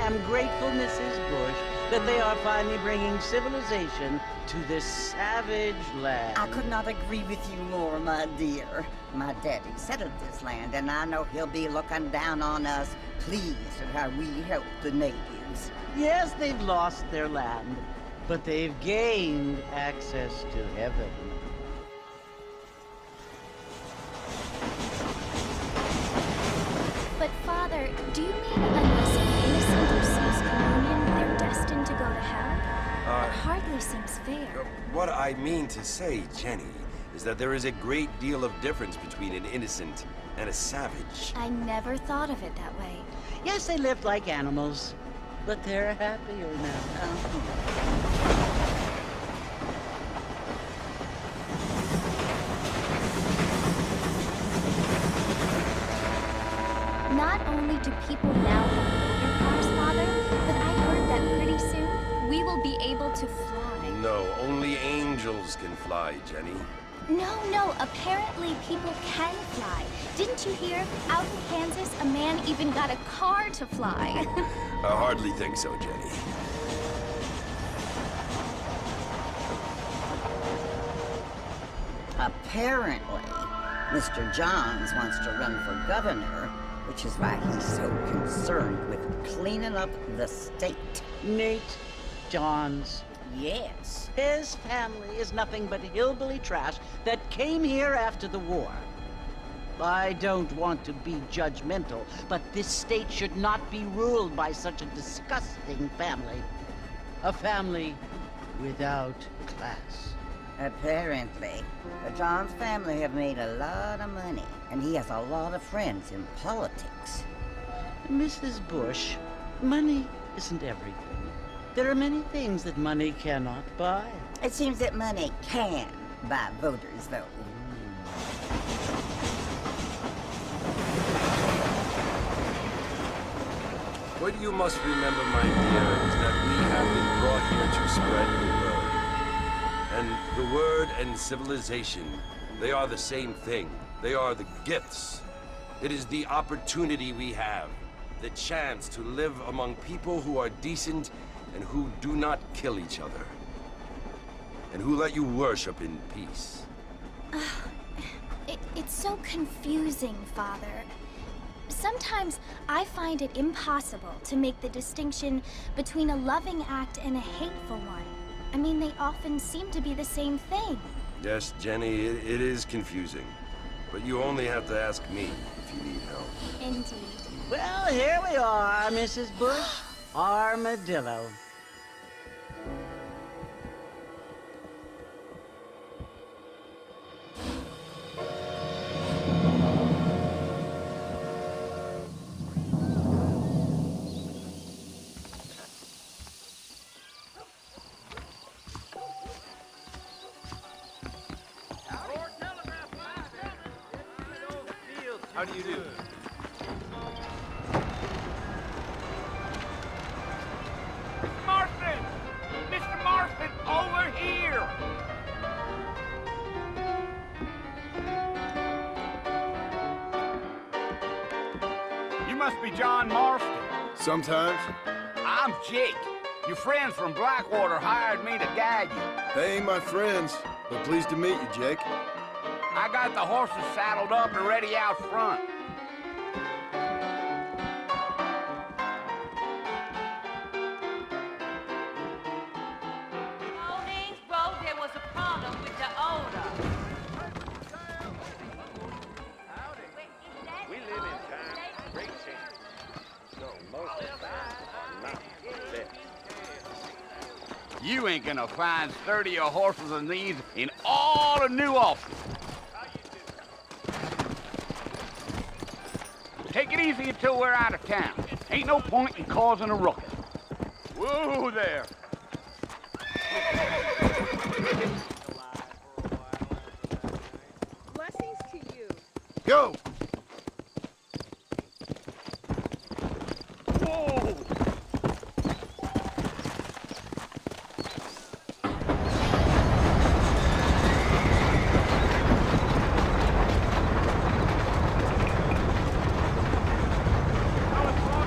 am grateful, Mrs. Bush, that they are finally bringing civilization to this savage land. I could not agree with you more, my dear. My daddy settled this land, and I know he'll be looking down on us, pleased at how we help the natives. Yes, they've lost their land, but they've gained access to heaven. But, Father, do you mean unless an innocent receives communion, they're destined to go to hell? That hardly seems fair. What I mean to say, Jenny, is that there is a great deal of difference between an innocent and a savage. I never thought of it that way. Yes, they lived like animals, but they're happier now. Not only do people now have motor cars, Father, but I heard that pretty soon we will be able to fly. No, only angels can fly, Jenny. No, apparently people can fly. Didn't you hear? Out in Kansas, a man even got a car to fly. I hardly think so, Jenny. Apparently, Mr. Johns wants to run for governor, which is why he's so concerned with cleaning up the state. Nate Johns. Yes. His family is nothing but hillbilly trash that came here after the war. I don't want to be judgmental, but this state should not be ruled by such a disgusting family. A family without class. Apparently, the Johns family have made a lot of money, and he has a lot of friends in politics. Mrs. Bush, money isn't everything. There are many things that money cannot buy. It seems that money can buy voters, though. What you must remember, my dear, is that we have been brought here to spread the word. And the word and civilization, they are the same thing. They are the gifts. It is the opportunity we have, the chance to live among people who are decent and who do not kill each other, and who let you worship in peace. It's so confusing, Father. Sometimes I find it impossible to make the distinction between a loving act and a hateful one. I mean, they often seem to be the same thing. Yes, Jenny, it is confusing. But you only have to ask me if you need help. Indeed. Well, here we are, Mrs. Bush. Armadillo. How do you do? Marston! Mr. Marston, over here! You must be John Marston. Sometimes. I'm Jake. Your friends from Blackwater hired me to guide you. They ain't my friends, but pleased to meet you, Jake. I I got the horses saddled up and ready out front. There was a problem with the odor. We live in times of great change. So most of the time are not the best. You ain't gonna find sturdier horses than these in all of New Austin. Take it easy until we're out of town. Ain't no point in causing a ruckus. Whoa there. Blessings to you. Go! Whoa!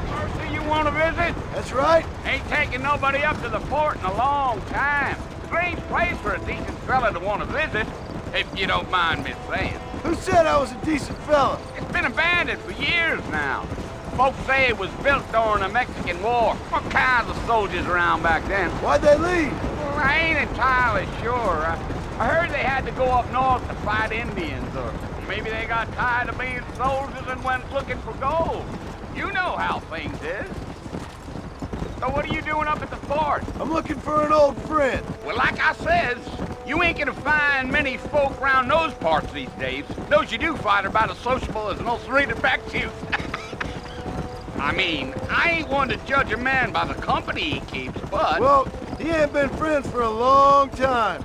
Mercy, you want to visit? That's right. Ain't taking nobody up to the fort in a long time. Strange place for a decent fella to want to visit, if you don't mind me saying. Who said I was a decent fella? It's been abandoned for years now. Folks say it was built during the Mexican War. What kinds of soldiers around back then? Why'd they leave? Well, I ain't entirely sure. I heard they had to go up north to fight Indians, or maybe they got tired of being soldiers and went looking for gold. You know how things is. So what are you doing up at the fort? I'm looking for an old friend. Well, like I says, you ain't gonna find many folk around those parts these days. Those you do find are about as sociable as an ulcerated back tooth. I mean, I ain't one to judge a man by the company he keeps, but... Well, he ain't been friends for a long time.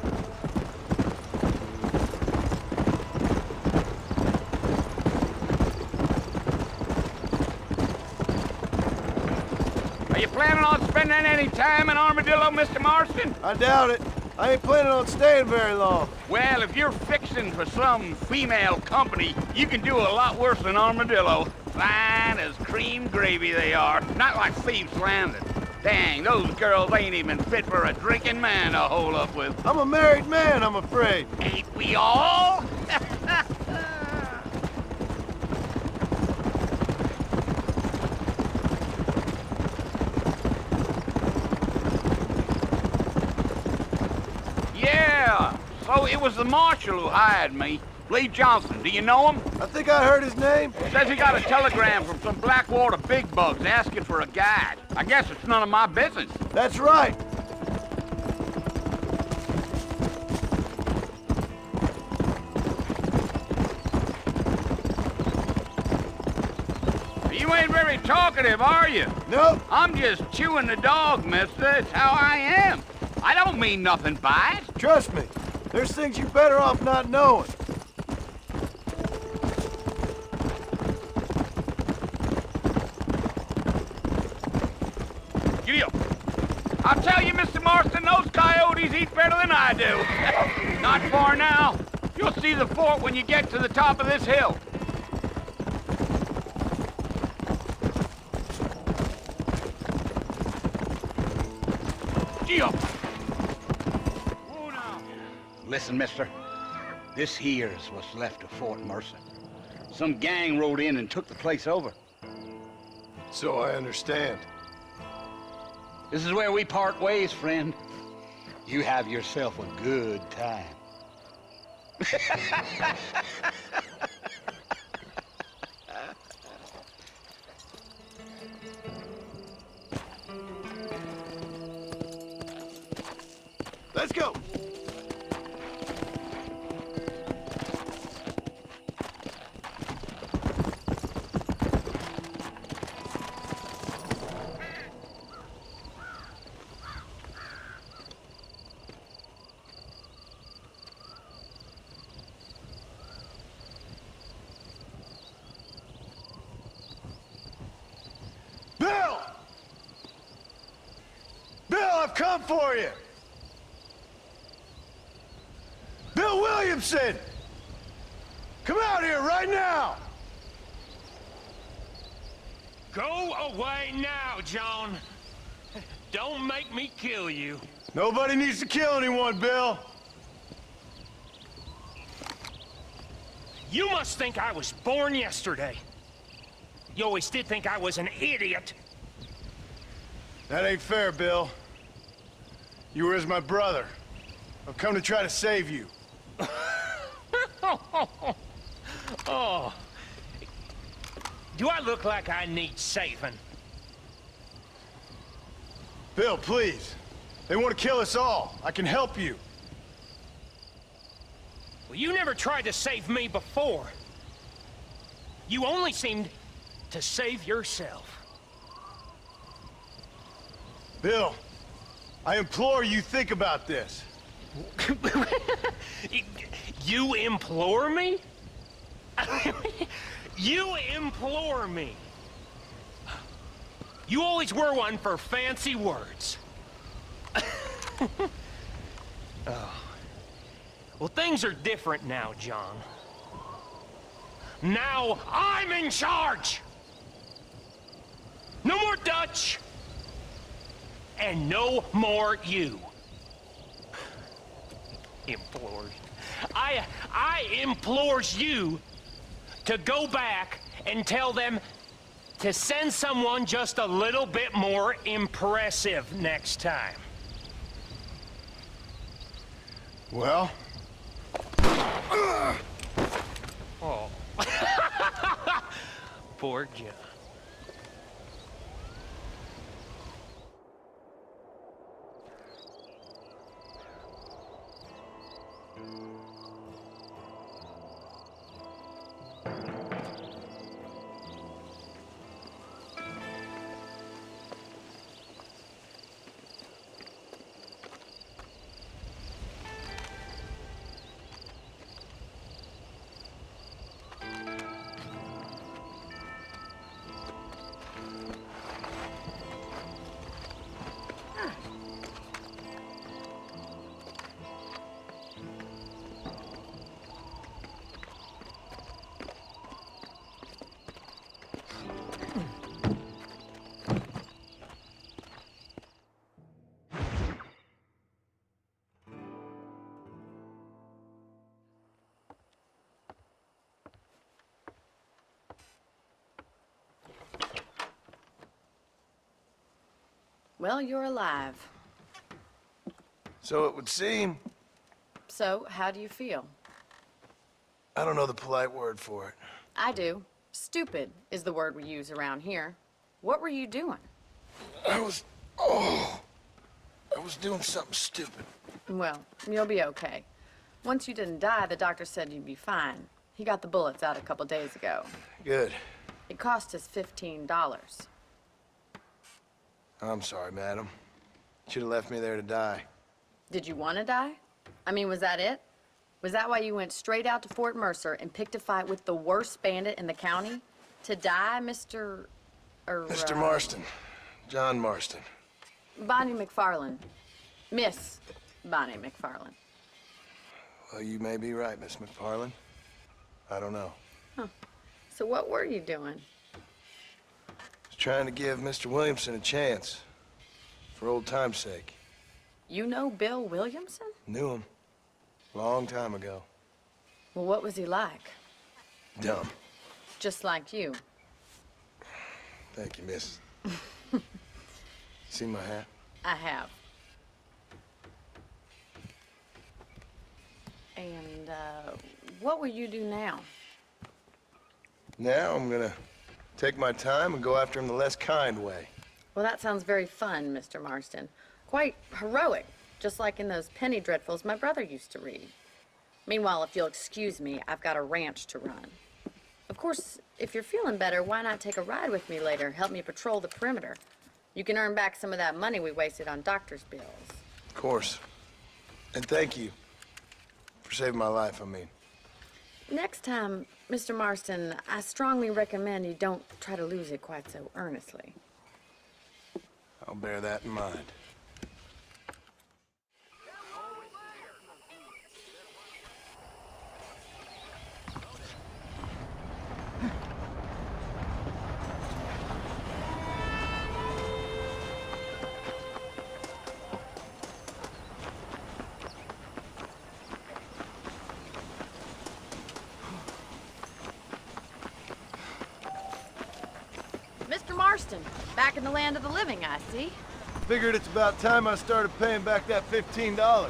Are you planning on spending any time in Armadillo, Mr. Marston? I doubt it. I ain't planning on staying very long. Well, if you're fixing for some female company, you can do a lot worse than Armadillo. Fine as cream gravy they are. Not like Thieves Landing. Dang, those girls ain't even fit for a drinking man to hole up with. I'm a married man, I'm afraid. Ain't we all? Yeah, so it was the marshal who hired me. Lee Johnson, do you know him? I think I heard his name. Says he got a telegram from some Blackwater big bugs asking for a guide. I guess it's none of my business. That's right. You ain't very talkative, are you? Nope. I'm just chewing the dog, mister. It's how I am. I don't mean nothing by it. Trust me. There's things you're better off not knowing. Giddy up. I'll tell you, Mr. Marston, those coyotes eat better than I do. Not far now. You'll see the fort when you get to the top of this hill. Giddy up. Whoa now. Listen, mister. This here's what's left of Fort Mercer. Some gang rode in and took the place over. So I understand. This is where we part ways, friend. You have yourself a good time. Let's go. Bill! Bill, I've come for you! Bill Williamson! Come out here right now! Go away now, John. Don't make me kill you. Nobody needs to kill anyone, Bill. You must think I was born yesterday. You always did think I was an idiot. That ain't fair, Bill. You were as my brother. I've come to try to save you. Oh. Do I look like I need saving? Bill, please. They want to kill us all. I can help you. Well, you never tried to save me before. You only seemed to save yourself. Bill, I implore you think about this. You implore me? You implore me. You always were one for fancy words. Oh. Well, things are different now, John. Now I'm in charge! No more Dutch! And no more you. Implores. I implores you to go back and tell them to send someone just a little bit more impressive next time. Well? Oh. Poor John. Well, you're alive. So it would seem. So, how do you feel? I don't know the polite word for it. I do. Stupid is the word we use around here. What were you doing? I was doing something stupid. Well, you'll be okay. Once you didn't die, the doctor said you'd be fine. He got the bullets out a couple days ago. Good. It cost us $15. I'm sorry, madam. Should have left me there to die. Did you want to die? I mean, was that it? Was that why you went straight out to Fort Mercer and picked a fight with the worst bandit in the county? To die, Mr. Mr. Marston. John Marston. Bonnie McFarland. Miss Bonnie McFarland. Well, you may be right, Miss McFarland. I don't know. Huh. So what were you doing? I was trying to give Mr. Williamson a chance. For old time's sake. You know Bill Williamson? Knew him. Long time ago. Well, what was he like? Dumb. Just like you. Thank you, miss. See my hat? I have. And, what will you do now? Now I'm gonna take my time and go after him the less kind way. Well, that sounds very fun, Mr. Marston. Quite heroic, just like in those penny dreadfuls my brother used to read. Meanwhile, if you'll excuse me, I've got a ranch to run. Of course, if you're feeling better, why not take a ride with me later? Help me patrol the perimeter. You can earn back some of that money we wasted on doctor's bills. Of course. And thank you for saving my life, I mean. Next time, Mr. Marston, I strongly recommend you don't try to lose it quite so earnestly. I'll bear that in mind. Marston, back in the land of the living, I see. Figured it's about time I started paying back that $15.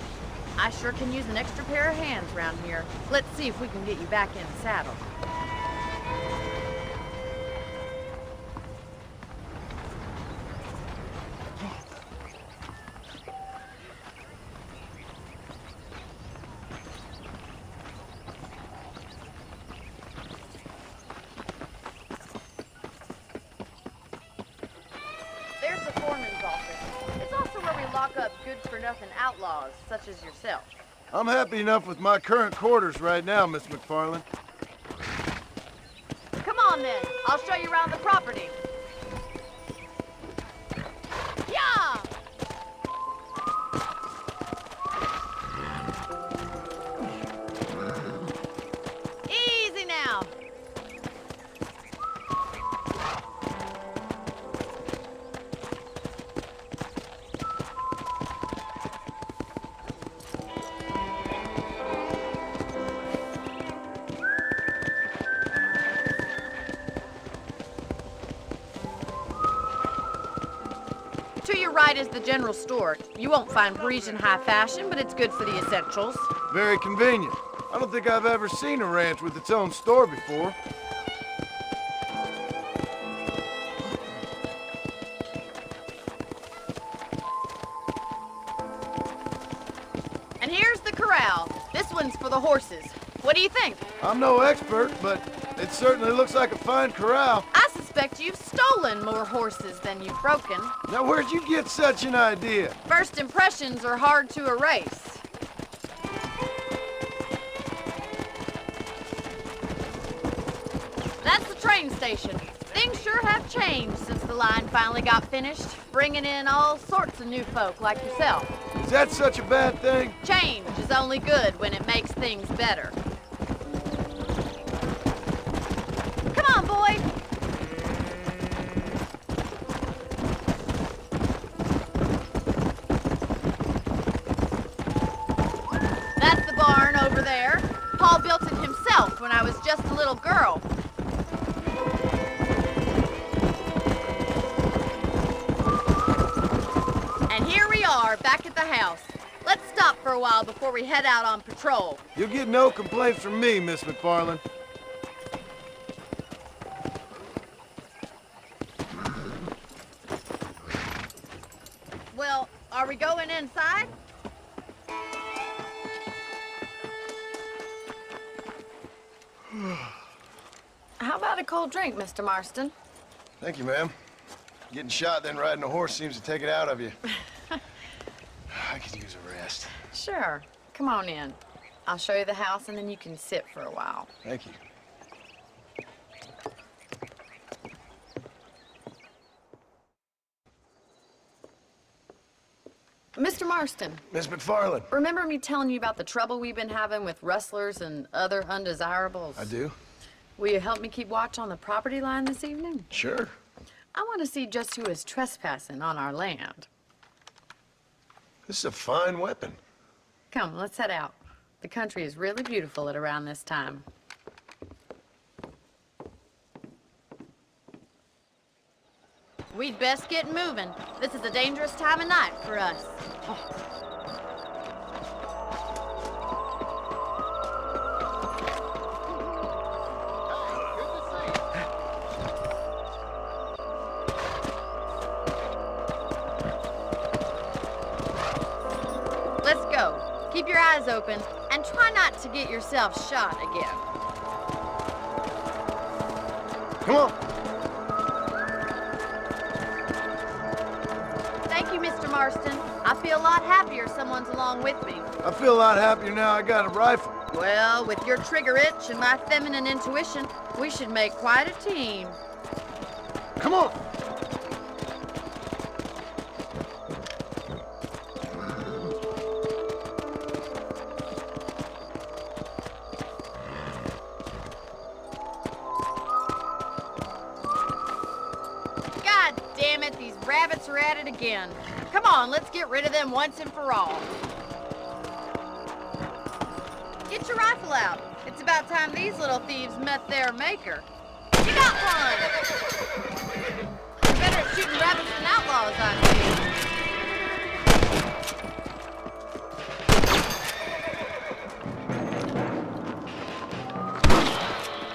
I sure can use an extra pair of hands around here. Let's see if we can get you back in the saddle. There's the foreman's office. It's also where we lock up good-for-nothing outlaws, such as yourself. I'm happy enough with my current quarters right now, Miss McFarland. Come on, then. I'll show you around the property. Yeah! Easy now. To your right is the general store. You won't find Parisian high fashion, but it's good for the essentials. Very convenient. I don't think I've ever seen a ranch with its own store before. And here's the corral. This one's for the horses. What do you think? I'm no expert, but it certainly looks like a fine corral. I suspect you've stolen more horses than you've broken. Now, where'd you get such an idea? First impressions are hard to erase. That's the train station. Things sure have changed since the line finally got finished, bringing in all sorts of new folk like yourself. Is that such a bad thing? Change is only good when it makes things better. Come on, boy. That's the barn over there. Paul built it himself when I was just a little girl. And here we are, back at the house. Let's stop for a while before we head out on patrol. You'll get no complaints from me, Miss McFarland. Well, are we going inside? How about a cold drink, Mr. Marston? Thank you, ma'am. Getting shot, then riding a horse seems to take it out of you. I could use a rest. Sure. Come on in. I'll show you the house, and then you can sit for a while. Thank you. Mr. Marston, Miss McFarland. remember me telling you about the trouble we've been having with rustlers and other undesirables? I do. Will you help me keep watch on the property line this evening? Sure. I want to see just who is trespassing on our land. This is a fine weapon. Come, let's head out. The country is really beautiful at around this time. We'd best get moving. This is a dangerous time of night for us. Let's go. Keep your eyes open and try not to get yourself shot again. Come on. Thank you, Mr. Marston. I feel a lot happier someone's along with me. I feel a lot happier now I got a rifle. Well, with your trigger itch and my feminine intuition, we should make quite a team. Come on. God damn it, these rabbits are at it again. Come on, let's get rid of them once and for all. Get your rifle out. It's about time these little thieves met their maker. You got one! You Better at shooting rabbits than outlaws, I see.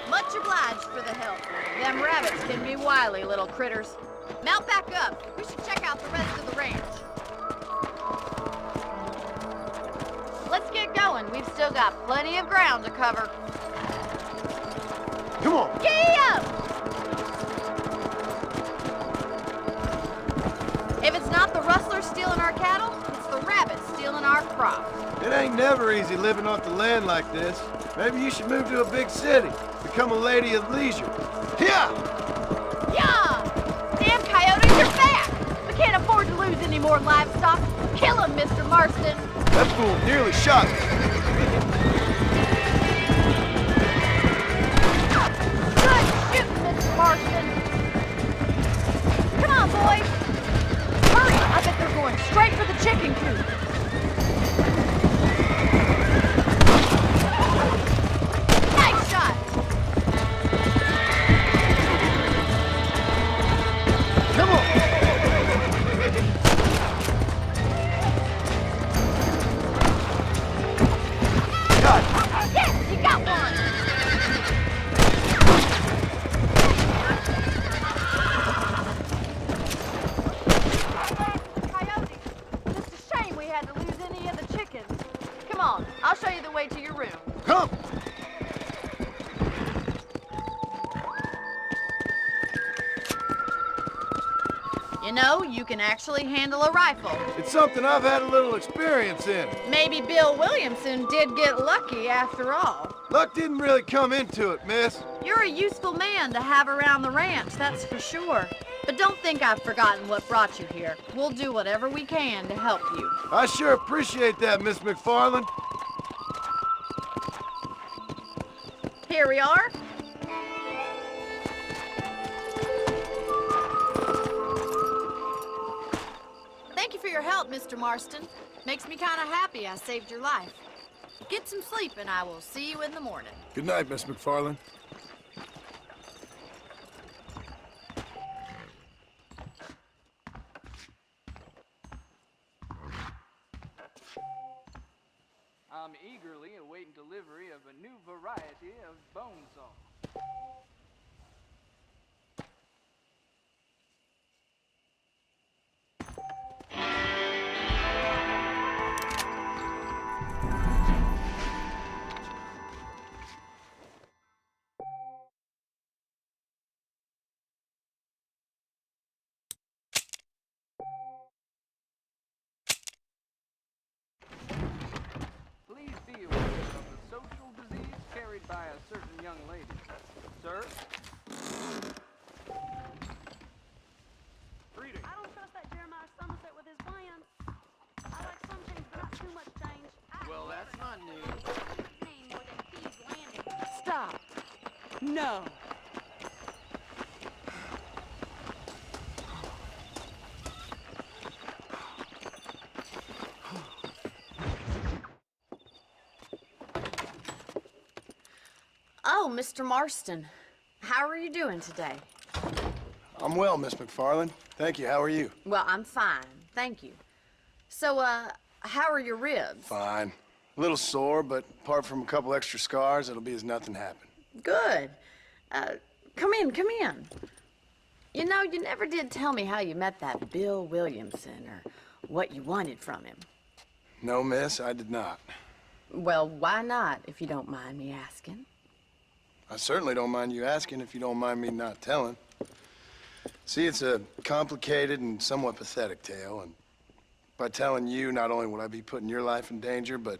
Much obliged for the help. Them rabbits can be wily little critters. Mount back up. We should check out the rest of the ranch. Let's get going. We've still got plenty of ground to cover. Come on. Giddy up! If it's not the rustlers stealing our cattle, it's the rabbits stealing our crop. It ain't never easy living off the land like this. Maybe you should move to a big city. Become a lady of leisure. Yeah! Yeah! Damn coyotes, you're back! We can't afford to lose any more livestock. Kill him, Mr. Marston. That fool nearly shot me. Good shooting, Mr. Marston. Come on, boys. Hurry! I bet they're going straight for the chicken coop. Nice shot! Come on. Yes, you got one! Coyote, just a shame we had to lose any of the chickens. Come on, I'll show you the way to your room. Come. You know, you can actually handle a rifle. It's something I've had a little experience in. Maybe Bill Williamson did get lucky after all. Luck didn't really come into it, miss. You're a useful man to have around the ranch, that's for sure. But don't think I've forgotten what brought you here. We'll do whatever we can to help you. I sure appreciate that, Miss McFarland. Here we are. Thank you for your help, Mr. Marston. Makes me kind of happy I saved your life. Get some sleep and I will see you in the morning. Good night, Miss McFarland. I'm eagerly awaiting delivery of a new variety of bone saw. Please be aware of the social disease carried by a certain young lady. Sir? Reading. I don't trust that Jeremiah Somerset with his plans. I like some change, but not too much change. Well, that's not news. Name more than Thieves Landing. Stop. No. Oh, Mr. Marston. How are you doing today? I'm well, Miss McFarland. Thank you. How are you? Well, I'm fine. Thank you. So, how are your ribs? Fine. A little sore, but apart from a couple extra scars, it'll be as nothing happened. Good. Come in, come in. You know, you never did tell me how you met that Bill Williamson or what you wanted from him. No, miss, I did not. Well, why not, if you don't mind me asking? I certainly don't mind you asking if you don't mind me not telling. See, it's a complicated and somewhat pathetic tale, and by telling you, not only would I be putting your life in danger, but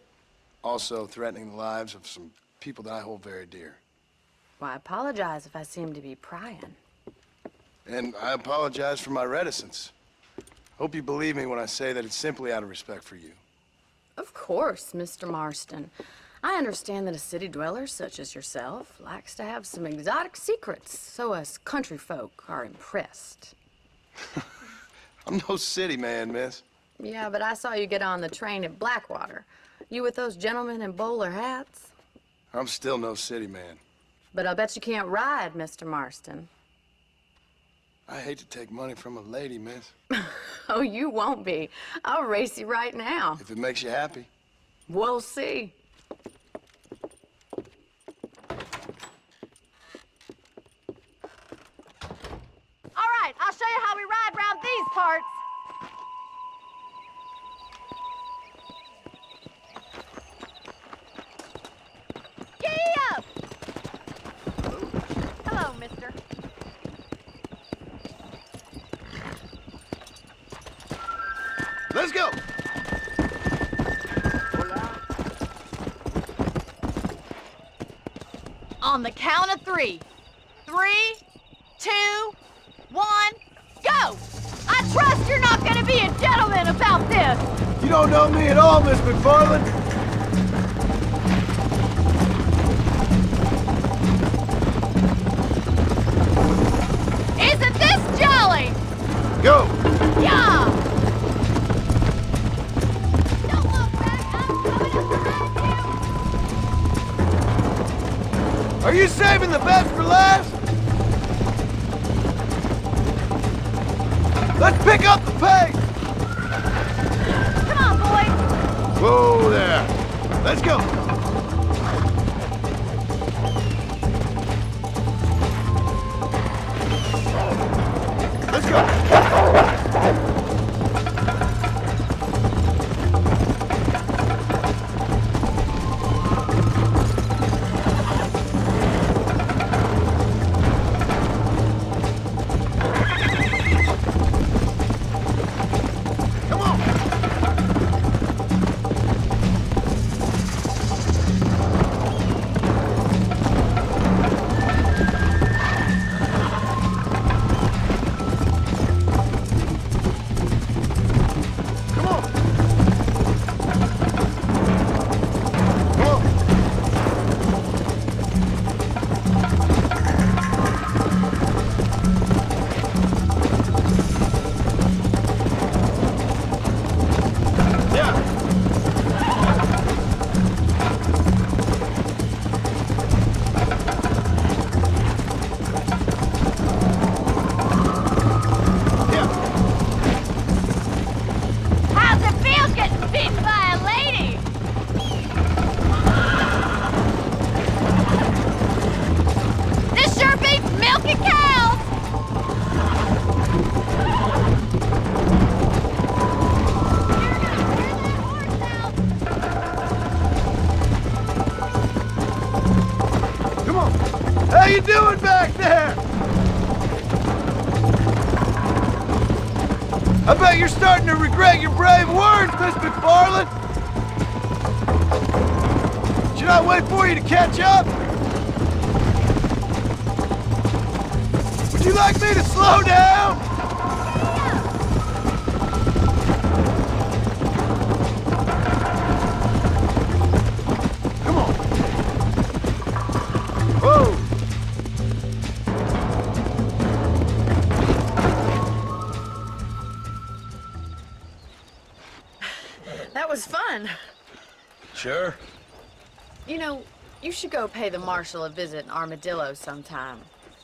also threatening the lives of some people that I hold very dear. Well, I apologize if I seem to be prying. And I apologize for my reticence. Hope you believe me when I say that it's simply out of respect for you. Of course, Mr. Marston. I understand that a city dweller such as yourself likes to have some exotic secrets, so us country folk are impressed. I'm no city man, miss. Yeah, but I saw you get on the train at Blackwater. You with those gentlemen in bowler hats? I'm still no city man. But I'll bet you can't ride, Mr. Marston. I hate to take money from a lady, miss. Oh, you won't be. I'll race you right now. If it makes you happy. We'll see. All right, I'll show you how we ride around these parts. Giddy up! Hello, mister. Let's go! On the count of 3. 3, 2, 1, go! I trust you're not gonna be a gentleman about this! You don't know me at all, Miss McFarland. Isn't this jolly? Go! Yeah! Don't look back, I'm coming up behind you! Are you saving the best for last? Let's pick up the pace! Come on, boys! Whoa there! Let's go! Let's go! How you doing back there? I bet you're starting to regret your brave words, Miss McFarland. Should I wait for you to catch up? Would you like me to slow down? Come on. Whoa. That was fun. Sure. You know, you should go pay the marshal a visit in Armadillo sometime.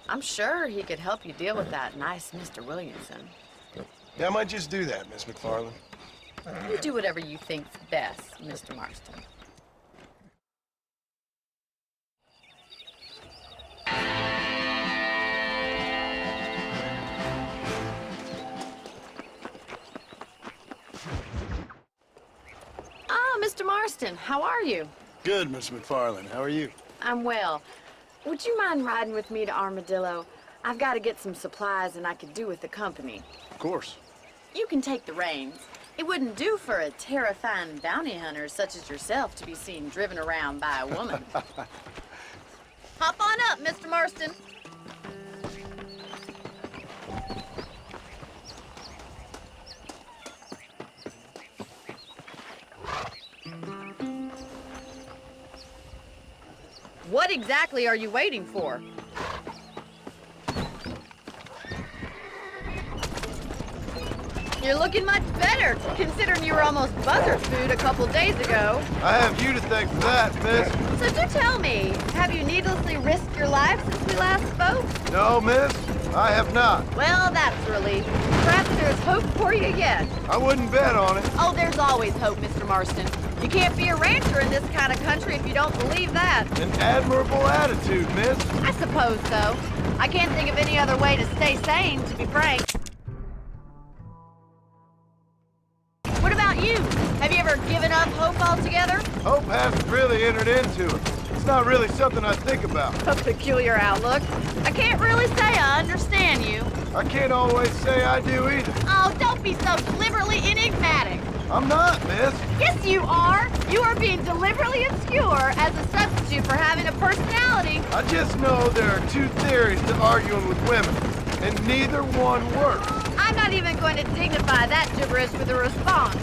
I'm sure he could help you deal with that nice Mr. Williamson. Yeah, I might just do that, Miss McFarland. You do whatever you think's best, Mr. Marston. Mr. Marston, how are you? Good, Miss McFarland. How are you? I'm well. Would you mind riding with me to Armadillo? I've got to get some supplies and I could do with the company. Of course. You can take the reins. It wouldn't do for a terrifying bounty hunter such as yourself to be seen driven around by a woman. Hop on up, Mr. Marston. What exactly are you waiting for? You're looking much better, considering you were almost buzzard food a couple days ago. I have you to thank for that, miss. So do tell me, have you needlessly risked your life since we last spoke? No, miss. I have not. Well, that's a relief. Perhaps there's hope for you yet. I wouldn't bet on it. Oh, there's always hope, Mr. Marston. You can't be a rancher in this kind of country if you don't believe that. An admirable attitude, miss. I suppose so. I can't think of any other way to stay sane, to be frank. What about you? Have you ever given up hope altogether? Hope hasn't really entered into it. It's not really something I think about. A peculiar outlook. I can't really say I understand you. I can't always say I do either. Oh, don't be so deliberately enigmatic. I'm not, miss. Yes, you are. You are being deliberately obscure as a substitute for having a personality. I just know there are two theories to arguing with women, and neither one works. I'm not even going to dignify that gibberish with a response.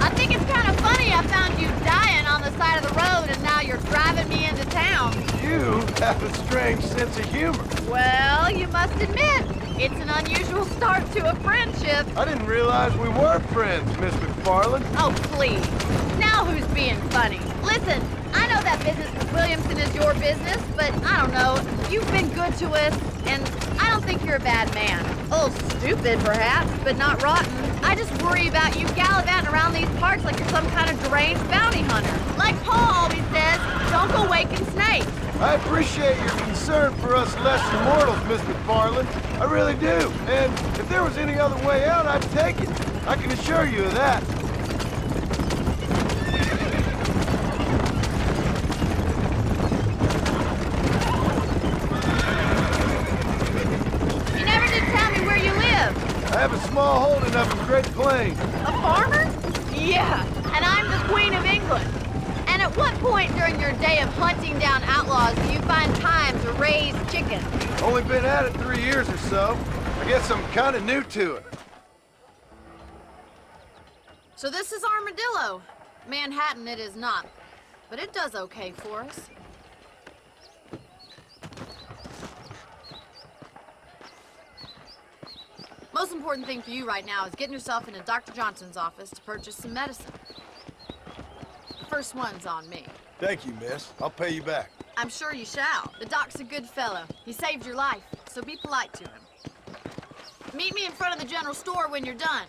I think it's kind of funny I found you dying on the side of the road and now you're driving me into town. You have a strange sense of humor. Well, you must admit, it's an unusual start to a friendship. I didn't realize we were friends, Miss McFarland. Oh, please. Now who's being funny? Listen, I know that business with Williamson is your business, but I don't know. You've been good to us, and I don't think you're a bad man. A little stupid, perhaps, but not rotten. I just worry about you gallivanting around these parts like you're some kind of deranged bounty hunter. Like Paul always says, don't go waking snakes. I appreciate your concern for us lesser mortals, Miss McFarland. I really do. And if there was any other way out, I'd take it. I can assure you of that. You never did tell me where you live. I have a small holding up in Great Plains. A farmer? Yeah, and I'm the Queen of England. And at what point during your day of hunting down outlaws do you find time to raise chickens? Only been at it 3 years or so. I guess I'm kind of new to it. So this is Armadillo. Manhattan it is not, but it does okay for us. Most important thing for you right now is getting yourself into Dr. Johnson's office to purchase some medicine. The first one's on me. Thank you, miss. I'll pay you back. I'm sure you shall. The doc's a good fellow. He saved your life, so be polite to him. Meet me in front of the general store when you're done.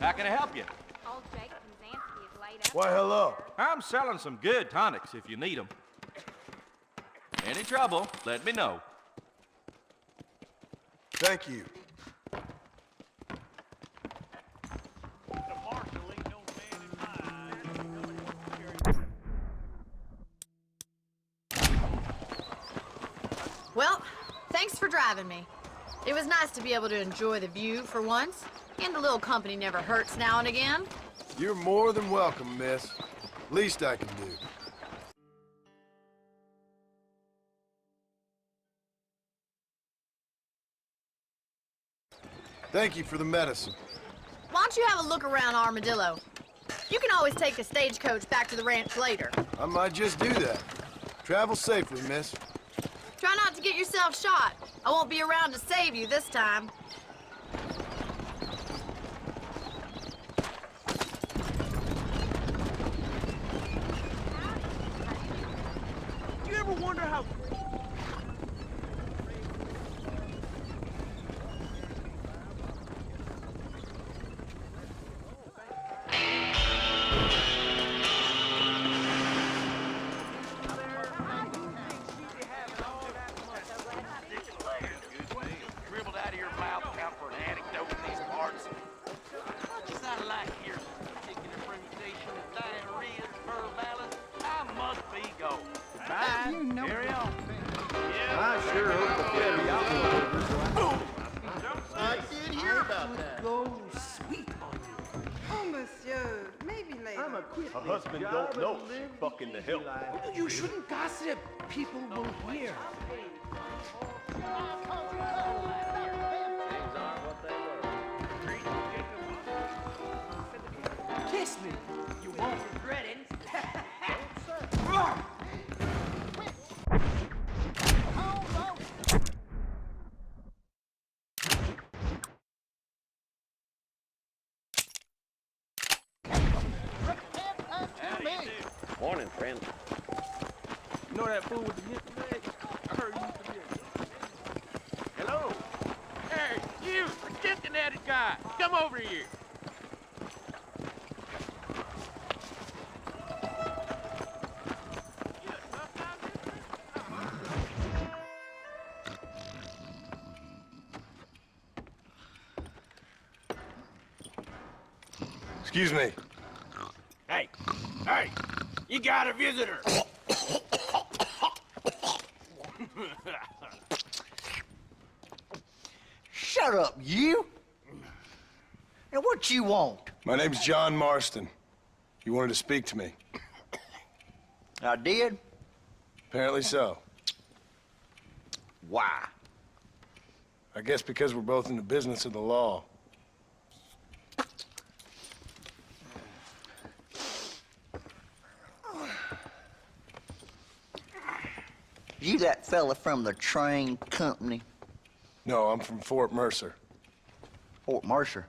How can I help you? Why, hello. I'm selling some good tonics if you need them. Any trouble, let me know. Thank you. Well, thanks for driving me. It was nice to be able to enjoy the view for once, and a little company never hurts now and again. You're more than welcome, miss. Least I can do. Thank you for the medicine. Why don't you have a look around Armadillo? You can always take a stagecoach back to the ranch later. I might just do that. Travel safely, miss. Try not to get yourself shot. I won't be around to save you this time. Do you ever wonder how... Dribbled out of your mouth out for an anecdote in these parts. Just I like your particular permutation of diarrhea, fur balance. I must be going. Fine. Carry on. Yeah. I sure hope the Febby outlaw. I did hear about that. Go sweet on you. Oh, monsieur, maybe later. I'm a quit. A husband don't know she's fucking the help. You shouldn't gossip. People will hear. Kiss me. You won't regret it. friend. You know that fool with the hip leg? I heard he used to be a... Hello? Hey, you, the Cincinnati guy. Come over here. Excuse me. Hey, hey, you got a visitor. Shut up, you! And what you want? My name's John Marston. You wanted to speak to me. I did? Apparently so. Why? I guess because we're both in the business of the law. You that fella from the train company? No, I'm from Fort Mercer. Fort Mercer?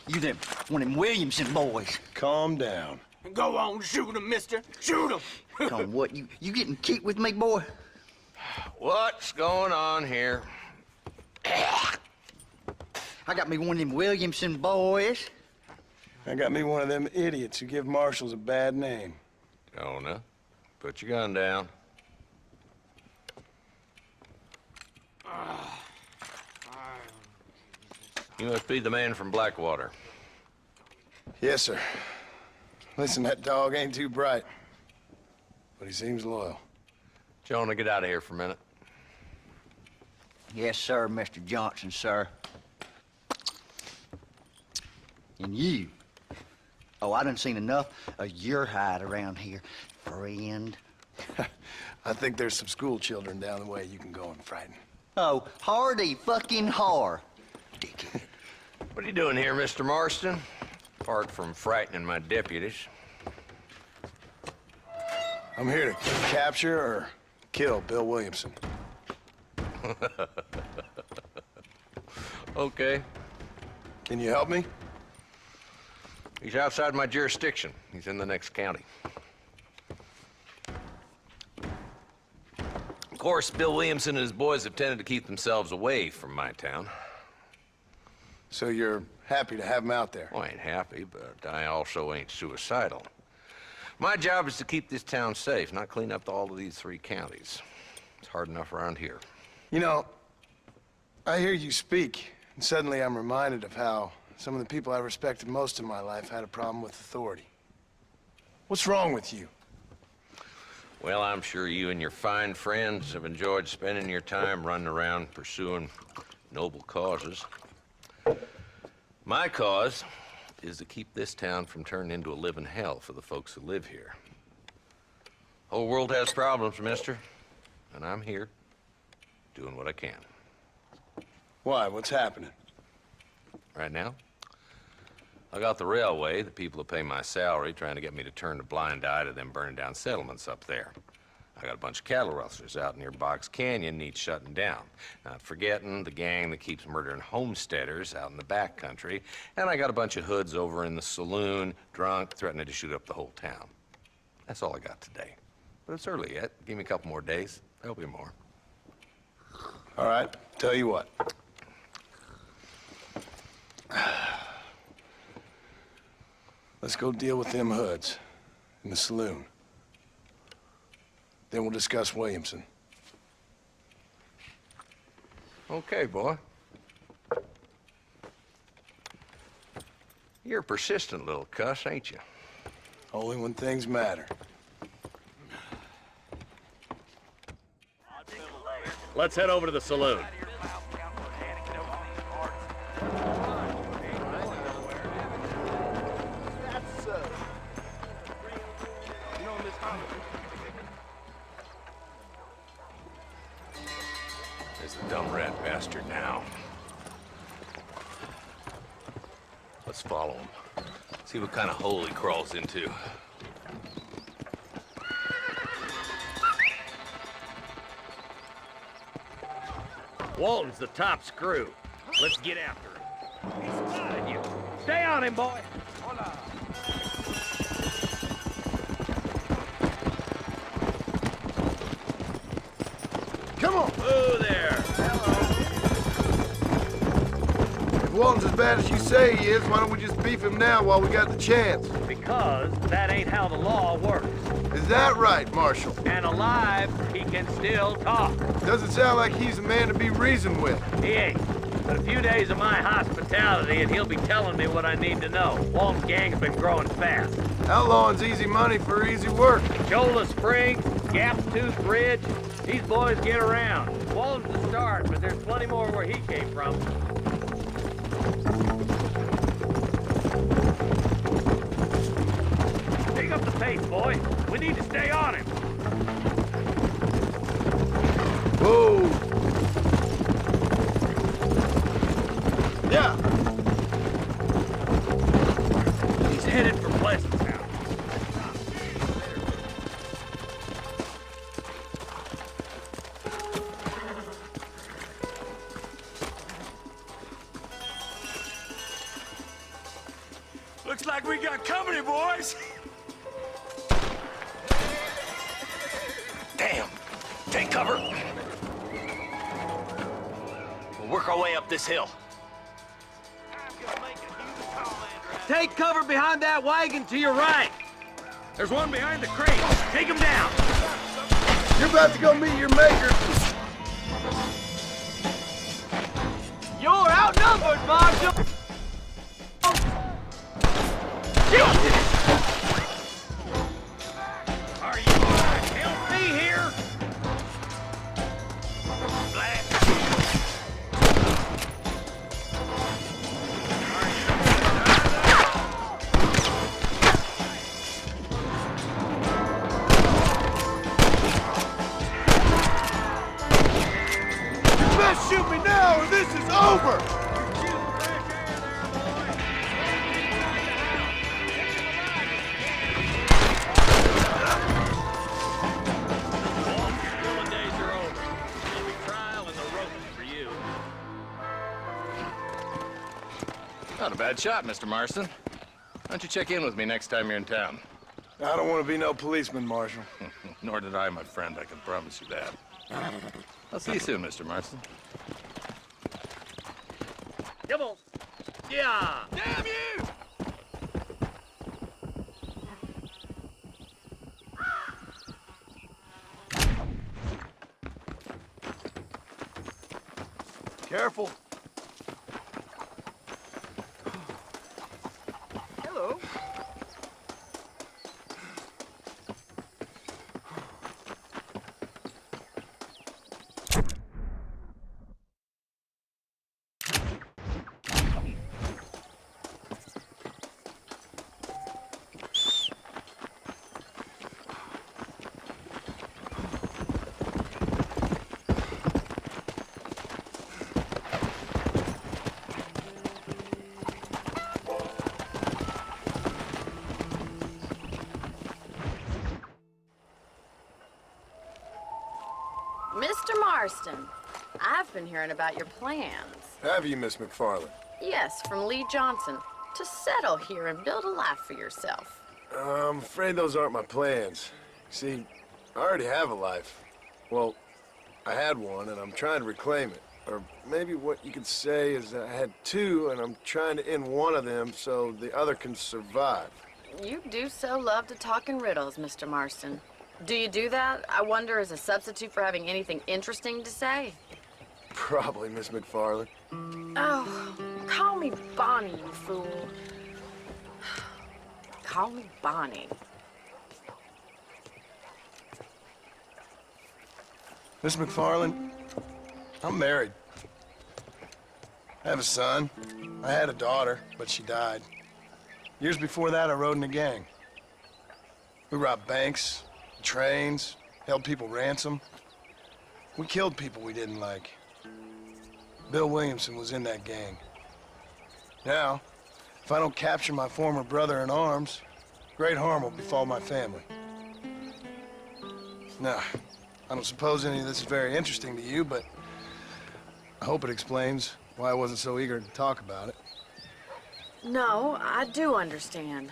You them, one of them Williamson boys. Calm down. Go on, shoot him, mister. Shoot him. Come on, what, you getting kicked with me, boy? What's going on here? I got me one of them Williamson boys. I got me one of them idiots who give marshals a bad name. Jonah, put your gun down. You must be the man from Blackwater. Yes, sir. Listen, that dog ain't too bright, but he seems loyal. Jonah, get out of here for a minute. Yes, sir, Mr. Johnson, sir. And you. Oh, I done seen enough of your hide around here, friend. I think there's some school children down the way you can go and frighten. Oh, hardy fucking har. Dickhead. What are you doing here, Mr. Marston? Apart from frightening my deputies. I'm here to capture or kill Bill Williamson. Okay. Can you help me? He's outside my jurisdiction. He's in the next county. Of course, Bill Williamson and his boys have tended to keep themselves away from my town. So you're happy to have him out there? Well, I ain't happy, but I also ain't suicidal. My job is to keep this town safe, not clean up all of these 3 counties. It's hard enough around here. You know, I hear you speak, and suddenly I'm reminded of how some of the people I respected most in my life had a problem with authority. What's wrong with you? Well, I'm sure you and your fine friends have enjoyed spending your time running around pursuing noble causes. My cause is to keep this town from turning into a living hell for the folks who live here. Whole world has problems, mister, and I'm here doing what I can. Why? What's happening? Right now, I got the railway, the people who pay my salary, trying to get me to turn a blind eye to them burning down settlements up there. I got a bunch of cattle rustlers out near Box Canyon needs shutting down. Not forgetting the gang that keeps murdering homesteaders out in the back country. And I got a bunch of hoods over in the saloon, drunk, threatening to shoot up the whole town. That's all I got today. But it's early yet. Give me a couple more days. There'll be more. All right, tell you what. Let's go deal with them hoods in the saloon. Then we'll discuss Williamson. Okay, boy. You're a persistent little cuss, ain't you? Only when things matter. Let's head over to the saloon. There's the dumb rat bastard now. Let's follow him. See what kind of hole he crawls into. Walton's the top screw. Let's get after him. He spotted you. Stay on him, boy. Come on. Whoa there. If Walton's as bad as you say he is, why don't we just beef him now while we got the chance? Because that ain't how the law works. Is that right, Marshal? And alive, he can still talk. Doesn't sound like he's a man to be reasoned with. He ain't. But a few days of my hospitality and he'll be telling me what I need to know. Walton's gang's been growing fast. Outlawing's easy money for easy work. Cholla Springs, Gap Tooth Bridge, these boys get around. Walton's the start, but there's plenty more where he came from. Pick up the pace, boy. We need to stay on him. Whoa! Yeah. He's headed for Pleasantown. Looks like we got company, boys. Damn! Take cover. We'll work our way up this hill. Take cover behind that wagon to your right. There's one behind the crate. Take him down. You're about to go meet your maker. You're outnumbered, Marshal. Are you gonna help me here? You best shoot me now or this is over! Not a bad shot, Mr. Marston. Why don't you check in with me next time you're in town? I don't want to be no policeman, Marshal. Nor did I, my friend. I can promise you that. I'll see you soon, Mr. Marston. Come on. Yeah. Damn you! Careful. Hello. Mr. Marston, I've been hearing about your plans. Have you, Miss McFarland? Yes, from Lee Johnson, to settle here and build a life for yourself. I'm afraid those aren't my plans. See, I already have a life. Well, I had one, and I'm trying to reclaim it. Or maybe what you could say is that I had two, and I'm trying to end one of them so the other can survive. You do so love to talk in riddles, Mr. Marston. Do you do that, I wonder, as a substitute for having anything interesting to say? Probably, Miss McFarland. Oh, call me Bonnie, you fool. Call me Bonnie. Miss McFarland, I'm married. I have a son. I had a daughter, but she died. Years before that, I rode in a gang. We robbed banks, trains, held people ransom. We killed people we didn't like. Bill Williamson was in that gang. Now, if I don't capture my former brother in arms, great harm will befall my family. Now, I don't suppose any of this is very interesting to you, but I hope it explains why I wasn't so eager to talk about it. No, I do understand.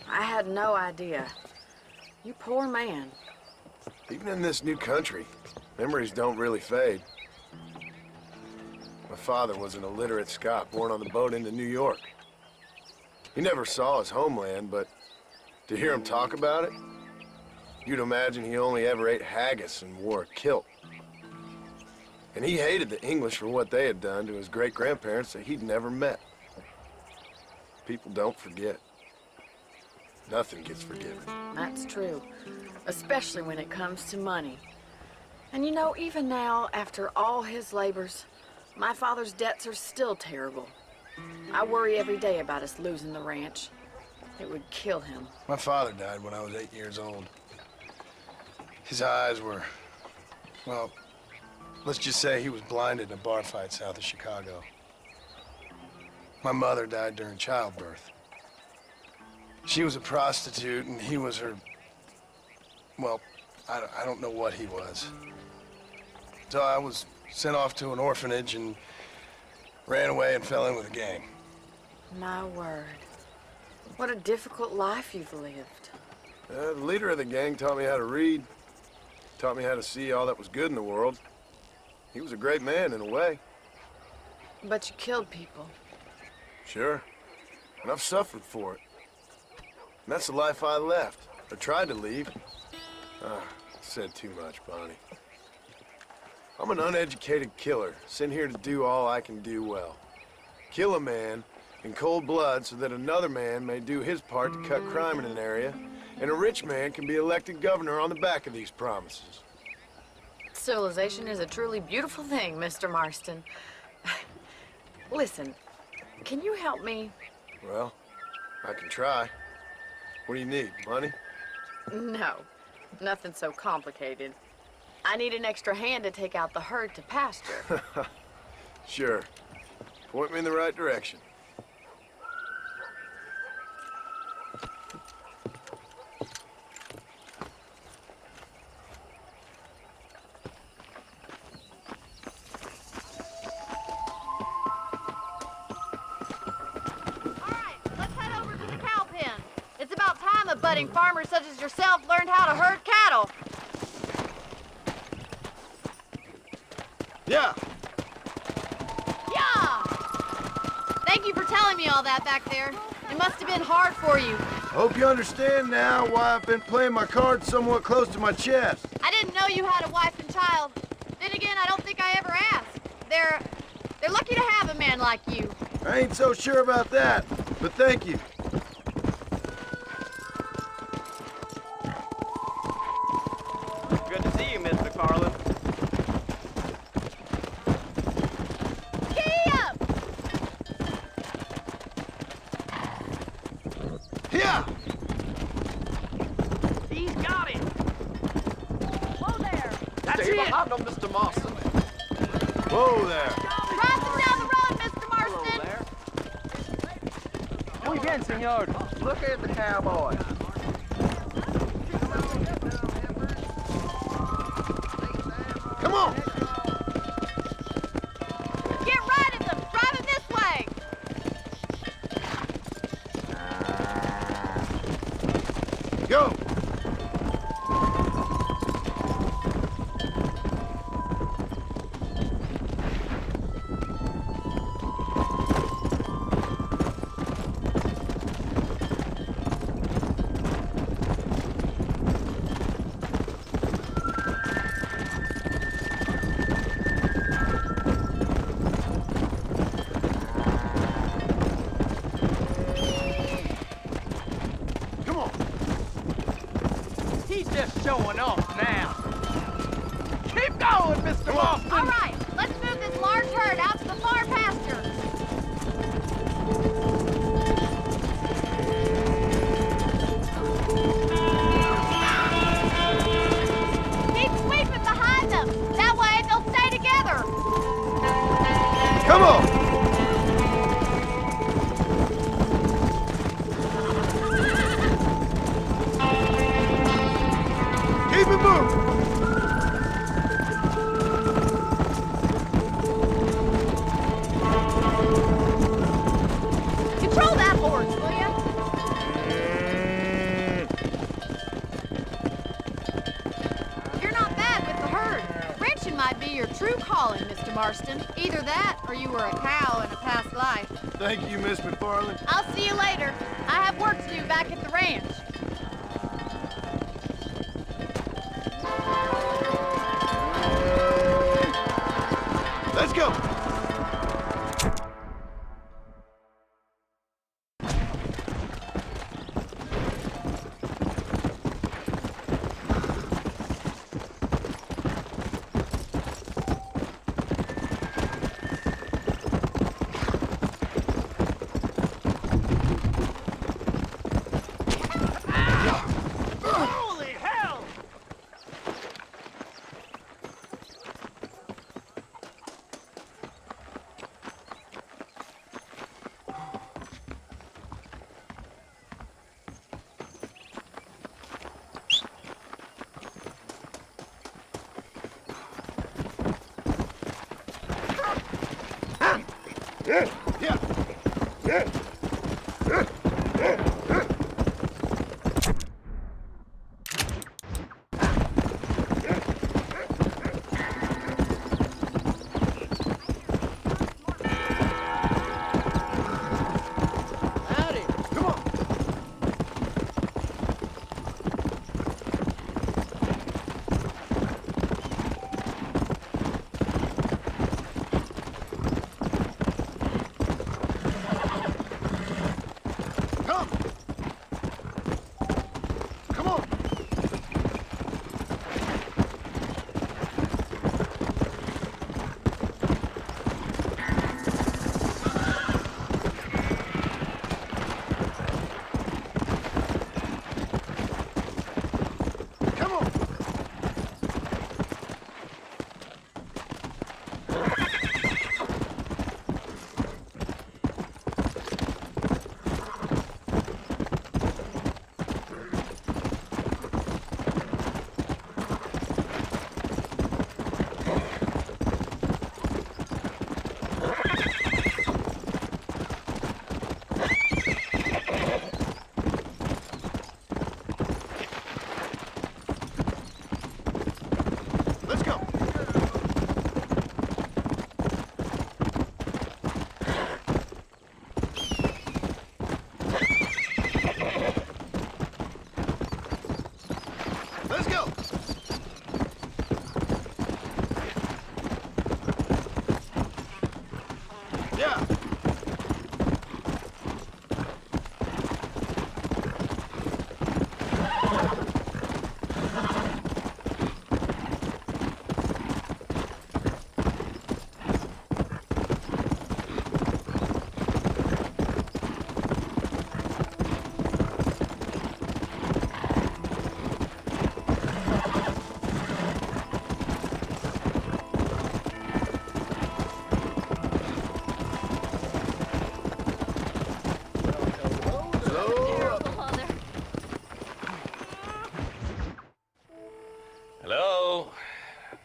I had no idea. You poor man. Even in this new country, Memories don't really fade. My father was an illiterate Scot born on the boat into New York. He never saw his homeland, but to hear him talk about it, you'd imagine he only ever ate haggis and wore a kilt. And he hated the English for what they had done to his great-grandparents that he'd never met. People don't forget. Nothing gets forgiven. That's true, especially when it comes to money. And you know, even now, after all his labors, my father's debts are still terrible. I worry every day about us losing the ranch. It would kill him. My father died when I was 8 years old. His eyes were, well, let's just say he was blinded in a bar fight south of Chicago. My mother died during childbirth. She was a prostitute and he was her, well, I don't know what he was. So I was sent off to an orphanage and ran away and fell in with a gang. My word. What a difficult life you've lived. The leader of the gang taught me how to read, taught me how to see all that was good in the world. He was a great man in a way. But you killed people. Sure. And I've suffered for it. And that's the life I left, or tried to leave. Said too much, Bonnie. I'm an uneducated killer, sent here to do all I can do well. Kill a man in cold blood so that another man may do his part to cut crime in an area, and a rich man can be elected governor on the back of these promises. Civilization is a truly beautiful thing, Mr. Marston. Listen, can you help me? Well, I can try. What do you need, money? No, nothing so complicated. I need an extra hand to take out the herd to pasture. Sure. Point me in the right direction. Budding farmers such as yourself learned how to herd cattle. Yeah. Yeah! Thank you for telling me all that back there. It must have been hard for you. Hope you understand now why I've been playing my cards somewhat close to my chest. I didn't know you had a wife and child. Then again, I don't think I ever asked. They're lucky to have a man like you. I ain't so sure about that, but thank you. Good to see you, Mr. Carlin. Giddy up! Yeah! He's got it! Whoa there! That's Stay it! behind him, Mr. Marston. Whoa there! Drive them down the road, Mr. Marston! Muy bien, senor. Look at the cowboy. Come on! Get right at them! Drive them this way! Go! Showing off now. Keep going, Mr. Marston. All right, let's move this large herd out to the far pasture. Keep sweeping behind them. That way they'll stay together. Come on! Keep it moving! Control that horse, will you? You're not bad with the herd. Ranch your true calling, Mr. Marston. Either that, or you were a cow in a past life. Thank you, Miss McFarland. I'll see you later. I have work to do back at the ranch. Let's go. Holy hell!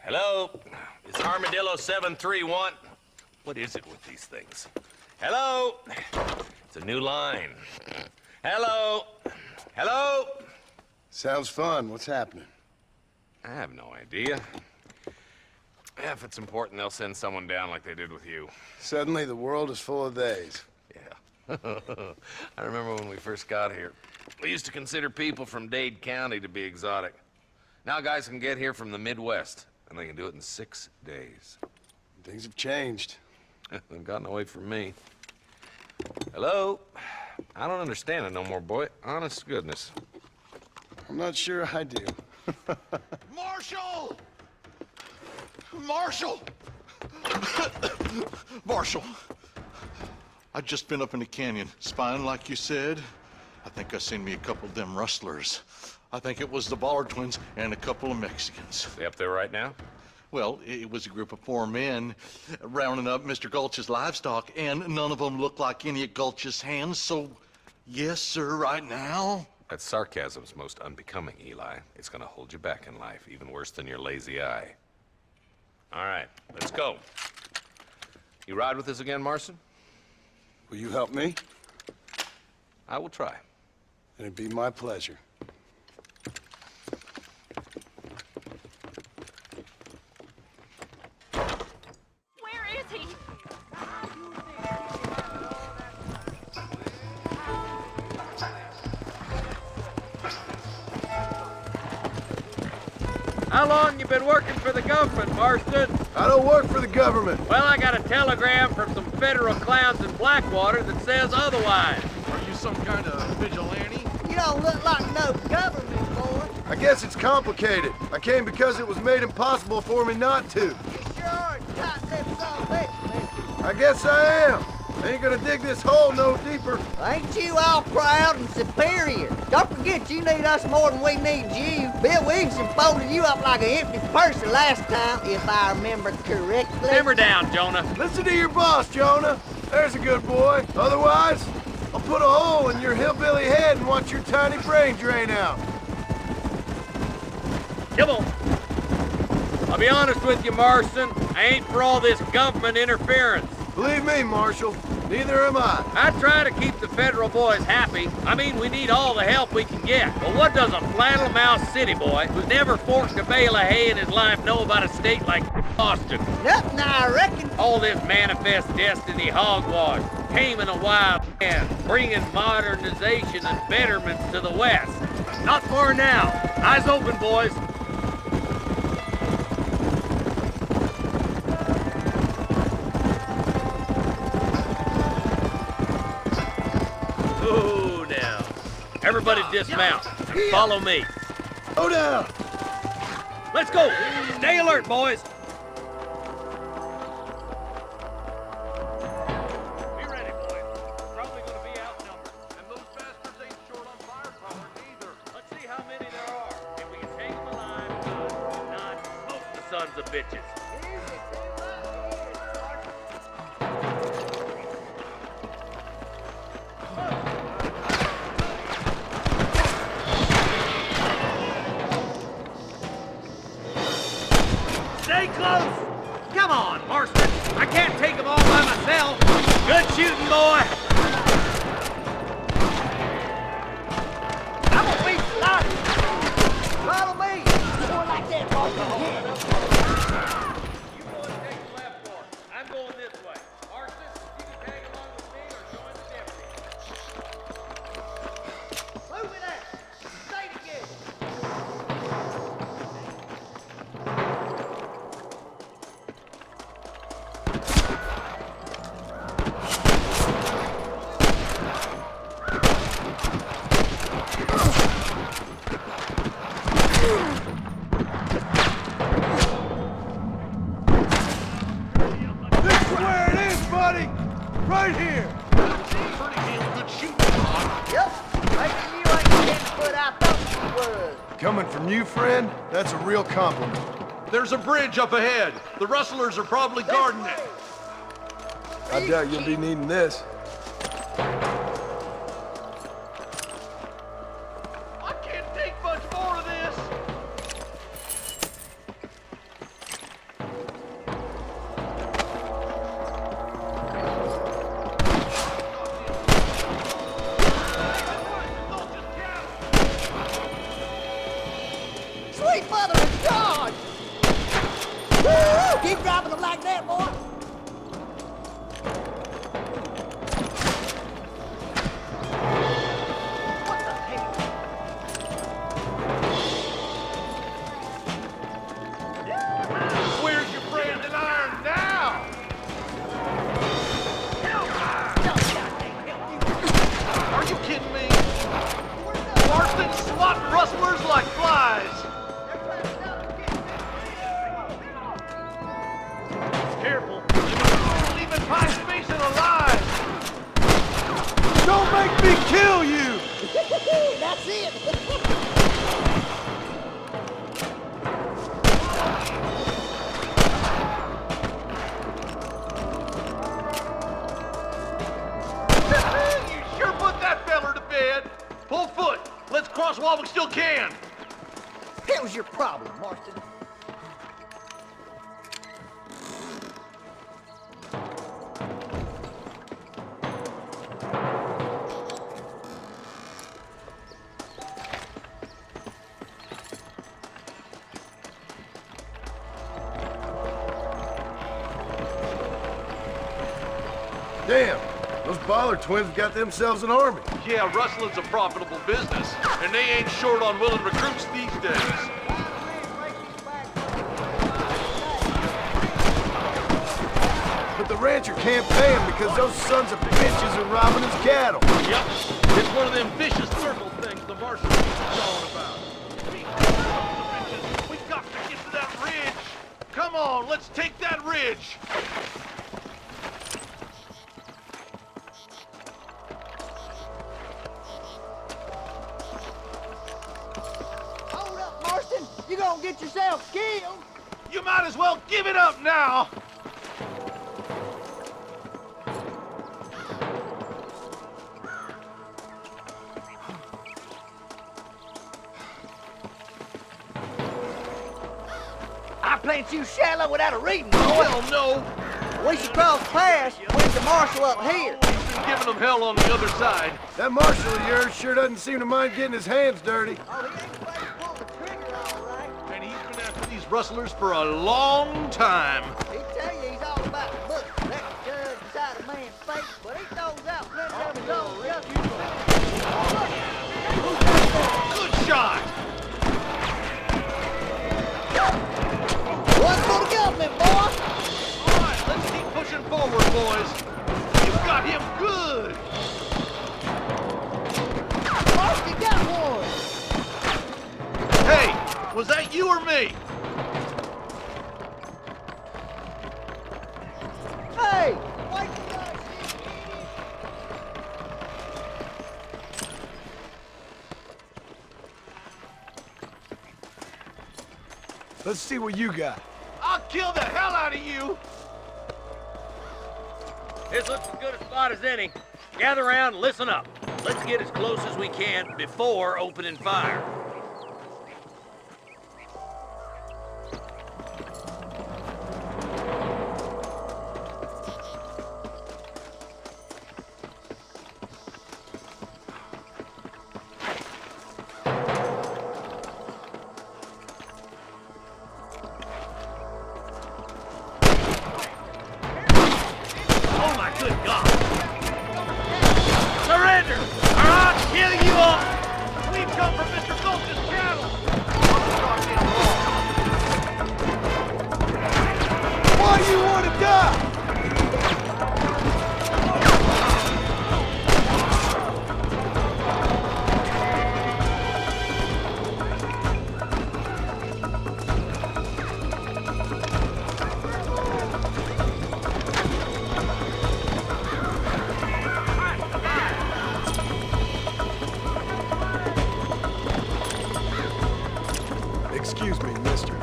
Hello? It's Armadillo 731. What is it with these things? Hello? It's a new line. Hello? Hello? Sounds fun. What's happening? I have no idea. Yeah, if it's important, they'll send someone down like they did with you. Suddenly, the world is full of theys. Yeah. I remember when we first got here. We used to consider people from Dade County to be exotic. Now guys can get here from the Midwest, and they can do it in 6 days. Things have changed. They've gotten away from me. Hello? I don't understand it no more, boy. Honest to goodness. I'm not sure I do. Marshall! Marshall! Marshall! I've just been up in the canyon, spying like you said. I think I seen me a couple of them rustlers. I think it was the Ballard twins and a couple of Mexicans. They up there right now? Well, it was a group of 4 men rounding up Mr. Gulch's livestock, and none of them looked like any of Gulch's hands, so yes, sir, right now. That sarcasm's most unbecoming, Eli. It's gonna hold you back in life, even worse than your lazy eye. All right, let's go. You ride with us again, Marston? Will you help me? I will try. It'd be my pleasure. is he? How long you been working for the government, Marston? I don't work for the government. Well, I got a telegram from some federal clowns in Blackwater that says otherwise. Are you some kind of vigilante? You don't look like no government, boy. I guess it's complicated. I came because it was made impossible for me not to. You sure are tight-lipped son of a bitch, mister. I guess I am. I ain't gonna dig this hole no deeper. Ain't you all proud and superior? Don't forget you need us more than we need you. Bill Williamson folded you up like an empty person last time, if I remember correctly. Simmer down, Jonah. Listen to your boss, Jonah. There's a good boy. Otherwise, I'll put a hole in your hillbilly head and watch your tiny brain drain out. Come on. I'll be honest with you, Marston. I ain't for all this government interference. Believe me, Marshal, neither am I. I try to keep the federal boys happy. I mean, we need all the help we can get. But what does a flannel-mouthed city boy who's never forked a bale of hay in his life know about a state like Boston? Nothing, I reckon. All this manifest destiny hogwash, taming a wild land, bringing modernization and betterments to the West. Not far now. Eyes open, boys. Ooh, now. Everybody dismount. Follow me. Go down. Let's go. Stay alert, boys. Be ready, boys. Probably going to be outnumbered. And those bastards ain't short on firepower either. Let's see how many there are. If we can take them alive, good. If not, smoke the sons of bitches. Stay close! Come on, Marston! I can't take them all by myself! Good shooting, boy! I'm gonna be started. Follow me. More like that, Marston. You boys take the left fork. I'm going this way. Marston, you can tag along with me or join the deputy. Move it out. Stay together. This is where it is, buddy. Right here. Pretty damn good shooting, Ron. Yep. Maybe you ain't the 10-foot I thought you was. Coming from you, friend, that's a real compliment. There's a bridge up ahead. The rustlers are probably guarding it. I doubt you'll be needing this. I can't take much more of this. Sweet mother of God! Woo! Keep dropping them like that, boy. What the heck? Where's your branding iron now? Are you kidding me? Marston swatting rustlers like flies. Careful. Leaving Pine Mason alive. Don't make me kill you! That's it. You sure put that feller to bed. Pull foot. Let's cross while we still can. Hell's your problem, Marston? Damn, those Baller twins got themselves an army. Yeah, rustling's a profitable business, and they ain't short on willing recruits these days. But the rancher can't pay him because those sons of bitches are robbing his cattle. Yep, it's one of them vicious circle things the marshal is talking about. We got to get to that ridge. Come on, let's take that ridge. Hold up, Marston. You gonna get yourself killed. You might as well give it up now. I plant you shallow without a reading, boy. Hell no. We should cross paths with the marshal up here. He's giving them hell on the other side. That marshal of yours sure doesn't seem to mind getting his hands dirty. Oh, he ain't afraid to pull the trigger, all right. And he's been after these rustlers for a long time. He tell you he's all about the book. Let the judge decide a man's fate, but he throws out plenty of his own justice. Good shot. One for the government, boy. All right, let's keep pushing forward, boys. You've got him good. Marston got one. Hey, was that you or me? Hey, wait for that. Let's see what you got. I'll kill the hell out of you. This looks as good a spot as any. Gather around and listen up. Let's get as close as we can before opening fire. Oh my good God! Surrender! Or I'll kill you all! We've come from Mr. Gulch's cattle! Why do you want to die? Excuse me, mister.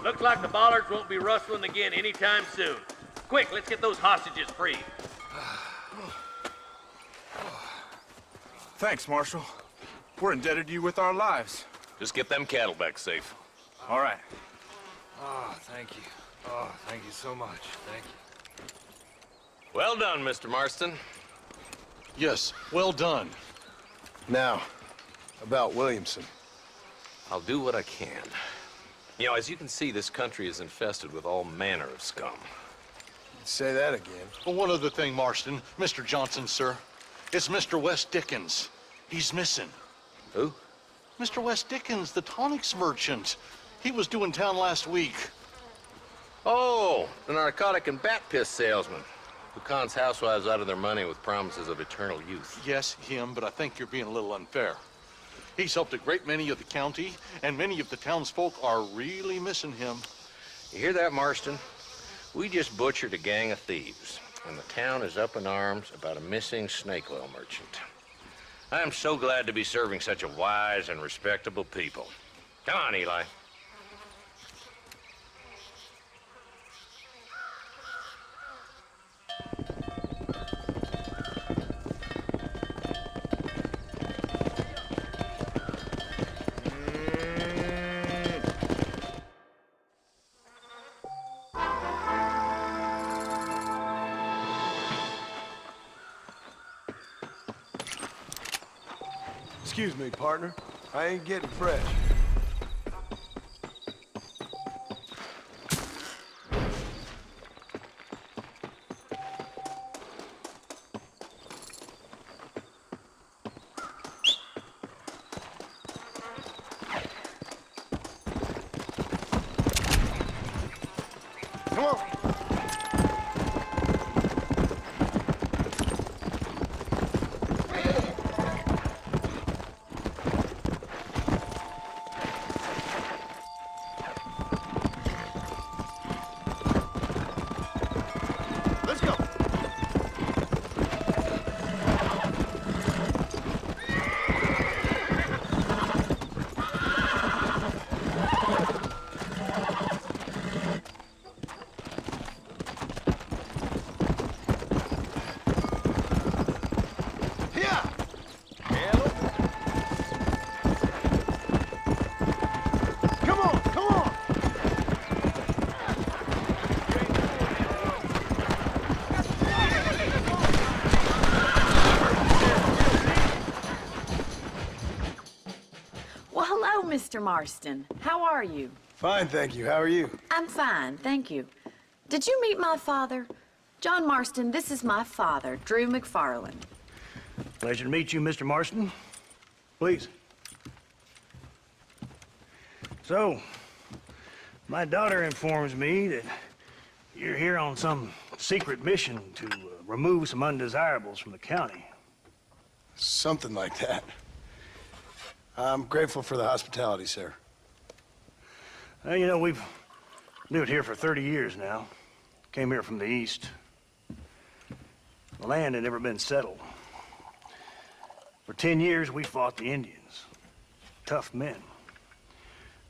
Looks like the bollards won't be rustling again anytime soon. Quick, let's get those hostages free. Thanks, Marshal. We're indebted to you with our lives. Just get them cattle back safe. All right. Oh, thank you. Oh, thank you so much. Thank you. Well done, Mr. Marston. Yes, well done. Now, about Williamson. I'll do what I can. You know, as you can see, this country is infested with all manner of scum. Say that again. Well, one other thing, Marston. Mr. Johnson, sir. It's Mr. West Dickens. He's missing. Who? Mr. West Dickens, the tonics merchant. He was due in town last week. Oh, the narcotic and bat piss salesman who cons housewives out of their money with promises of eternal youth. Yes, him, but I think you're being a little unfair. He's helped a great many of the county, and many of the townsfolk are really missing him. You hear that, Marston? We just butchered a gang of thieves, and the town is up in arms about a missing snake oil merchant. I am so glad to be serving such a wise and respectable people. Come on, Eli. Excuse me, partner. I ain't getting fresh. Come on. Let's go. Come on, come on! Well, hello, Mr. Marston. How are you? Fine, thank you. How are you? I'm fine, thank you. Did you meet my father? John Marston, this is my father, Drew McFarland. Pleasure to meet you, Mr. Marston. Please. So, my daughter informs me that you're here on some secret mission to remove some undesirables from the county. Something like that. I'm grateful for the hospitality, sir. Well, you know, we've lived here for 30 years now. Came here from the east. The land had never been settled. For 10 years, we fought the Indians. Tough men.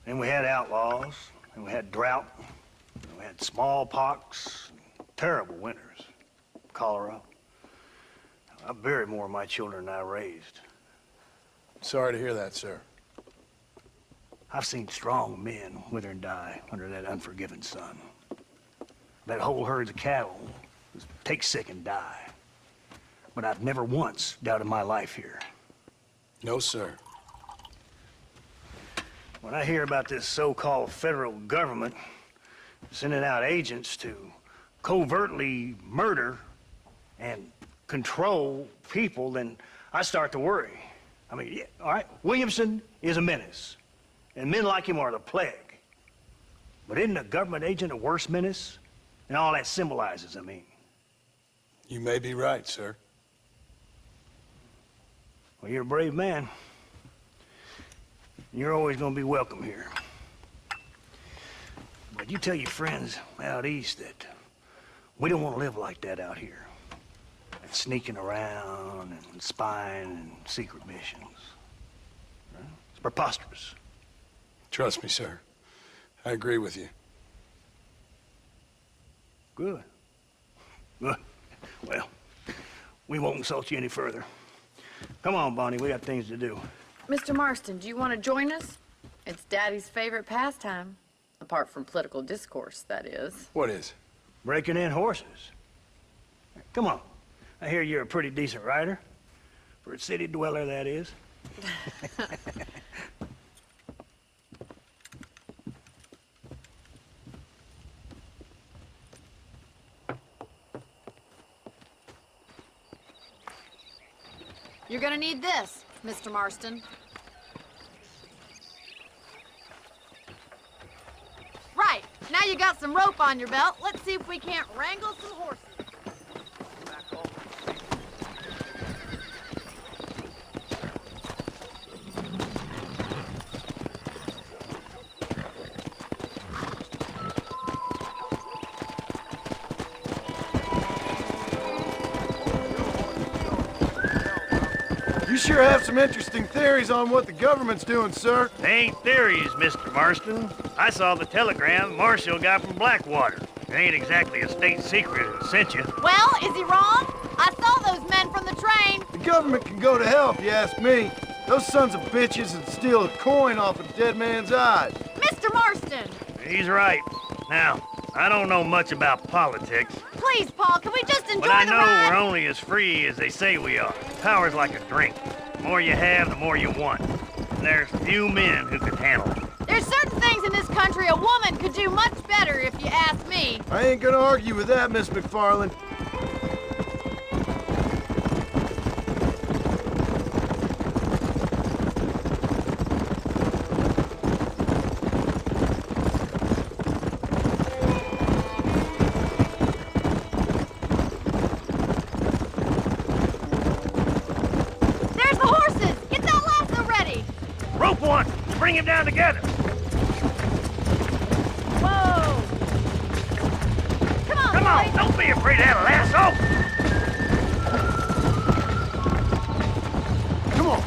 Then we had outlaws, and we had drought, and we had smallpox, terrible winters, cholera. I buried more of my children than I raised. Sorry to hear that, sir. I've seen strong men wither and die under that unforgiving sun. That whole herds of cattle take sick and die. But I've never once doubted my life here. No, sir. When I hear about this so-called federal government sending out agents to covertly murder and control people, then I start to worry. I mean, yeah, all right, Williamson is a menace, and men like him are the plague. But isn't a government agent a worse menace? And all that symbolizes, I mean. You may be right, sir. Well, you're a brave man. You're always gonna be welcome here. But you tell your friends out east that we don't want to live like that out here. Like sneaking around and spying and secret missions. Right? It's preposterous. Trust me, sir. I agree with you. Good. Good. Well, we won't insult you any further. Come on, Bonnie, we got things to do. Mr. Marston, do you want to join us? It's Daddy's favorite pastime. Apart from political discourse, that is. What is? Breaking in horses. Come on. I hear you're a pretty decent rider. For a city dweller, that is. You're gonna need this, Mr. Marston. Right, now you got some rope on your belt. Let's see if we can't wrangle some horses. You sure have some interesting theories on what the government's doing, sir. They ain't theories, Mr. Marston. I saw the telegram Marshall got from Blackwater. It ain't exactly a state secret that sent you. Well, is he wrong? I saw those men from the train. The government can go to hell if you ask me. Those sons of bitches would steal a coin off a dead man's eyes. Mr. Marston! He's right. Now, I don't know much about politics, Please, Paul, can we just enjoy but I the know ride? we're only as free as they say we are. Power's like a drink. The more you have, the more you want. And there's few men who could handle it. There's certain things in this country a woman could do much better, if you ask me. I ain't gonna argue with that, Miss McFarland. There's the horses! Get that lasso ready! Rope one! Bring him down together! Whoa! Come on, Come on! boys. Don't be afraid to have a lasso! Come on.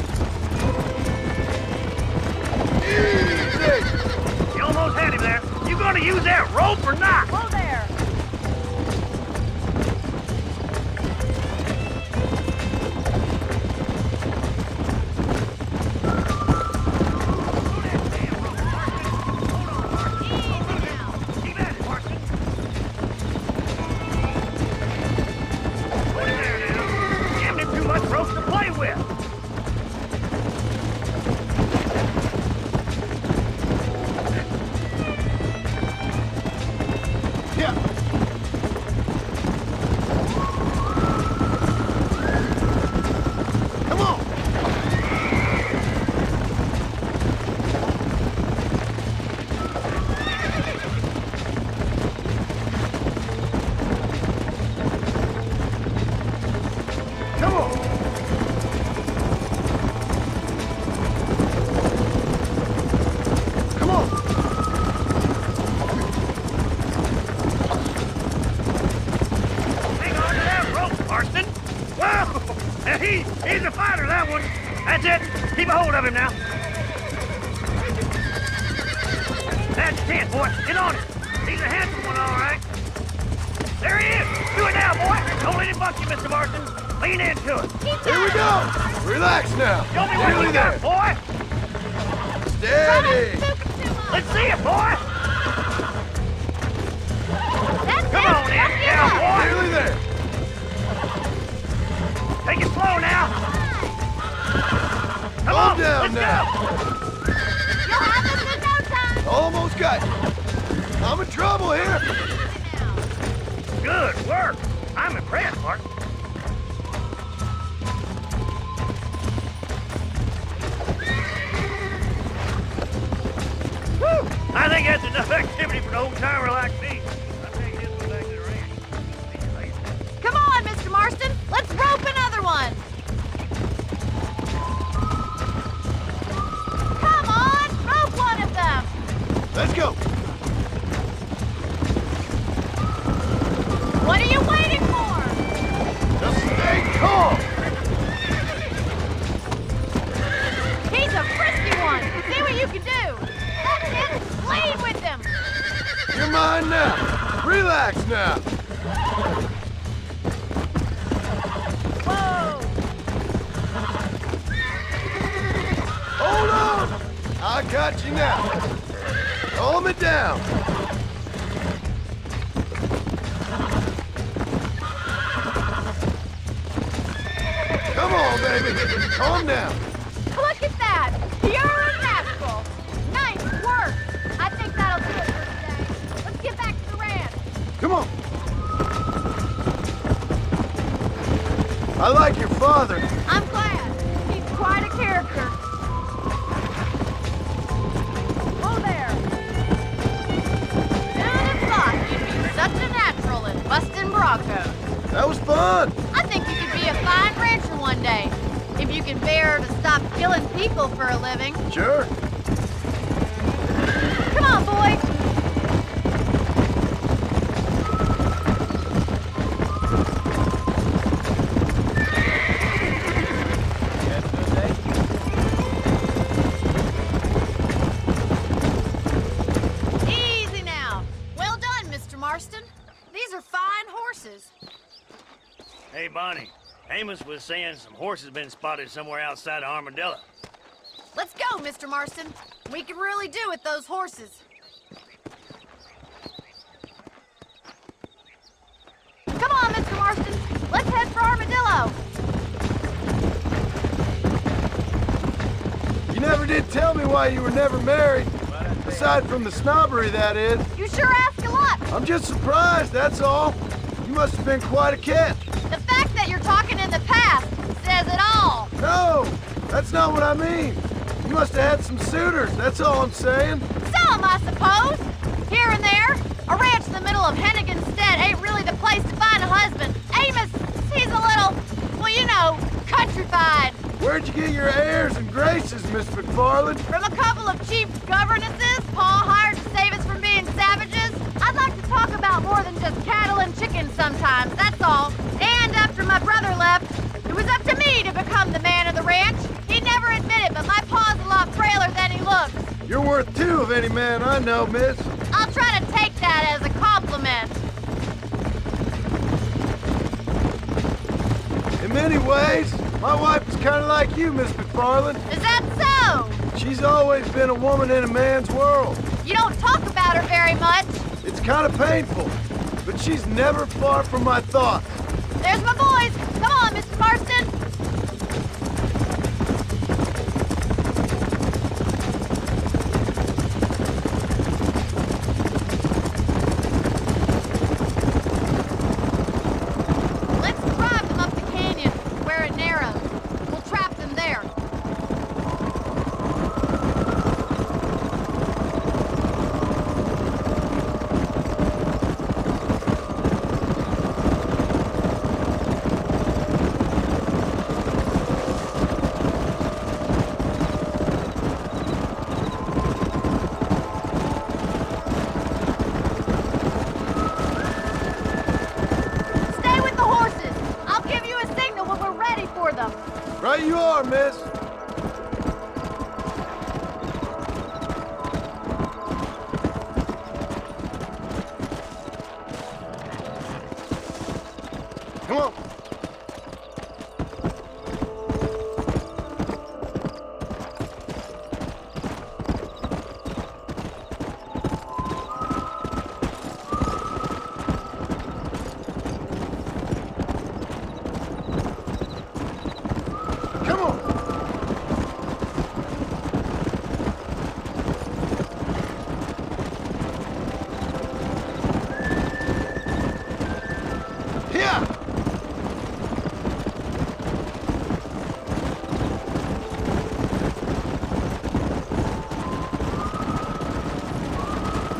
Easy. You almost had him there. You gonna use that rope or not? Whoa there! Keep at it, Marston. Put him there now. Giving him too much rope to play with. Yeah. Come on. Come on. Come on. Hang on to that rope, Marston. Whoa! Now he's a fighter, that one. That's it. Keep a hold of him now. That's your chance, boy. Get on it. He's a handsome one, all right. There he is. Do it now, boy. Don't let him buck you, Mr. Marston. Lean into it. Here we go. Relax now. Show me what Nearly you there. got, boy. Steady. Let's see it, boy. That's Come on in, cowboy. Nearly there. Take it slow now. Come Calm on, down let's now. go. You'll have this in no time! Almost got you. I'm in trouble here. Good work. I'm impressed, Mark. Whew! I think that's enough activity for an old-timer like me. I'll take this one back to the ranch. See you later. Come on, Mr. Marston! Let's rope another one! Come on! Rope one of them! Let's go. What are you waiting for? Just stay calm. He's a frisky one! See what you can do! That's it! Lead with him! You're mine now. Relax now. Whoa! Hold on. I got you now. Calm it down. Come on, baby. Calm down. Look at that! You're a natural! Nice work! I think that'll do it for today. Let's get back to the ranch. Come on. I like your father. I'm glad. He's quite a character. Oh, there. Who'd have thought you'd be such a natural at busting broncos? That was fun. I think you could be a fine rancher one day. If you can bear to stop killing people for a living. Sure. Come on, boys. Easy now. Well done, Mr. Marston. These are fine horses. Hey, Bonnie. Amos was saying some horses been spotted somewhere outside of Armadillo. Let's go, Mr. Marston. We can really do with those horses. Come on, Mr. Marston. Let's head for Armadillo. tell me why you were never married. Aside from the snobbery, that is. You sure ask a lot. I'm just surprised, that's all. You must have been quite a catch. The fact that you're talking in the past says it all. No, that's not what I mean. You must have had some suitors, that's all I'm saying. Some, I suppose. Here and there. A ranch in the middle of Hennigan's Stead ain't really the place to find a husband. Amos, he's a little, well, you know, countrified. Where'd you get your airs and graces, Miss McFarland? From a couple of cheap governesses Pa hired to save us from being savages. I'd like to talk about more than just cattle and chickens sometimes, that's all. And after my brother left, it was up to me to become the man of the ranch. He never admitted, but my pa's a lot frailer than he looks. You're worth two of any man I know, miss. I'll try to take that as a compliment. In many ways, my wife is kind of like you, Miss McFarland. Is that so? She's always been a woman in a man's world. You don't talk about her very much. It's kind of painful, but she's never far from my thoughts. There's my boys. Come on, Mr. Marston. Right you are, miss. Come on.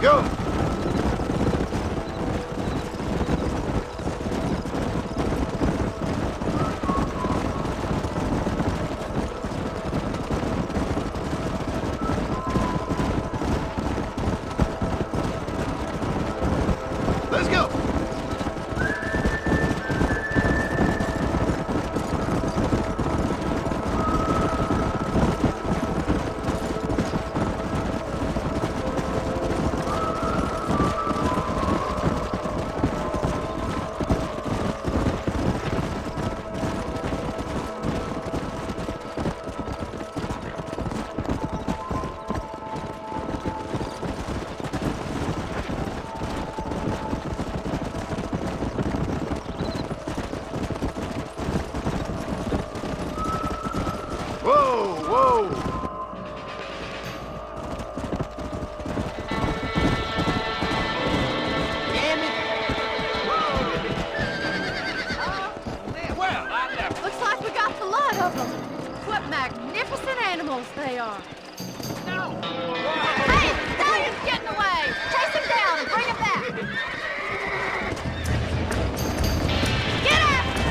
Go! Let's go! Whoa, whoa! Damn it! Well, I never. Looks like we got the lot of them. What magnificent animals they are. No. Hey, Stallion's getting away! Chase him down and bring him back! Get after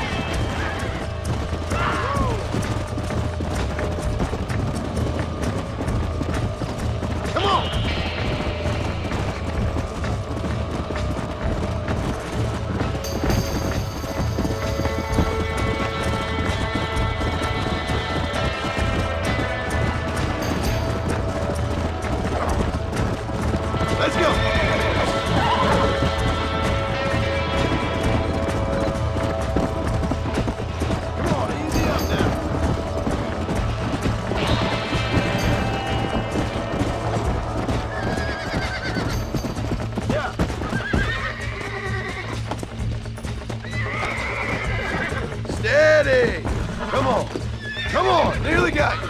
Come on! Let's go! Come on, easy up now. Yeah. Steady! Come on! Come on! Nearly got you!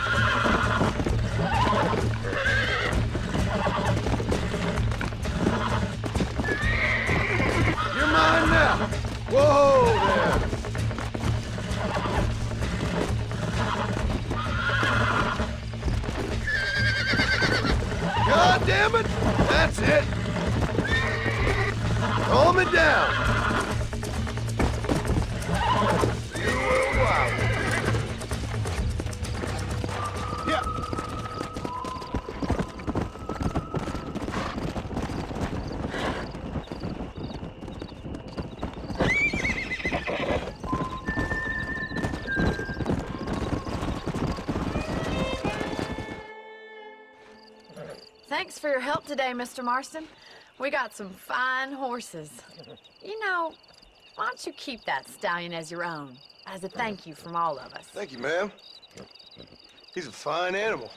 coming down! You little wild. Yeah. Thanks for your help today, Mr. Marston. We got some fine horses. You know, why don't you keep that stallion as your own, as a thank you from all of us? Thank you, ma'am. He's a fine animal.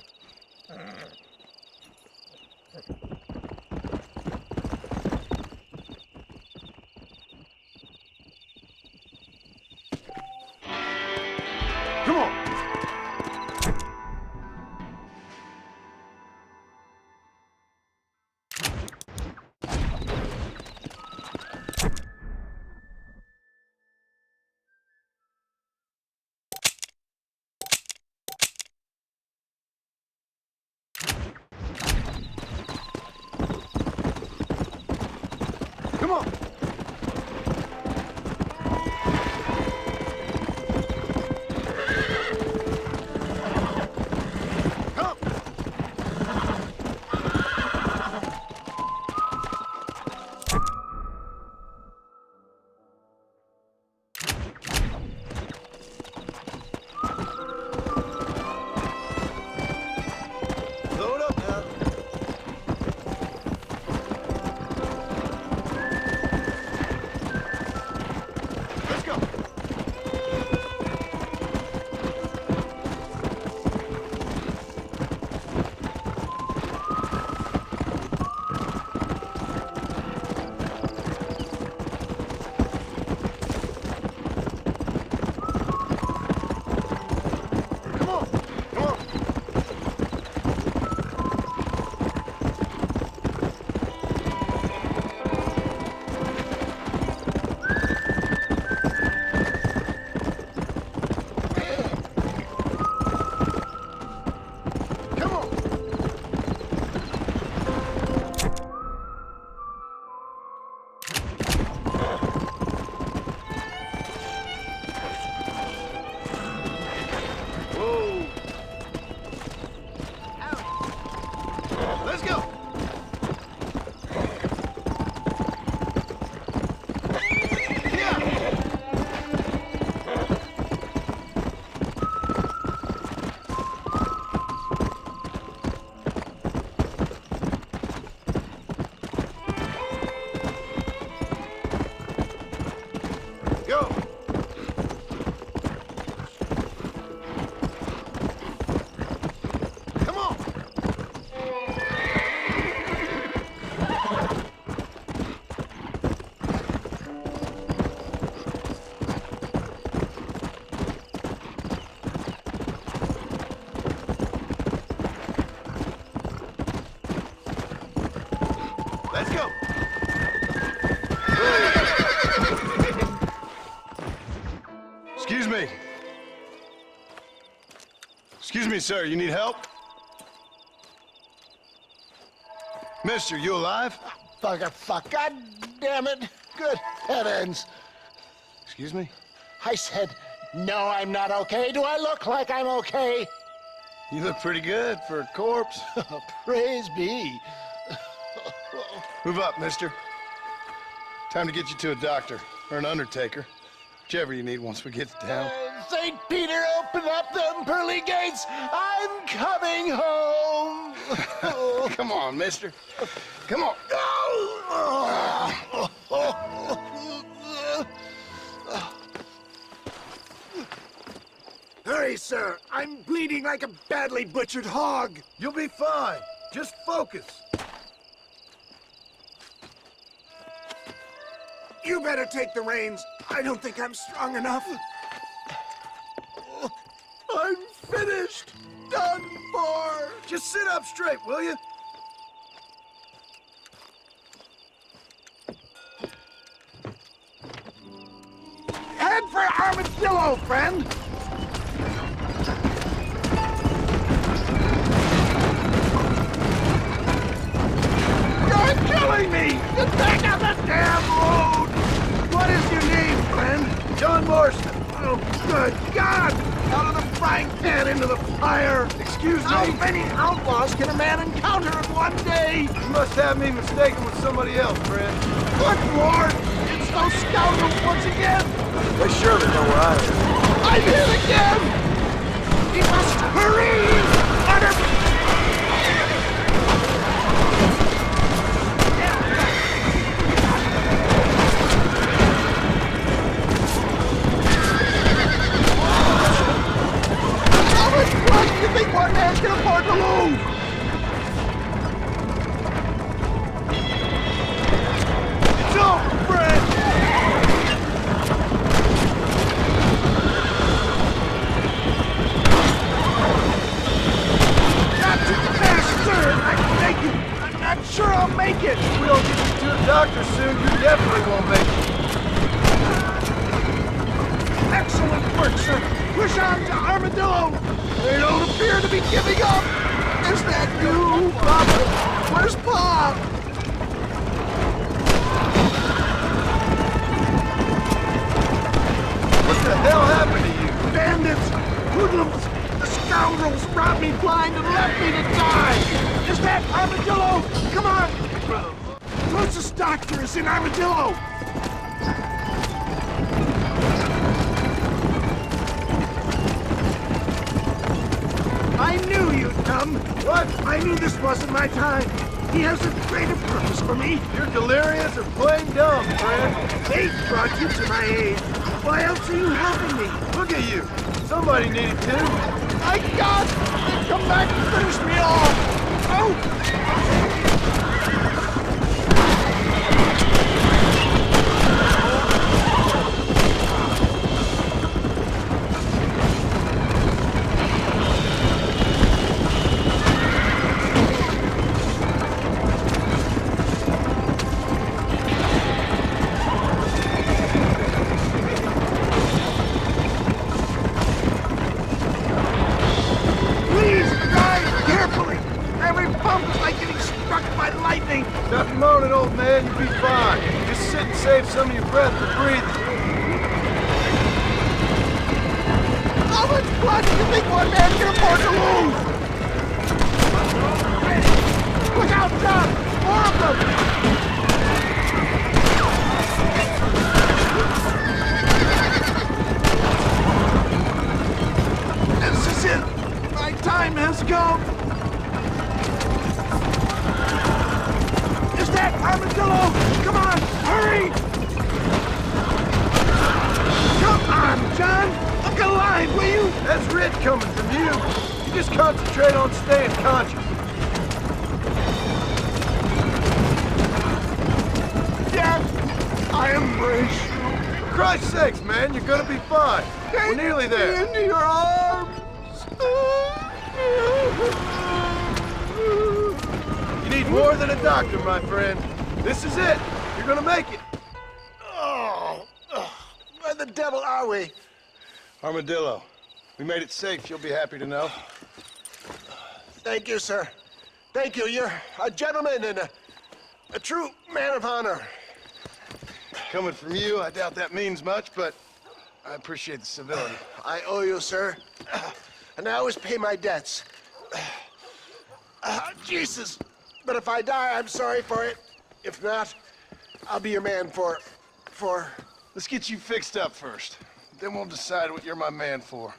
Come on! Come on! Come! Load up now. Let's go. Come on. Come on. Come on. Whoa. Let's go. Yeah. Go. Come on. Let's go. Excuse me. Excuse me, sir. You need help? Mister, you alive? Fuck. God damn it. Good heavens. Excuse me? I said, no, I'm not okay. Do I look like I'm okay? You look pretty good for a corpse. Praise be. Move up, mister. Time to get you to a doctor or an undertaker. Whichever you need once we get to town. St. Peter, open up them pearly gates. I'm coming home. Come on, mister. Come on. Hurry, sir. I'm bleeding like a badly butchered hog. You'll be fine. Just focus. You better take the reins. I don't think I'm strong enough. I'm finished. Done for. Just sit up straight, will you? Head for Armadillo, friend. You're killing me! Get back on the damn road! frying pan into the fire. Excuse me? How many outlaws can a man encounter in one day? You must have me mistaken with somebody else, friend. Good Lord! It's those scoundrels once again! They surely know where I am. I'm here again! We must hurry! Utter... How much blood do you think one man can afford to lose? It's over, Fred! Not too fast, sir! I'm not sure I'll make it! If we don't get you to the doctor soon, you definitely won't make it. Excellent work, sir! Push on to Armadillo! They don't appear to be giving up! Is that you, Papa? Where's Pa? What the hell happened to you? Bandits! Hoodlums! The scoundrels robbed me blind and left me to die! Is that Armadillo? Come on! Closest doctor is in Armadillo! I knew you'd come! What? I knew this wasn't my time! He has a greater purpose for me! You're delirious or plain dumb, friend. Fate brought you to my aid! Why else are you helping me? Look at you! Somebody needed to. My God! Come back and finish me off! Oh! Please drive carefully! Every bump is like getting struck by lightning! Stop moaning, old man. You'll be fine. Just sit and save some of your breath for breathing. How much blood do you think one man can afford to lose? Look out, John! More of them! This is it! My time has come! Is that Armadillo? Come on, hurry! Come on, John! Look alive, will you? That's rich coming from you. You just concentrate on staying conscious. Yes, I embrace you. For Christ's sakes, man, you're gonna be fine. We're nearly there. Take me into your arms. You need more than a doctor, my friend. This is it. You're gonna make it. Oh, where the devil are we? Armadillo, we made it safe. You'll be happy to know. Thank you, sir. Thank you. You're a gentleman and a true man of honor. Coming from you, I doubt that means much, but I appreciate the civility. I owe you, sir. And I always pay my debts. Jesus. But if I die, I'm sorry for it. If not, I'll be your man for... Let's get you fixed up first. Then we'll decide what you're my man for.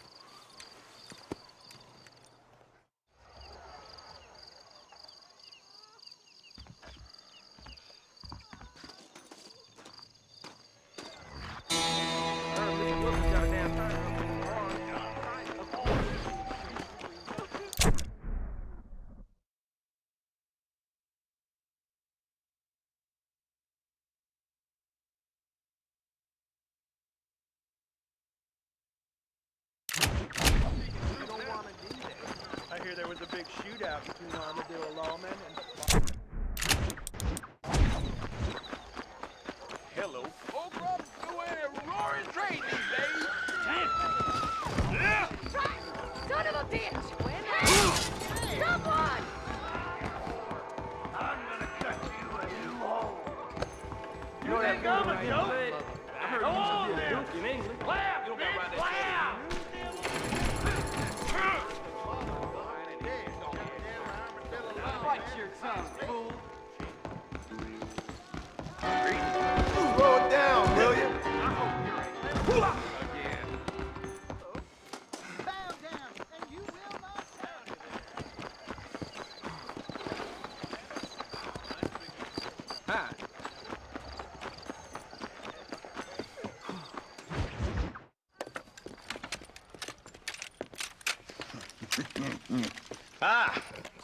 I hear there was a big shootout between Armadillo lawmen and... Hello, folk. I'm doing a roaring trade these days. Son of a bitch! Someone! I'm gonna cut you a new hole. You ain't coming, Joe. Go on, then. Clap, bitch, clap. your tongue, fool. Slow it down, will you?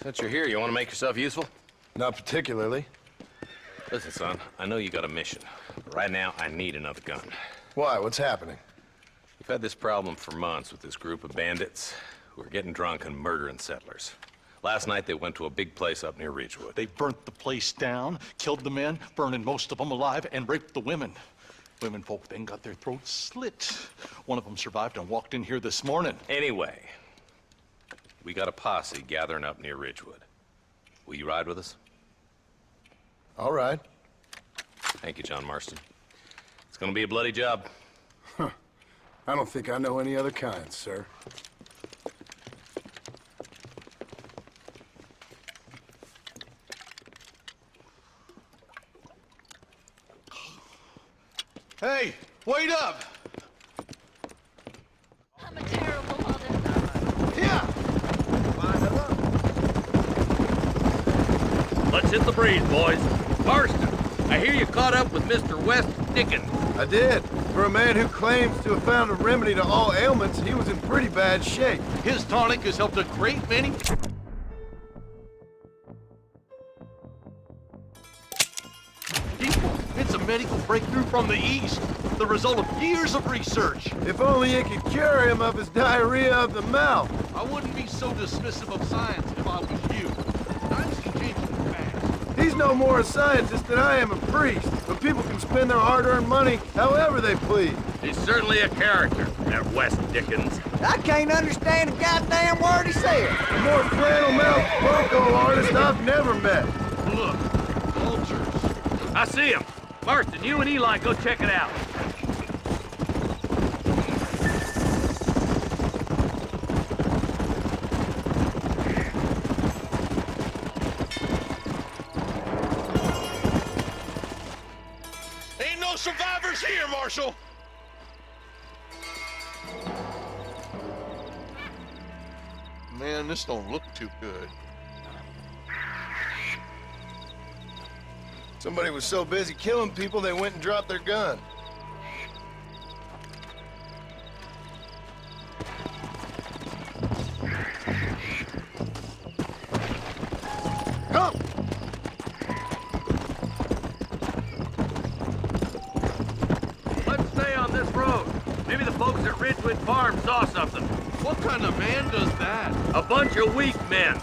Since you're here, you want to make yourself useful? Not particularly. Listen, son, I know you got a mission. But right now, I need another gun. Why? What's happening? We've had this problem for months with this group of bandits who are getting drunk and murdering settlers. Last night, they went to a big place up near Ridgewood. They burnt the place down, killed the men, burning most of them alive, and raped the women. Women folk then got their throats slit. One of them survived and walked in here this morning. Anyway, we got a posse gathering up near Ridgewood. Will you ride with us? All right. Thank you, John Marston. It's gonna be a bloody job. Huh. I don't think I know any other kind, sir. Hey, wait up! I'm a terrible mother. Yeah! Let's hit the breeze, boys. Marston, I hear you caught up with Mr. West Dickens. I did. For a man who claims to have found a remedy to all ailments, he was in pretty bad shape. His tonic has helped a great many people. It's a medical breakthrough from the East, the result of years of research. If only it could cure him of his diarrhea of the mouth. I wouldn't be so dismissive of science if I was you. Times can change fast. He's no more a scientist than I am a priest, but people can spend their hard-earned money however they please. He's certainly a character, that West Dickens. I can't understand a goddamn word he said. The more flannel-mouthed bunco artist I've never met. Look, vultures. I see him. Marston, you and Eli go check it out. Ain't no survivors here, Marshal. Man, this don't look too good. Somebody was so busy killing people, they went and dropped their gun. Come! Let's stay on this road. Maybe the folks at Ridgewood Farm saw something. What kind of man does that? A bunch of weak men.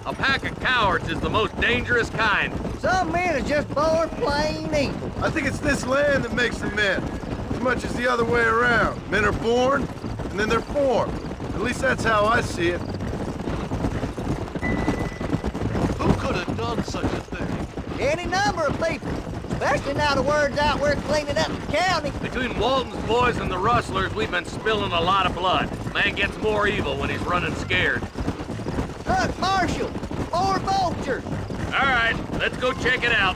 A pack of cowards is the most dangerous kind. Some men are just born plain evil. I think it's this land that makes them men, as much as the other way around. Men are born, and then they're formed. At least that's how I see it. Who could have done such a thing? Any number of people. Especially now the word's out we're cleaning up the county. Between Walton's boys and the rustlers, we've been spilling a lot of blood. Man gets more evil when he's running scared. Look, Marshal, 4 vultures. All right, let's go check it out.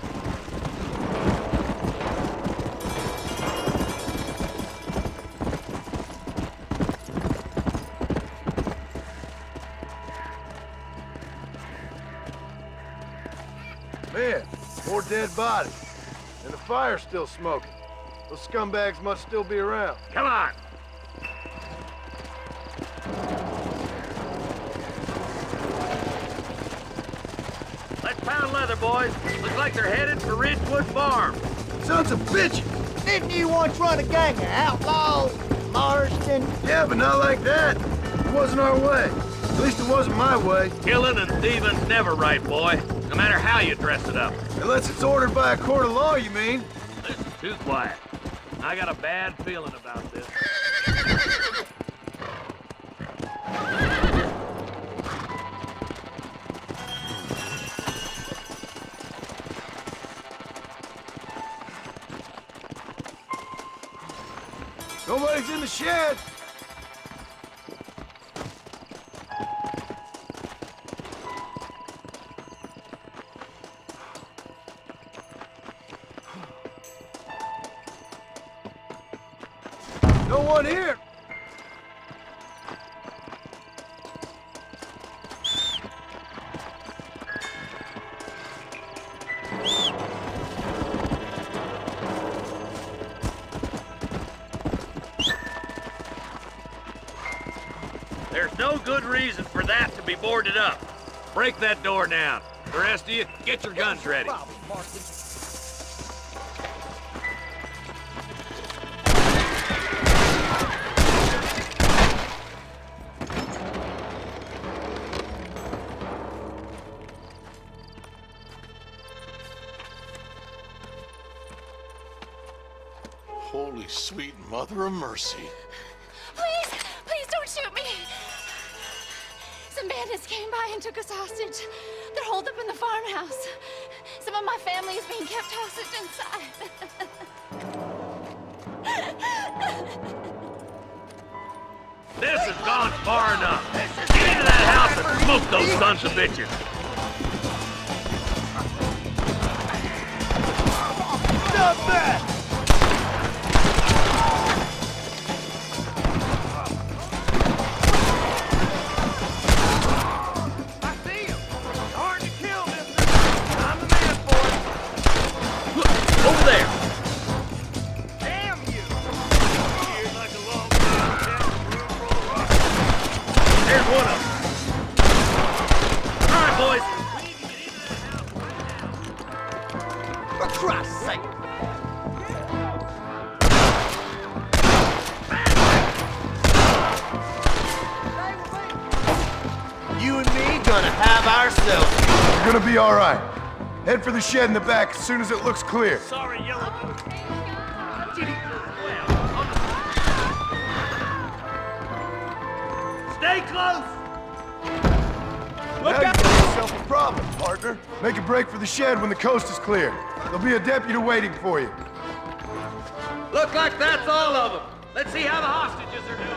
Man, more dead bodies. And the fire's still smoking. Those scumbags must still be around. Come on. Let's pound leather, boys. Looks like they're headed for Ridgewood Farm. Sons of bitches! Didn't you once run a gang of outlaws, Marston? Yeah, but not like that. It wasn't our way. At least it wasn't my way. Killing and thieving's never right, boy. No matter how you dress it up. Unless it's ordered by a court of law, you mean? This is too quiet. I got a bad feeling about this. Nobody's in the shed. No one here! There's no good reason for that to be boarded up. Break that door down. The rest of you, get your guns ready. Holy sweet mother of mercy. Please, please don't shoot me. Some bandits came by and took us hostage. They're holed up in the farmhouse. Some of my family is being kept hostage inside. This has gone far enough. Get into that house and smoke those sons of bitches. Stop that! Over there! Damn you! There's one of them. All right, boys. We need to get into that house right now. For Christ's sake! You and me gonna have ourselves. You're gonna be all right. Head for the shed in the back as soon as it looks clear. Sorry, Yellow. Stay close! Now you got yourself a problem, partner. Make a break for the shed when the coast is clear. There'll be a deputy waiting for you. Look like that's all of them. Let's see how the hostages are doing.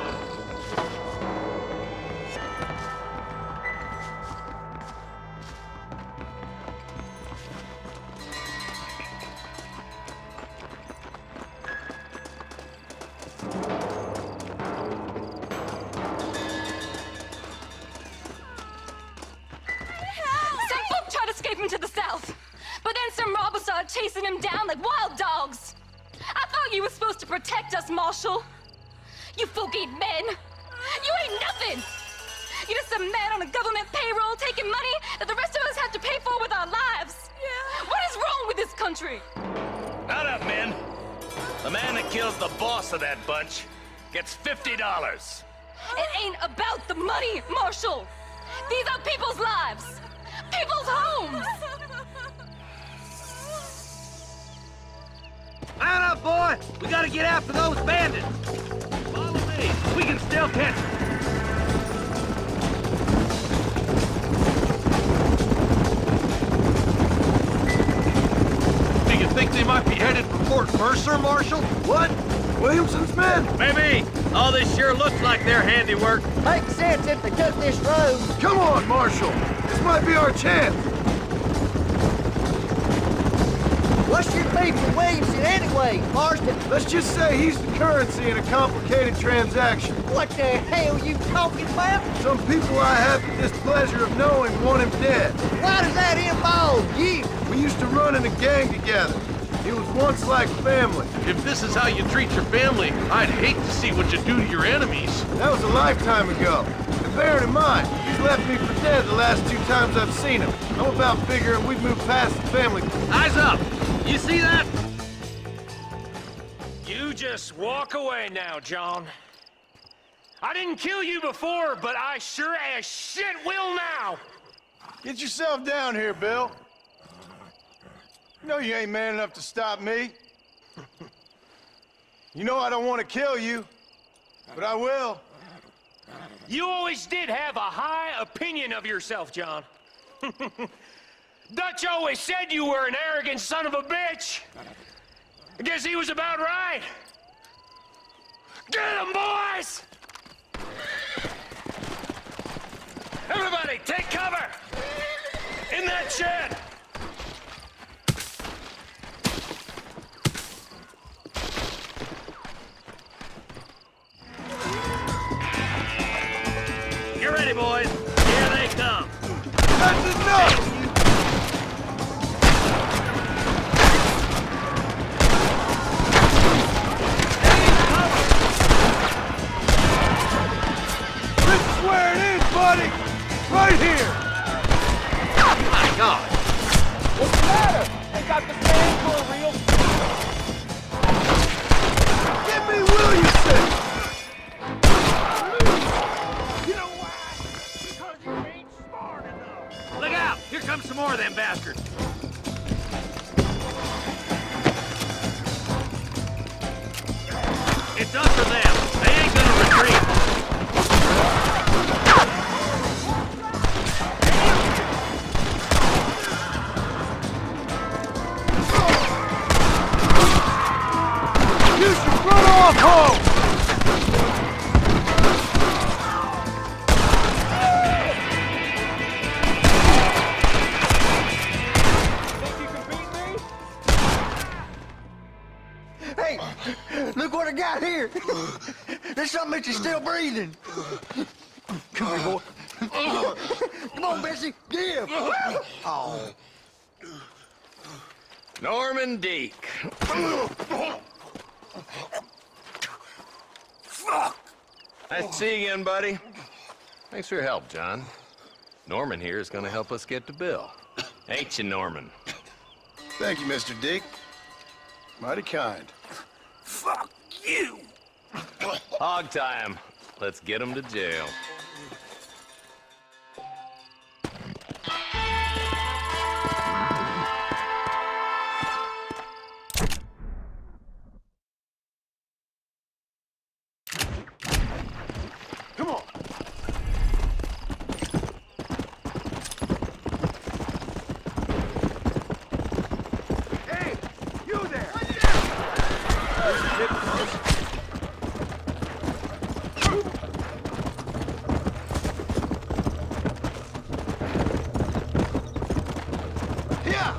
Some folk tried to escape him to the south, but then some robbers started chasing him down like wild dogs. I thought you were supposed to protect us, Marshal. You folk ain't men. You ain't nothing. You're just some man on a government payroll taking money that the rest of us have to pay for with our lives. Yeah. What is wrong with this country? Not up, men. The man that kills the boss of that bunch gets $50. It ain't about the money, Marshal. These are people's lives, people's homes. Man up, boy! We gotta get after those bandits! Follow me. We can still catch them. Do you think they might be headed for Fort Mercer, Marshal? What? Williamson's men? Maybe. All this sure looks like their handiwork. Makes sense if they took this road. Come on, Marshal. This might be our chance. What's your beef with Williamson anyway, Marston? Let's just say he's the currency in a complicated transaction. What the hell you talking about? Some people I have the displeasure of knowing want him dead. Why does that involve you? We used to run in a gang together. It was once like family. If this is how you treat your family, I'd hate to see what you do to your enemies. That was a lifetime ago. And bearing in mind, he's left me for dead the last 2 times I've seen him. I'm about figuring we've moved past the family. Eyes up! You see that? You just walk away now, John. I didn't kill you before, but I sure as shit will now! Get yourself down here, Bill. You know you ain't man enough to stop me. You know I don't want to kill you, but I will. You always did have a high opinion of yourself, John. Dutch always said you were an arrogant son of a bitch. I guess he was about right. Get him, boys! Everybody, take cover! In that shed! home! Hey, look what I got here. There's something that you're still breathing. Come here, boy. Come on, Bessie, give. Oh. Norman Deek. Nice to see you again, buddy. Thanks for your help, John. Norman here is going to help us get to Bill. Ain't you, Norman? Thank you, Mr. Dick. Mighty kind. Fuck you! Hog time. Let's get him to jail. Come on! Hey, you there! Yeah!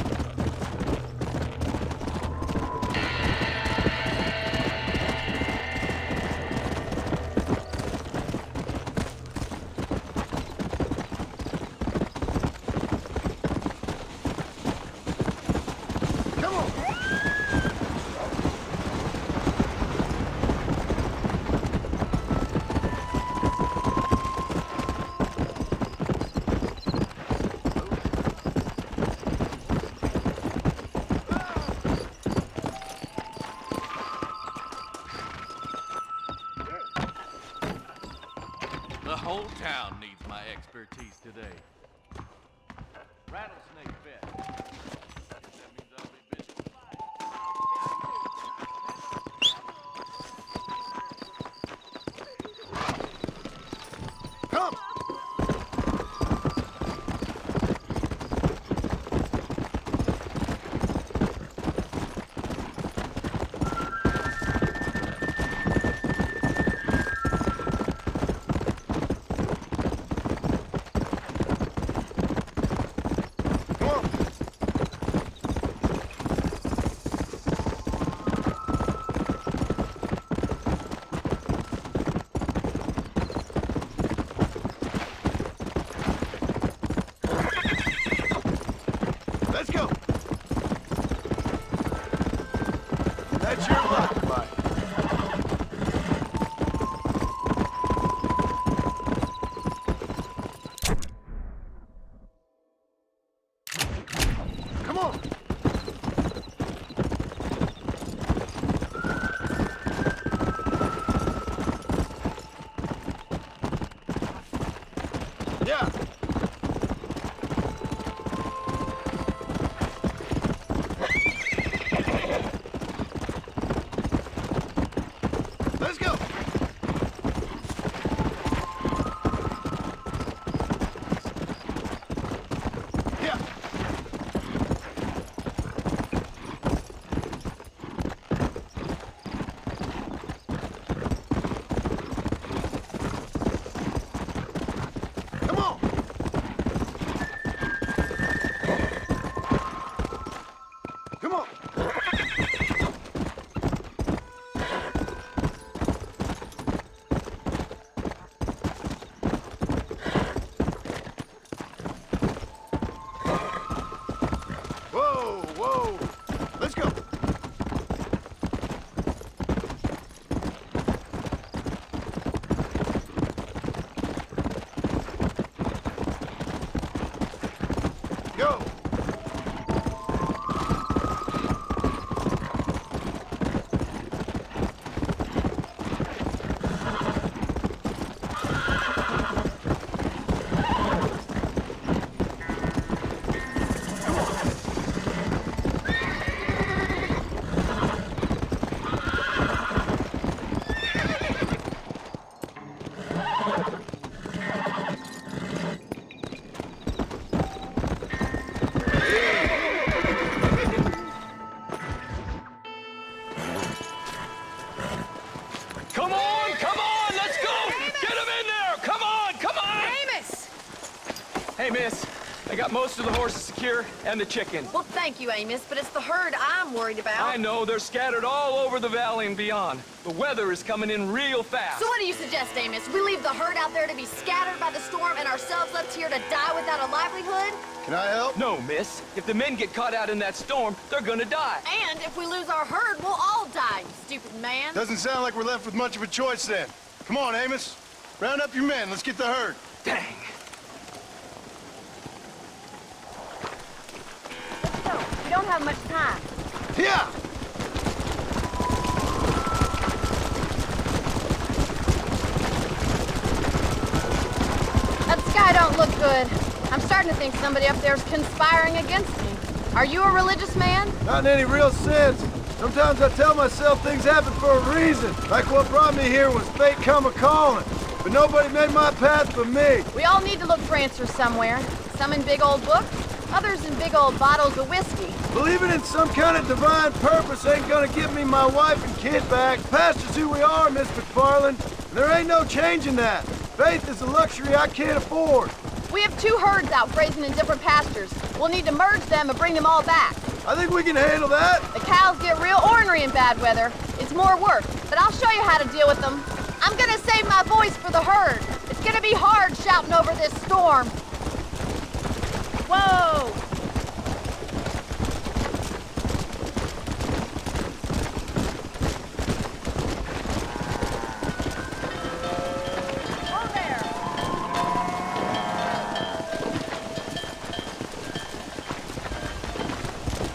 Come on! The whole town needs my expertise today. Rattlesnake vet. That means I'll be busy. Come! Let's go! That's your luck, bud. Come on! Yeah! Come on, let's go! Get him in there! Come on! Amos! Hey, miss. I got most of the horses secure and the chickens. Well, thank you, Amos, but it's the herd I'm worried about. I know, they're scattered all over the valley and beyond. The weather is coming in real fast. So what do you suggest, Amos? We leave the herd out there to be scattered by the storm and ourselves left here to die without a livelihood? Can I help? No, miss. If the men get caught out in that storm, they're gonna die. And if we lose our herd, we'll all die, you stupid man. Doesn't sound like we're left with much of a choice then. Come on, Amos. Round up your men. Let's get the herd. Dang. Let's go. We don't have much time. Yeah! That sky don't look good. I'm starting to think somebody up there's conspiring against me. Are you a religious man? Not in any real sense. Sometimes I tell myself things happen for a reason. Like what brought me here was fate come a-calling. But nobody made my path but me. We all need to look for answers somewhere. Some in big old books, others in big old bottles of whiskey. Believing in some kind of divine purpose ain't gonna give me my wife and kid back. Past is who we are, Miss McFarland. And there ain't no changing that. Faith is a luxury I can't afford. We have 2 herds out grazing in different pastures. We'll need to merge them and bring them all back. I think we can handle that. The cows get real ornery in bad weather. It's more work, but I'll show you how to deal with them. I'm gonna save my voice for the herd. It's gonna be hard shouting over this storm. Whoa!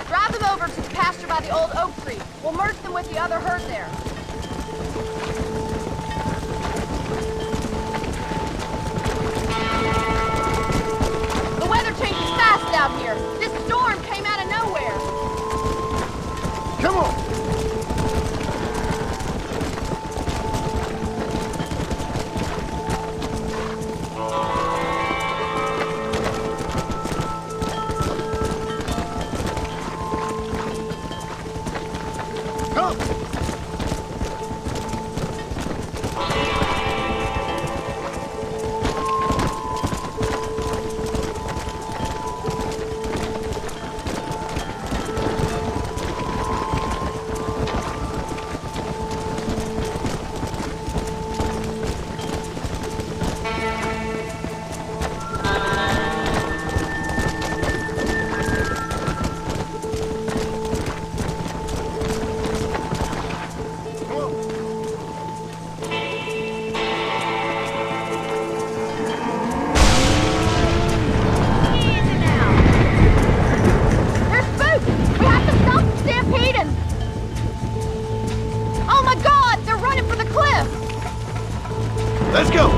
Drive them over to the pasture by the old oak tree. We'll merge them with the other herd there. The weather changes fast out here. This storm came out of nowhere. Come on. Let's go!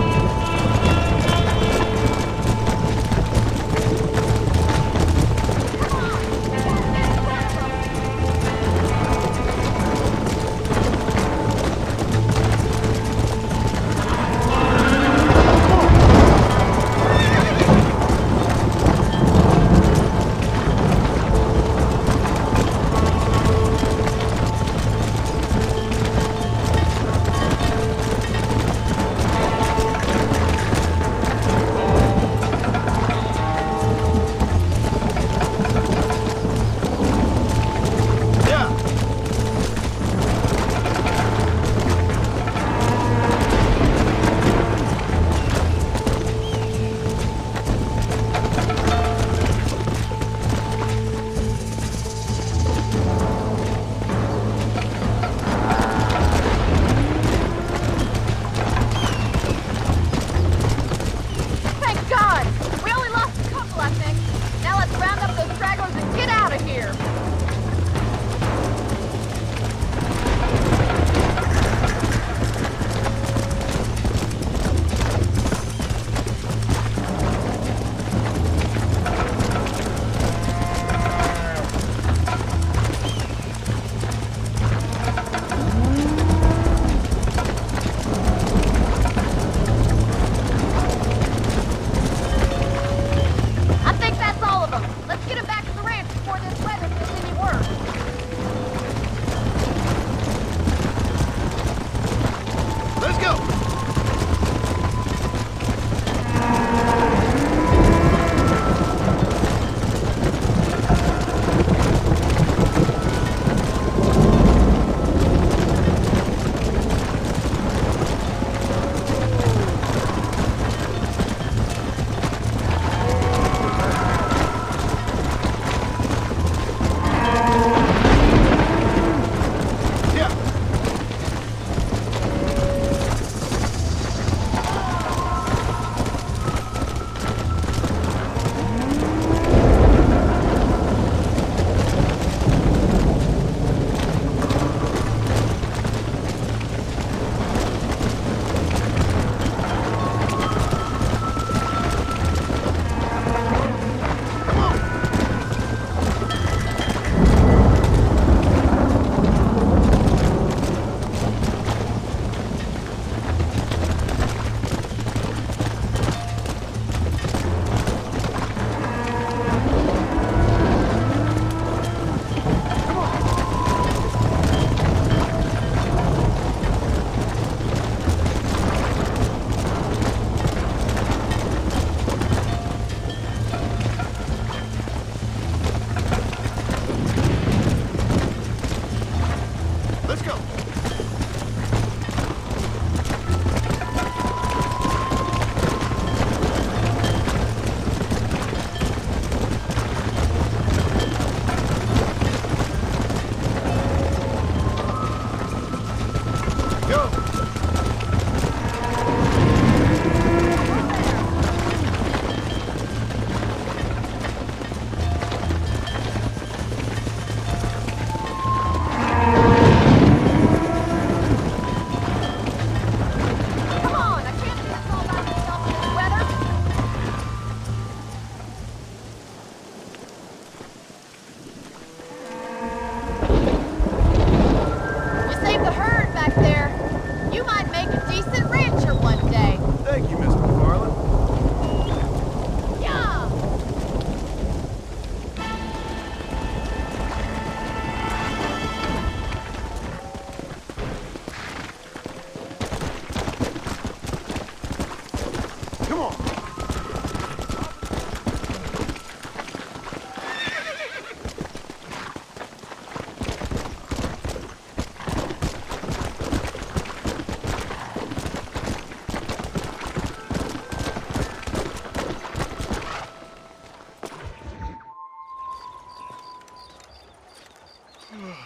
Let's go.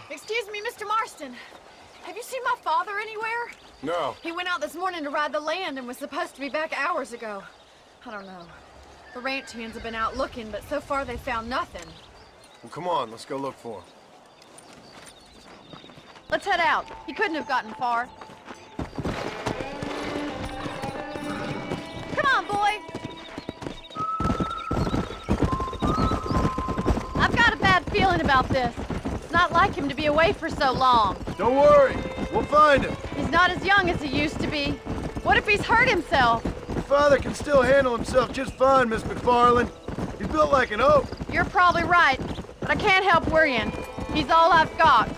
Excuse me, Mr. Marston. Have you seen my father anywhere? No. He went out this morning to ride the land and was supposed to be back hours ago. I don't know. The ranch hands have been out looking, but so far they found nothing. Well, come on, let's go look for him. Let's head out. He couldn't have gotten far. Come on, boy. I've got a bad feeling about this. It's not like him to be away for so long. Don't worry, we'll find him. He's not as young as he used to be. What if he's hurt himself? Your father can still handle himself just fine, Miss McFarland. He's built like an oak. You're probably right, but I can't help worrying. He's all I've got.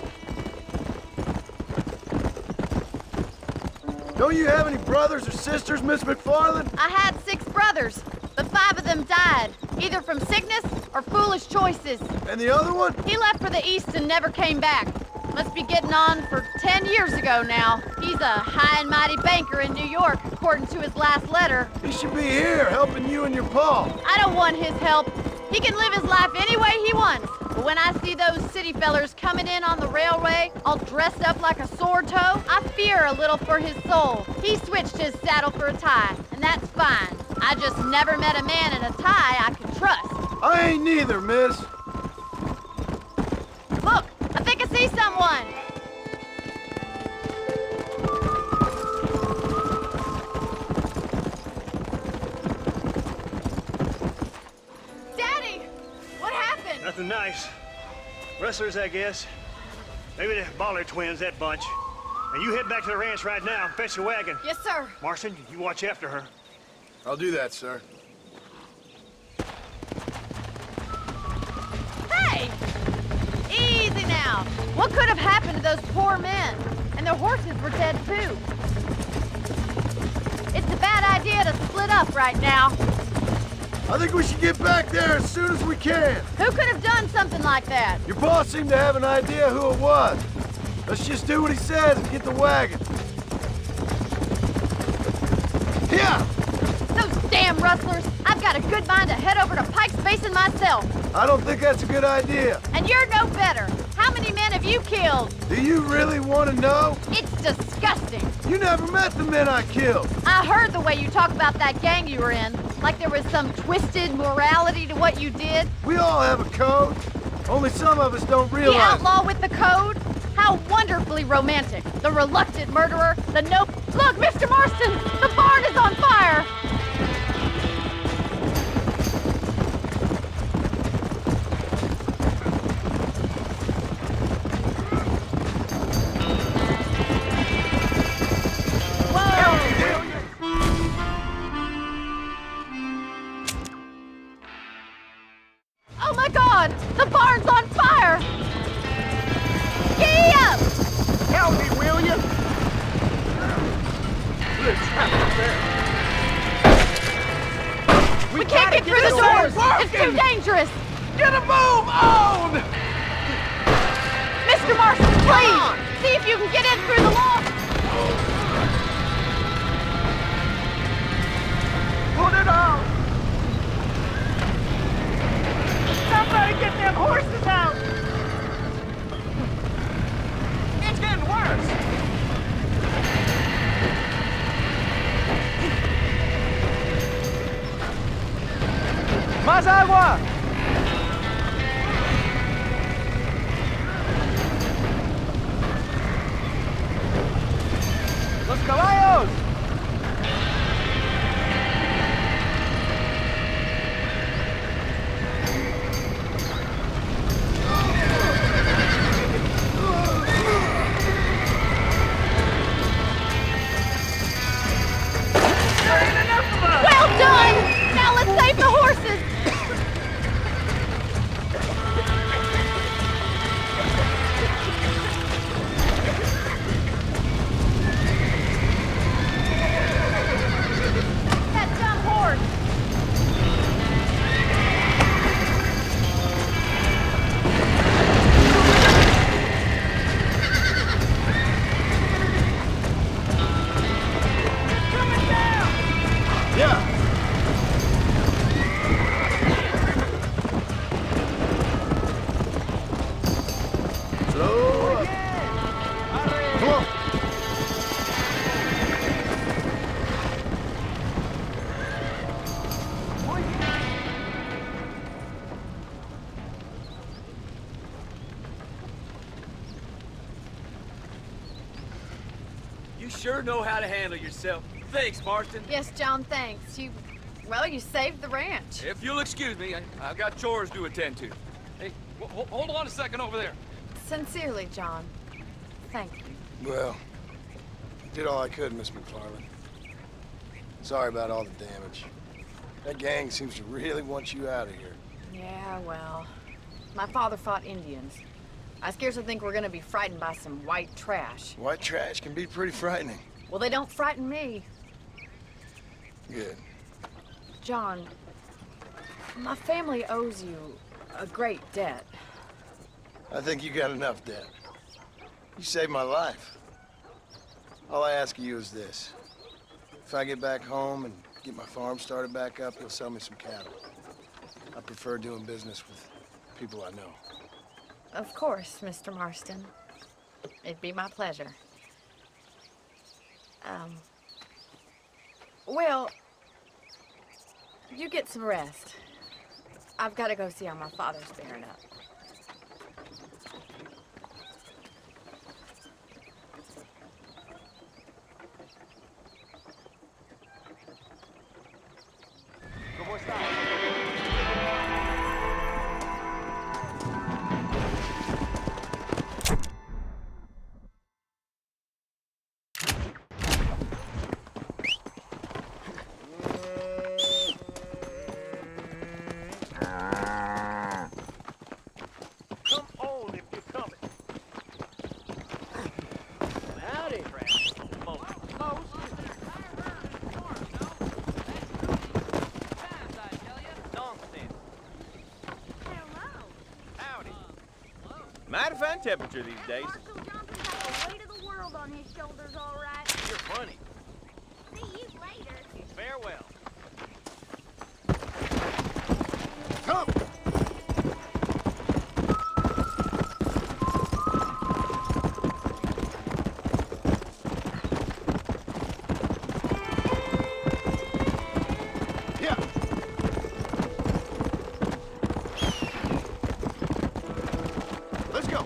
Don't you have any brothers or sisters, Miss McFarland? I had 6 brothers, but 5 of them died, either from sickness or foolish choices. And the other one? He left for the east and never came back. Must be getting on for 10 years ago now. He's a high and mighty banker in New York, according to his last letter. He should be here, helping you and your pa. I don't want his help. He can live his life any way he wants. But when I see those city fellers coming in on the railway, all dressed up like a sword toe, I fear a little for his soul. He switched his saddle for a tie, and that's fine. I just never met a man in a tie I could trust. I ain't neither, miss. Look, I think I see someone. Daddy, what happened? Nothing nice. Rustlers, I guess. Maybe the Bollard twins, that bunch. And you head back to the ranch right now and fetch the wagon. Yes, sir. Marston, you watch after her. I'll do that, sir. Hey! Easy now. What could have happened to those poor men? And their horses were dead, too. It's a bad idea to split up right now. I think we should get back there as soon as we can. Who could have done something like that? Your boss seemed to have an idea who it was. Let's just do what he says and get the wagon. Yeah! Those damn rustlers! I've got a good mind to head over to Pike's Basin myself. I don't think that's a good idea. And you're no better. How many men have you killed? Do you really want to know? It's disgusting. You never met the men I killed. I heard the way you talk about that gang you were in, like there was some twisted morality to what you did. We all have a code. Only some of us don't realize. The outlaw with the code? How wonderfully romantic. The reluctant murderer, the nope. Look, Mr. Marston, the barn is on fire. Oh my God! The barn's on fire! Giddy up! Help me, will you? Let's have there. We can't get through the doors! It's too dangerous! Get a move on! Mr. Marston, please! See if you can Más agua! ¡Los caballos! Well done! Now let's save the horses! That dumb horse! Yeah. Slow up. Come on. You sure know how to handle yourself. Thanks, Marston. Yes, John, thanks. Well, you saved the ranch. If you'll excuse me, I've got chores to attend to. Hey, hold on a second over there. Sincerely, John. Thank you. Well, I did all I could, Miss McFarland. Sorry about all the damage. That gang seems to really want you out of here. Yeah, well, my father fought Indians. I scarcely think we're gonna be frightened by some white trash. White trash can be pretty frightening. Well, they don't frighten me. Good. John, my family owes you a great debt. I think you got enough debt. You saved my life. All I ask of you is this. If I get back home and get my farm started back up, you'll sell me some cattle. I prefer doing business with people I know. Of course, Mr. Marston. It'd be my pleasure. Well, you get some rest. I've got to go see how my father's bearing up. ¿Cómo está? Come on if you're coming. Howdy. Mighty fine temperature these days. Marshal Johnson's got the weight of the world on his shoulders, all right. You're funny. See you later. Farewell. Come! Yeah. Let's go.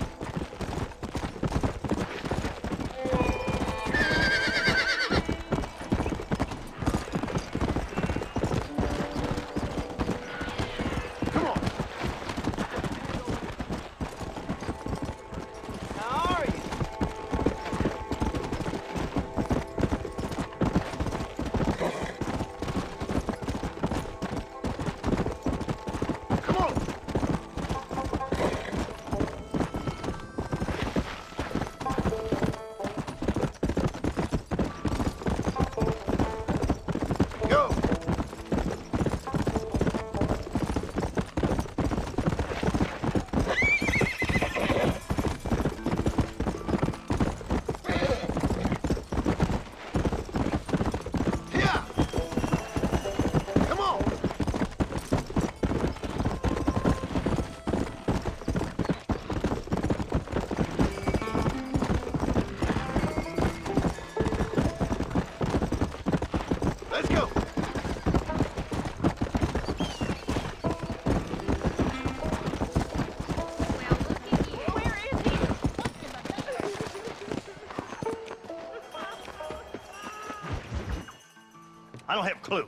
I don't have a clue.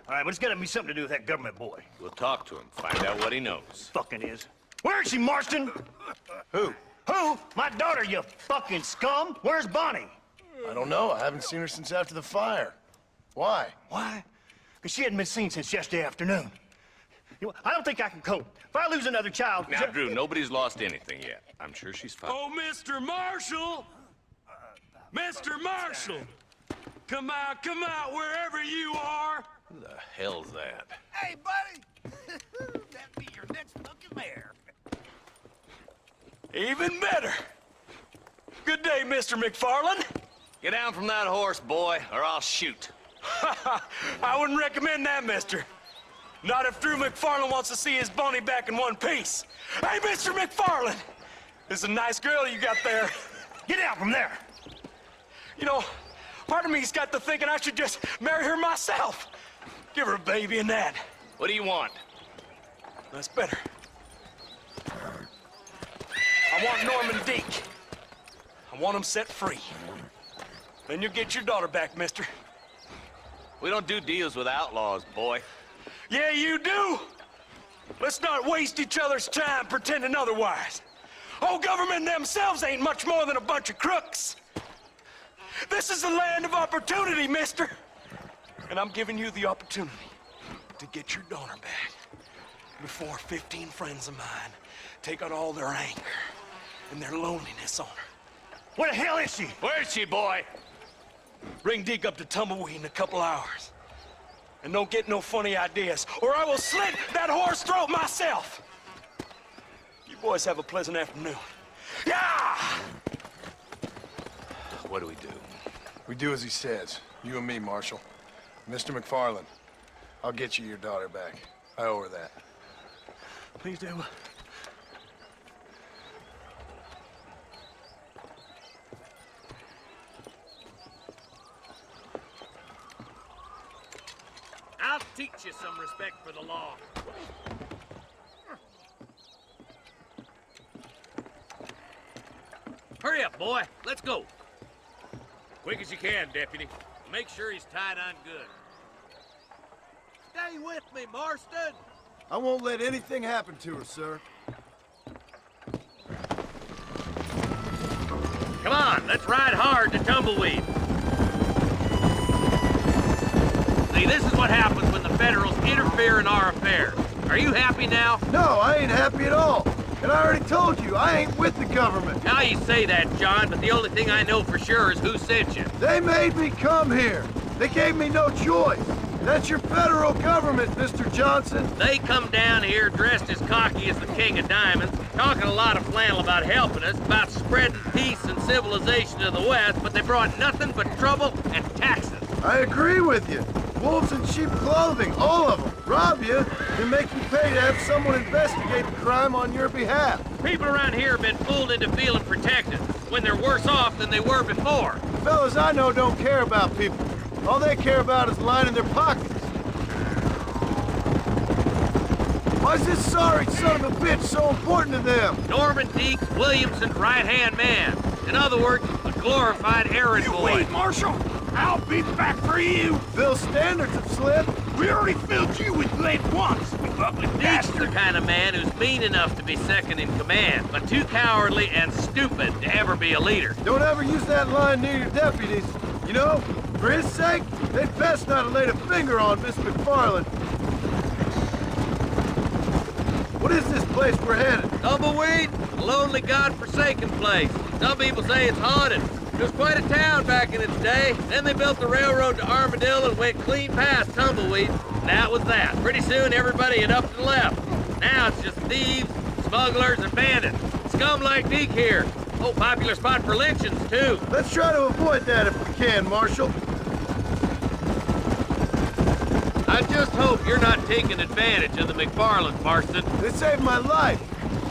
All right, but it's gotta be something to do with that government boy. We'll talk to him, find out what he knows. Fucking is. Where is she, Marston? Who? Who? My daughter, you fucking scum! Where's Bonnie? I don't know. I haven't seen her since after the fire. Why? Why? Because she hadn't been seen since yesterday afternoon. You know, I don't think I can cope. If I lose another child... Now, Drew, nobody's lost anything yet. I'm sure she's fine. Oh, Mr. Marshall! Mr. Marshall! Come out, wherever you are! Who the hell's that? Hey, buddy! That'd be your next fucking mare. Even better! Good day, Mr. McFarland. Get down from that horse, boy, or I'll shoot. I wouldn't recommend that, mister. Not if Drew McFarland wants to see his Bonnie back in one piece. Hey, Mr. McFarland! This is a nice girl you got there. Get out from there! You know, part of me's got to thinking I should just marry her myself. Give her a baby and that. What do you want? That's better. I want Norman Deke. I want him set free. Then you'll get your daughter back, mister. We don't do deals with outlaws, boy. Yeah, you do! Let's not waste each other's time pretending otherwise. Old government themselves ain't much more than a bunch of crooks. This is the land of opportunity, mister. And I'm giving you the opportunity to get your daughter back before 15 friends of mine take out all their anger and their loneliness on her. Where the hell is she? Where is she, boy? Bring Deke up to Tumbleweed in a couple hours. And don't get no funny ideas, or I will slit that horse throat myself. You boys have a pleasant afternoon. Yeah! What do we do? We do as he says. You and me, Marshal. Mr. McFarland, I'll get you your daughter back. I owe her that. Please do. I'll teach you some respect for the law. Hurry up, boy. Let's go. Quick as you can, Deputy. Make sure he's tied on good. Stay with me, Marston! I won't let anything happen to her, sir. Come on, let's ride hard to Tumbleweed. See, this is what happens when the Federals interfere in our affairs. Are you happy now? No, I ain't happy at all. And I already told you, I ain't with the government. Now you say that, John, but the only thing I know for sure is who sent you. They made me come here. They gave me no choice. That's your federal government, Mr. Johnson. They come down here dressed as cocky as the King of Diamonds, talking a lot of flannel about helping us, about spreading peace and civilization to the West, but they brought nothing but trouble and taxes. I agree with you. Wolves in sheep clothing, all of them. Rob you, then make you pay to have someone investigate the crime on your behalf. People around here have been fooled into feeling protected, when they're worse off than they were before. Fellas I know don't care about people. All they care about is lining their pockets. Why's this sorry son of a bitch so important to them? Norman Deke's Williamson's right-hand man. In other words, a glorified errand boy. Wait, Marshal! I'll be back for you! Phil's standards have slipped. We already filled you with lead once, you ugly Deke's bastard! the kind of man who's mean enough to be second in command, but too cowardly and stupid to ever be a leader. Don't ever use that line near your deputies. You know, for his sake, they'd best not have laid a finger on Miss McFarland. What is this place we're headed? Tumbleweed, a lonely, god-forsaken place. Some people say it's haunted. It was quite a town back in its day. Then they built the railroad to Armadillo and went clean past Tumbleweed. And that was that. Pretty soon, everybody had up and left. Now it's just thieves, smugglers, and bandits. Scum like Deke here. Oh, popular spot for lynchings, too. Let's try to avoid that if we can, Marshal. I just hope you're not taking advantage of the McFarlands, Marston. They saved my life.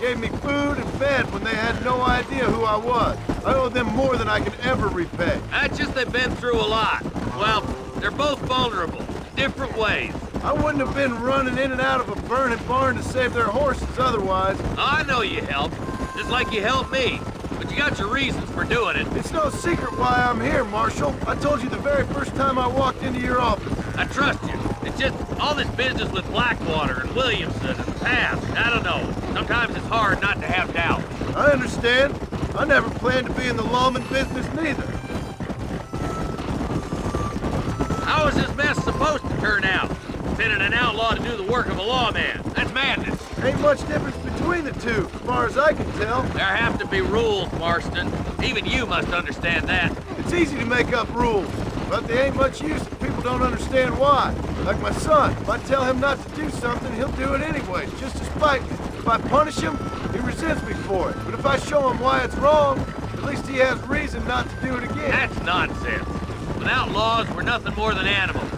Gave me food and fed when they had no idea who I was. I owe them more than I can ever repay. That's just they've been through a lot. Well, they're both vulnerable, in different ways. I wouldn't have been running in and out of a burning barn to save their horses otherwise. I know you helped, just like you helped me. But you got your reasons for doing it. It's no secret why I'm here, Marshal. I told you the very first time I walked into your office. I trust you. It's just all this business with Blackwater and Williamson and the past. I don't know. Sometimes it's hard not to have doubt. I understand. I never planned to be in the lawman business neither. How is this mess supposed to turn out? Pinning an outlaw to do the work of a lawman. That's madness. Ain't much difference between the two, as far as I can tell. There have to be rules, Marston. Even you must understand that. It's easy to make up rules, but they ain't much use if people don't understand why. Like my son, if I tell him not to do something, he'll do it anyway, just to spite me. If I punish him, he resents me for it. But if I show him why it's wrong, at least he has reason not to do it again. That's nonsense. With outlaws, we're nothing more than animals.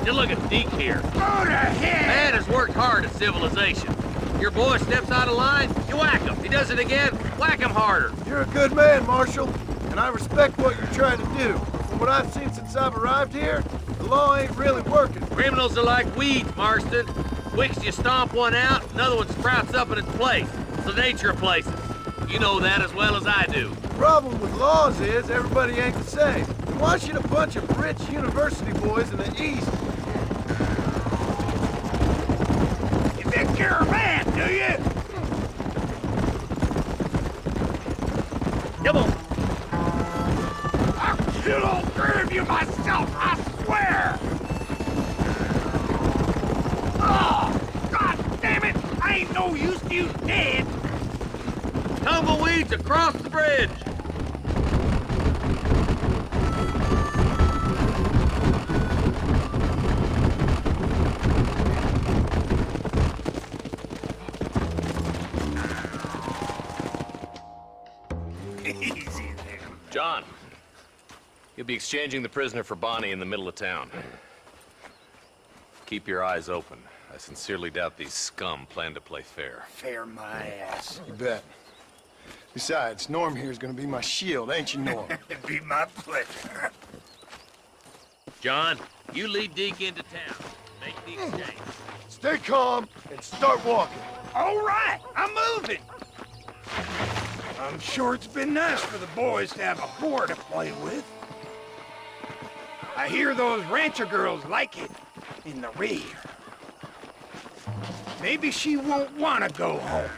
You look at Deke here. Go to hell! Man has worked hard at civilization. Your boy steps out of line, you whack him. He does it again, whack him harder. You're a good man, Marshal, and I respect what you're trying to do. From what I've seen since I've arrived here, the law ain't really working. Criminals are like weeds, Marston. Quick as you stomp one out, another one sprouts up in its place. It's the nature of places. You know that as well as I do. The problem with laws is everybody ain't the same. And why should a bunch of rich university boys in the East... You think you're a man, do you? Come on. I'll kill all three of you myself, I swear! Oh, God damn it! I ain't no use to you dead! Tumbleweeds across the bridge! Easy there. John, you'll be exchanging the prisoner for Bonnie in the middle of town. Keep your eyes open. I sincerely doubt these scum plan to play fair. Fair my ass. You bet. Besides, Norm here is gonna be my shield, ain't you, Norm? It'd be my pleasure. John, you lead Deke into town. Make the exchange. Stay calm and start walking. All right, I'm moving. I'm sure it's been nice for the boys to have a whore to play with. I hear those rancher girls like it in the rear. Maybe she won't want to go home.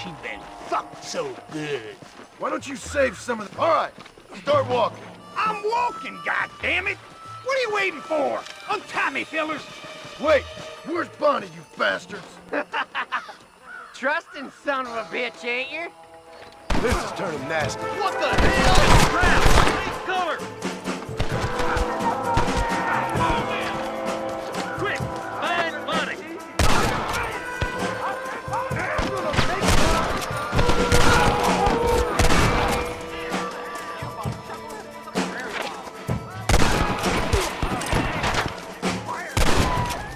She's been fucked so good. Why don't you save some of the... All right, start walking. I'm walking, goddammit! What are you waiting for? Untie me, fellas! Wait, where's Bonnie, you bastards? Trusting son of a bitch, ain't you? This is turning nasty. What the hell? Crap! Take cover! Quick! Find Bonnie!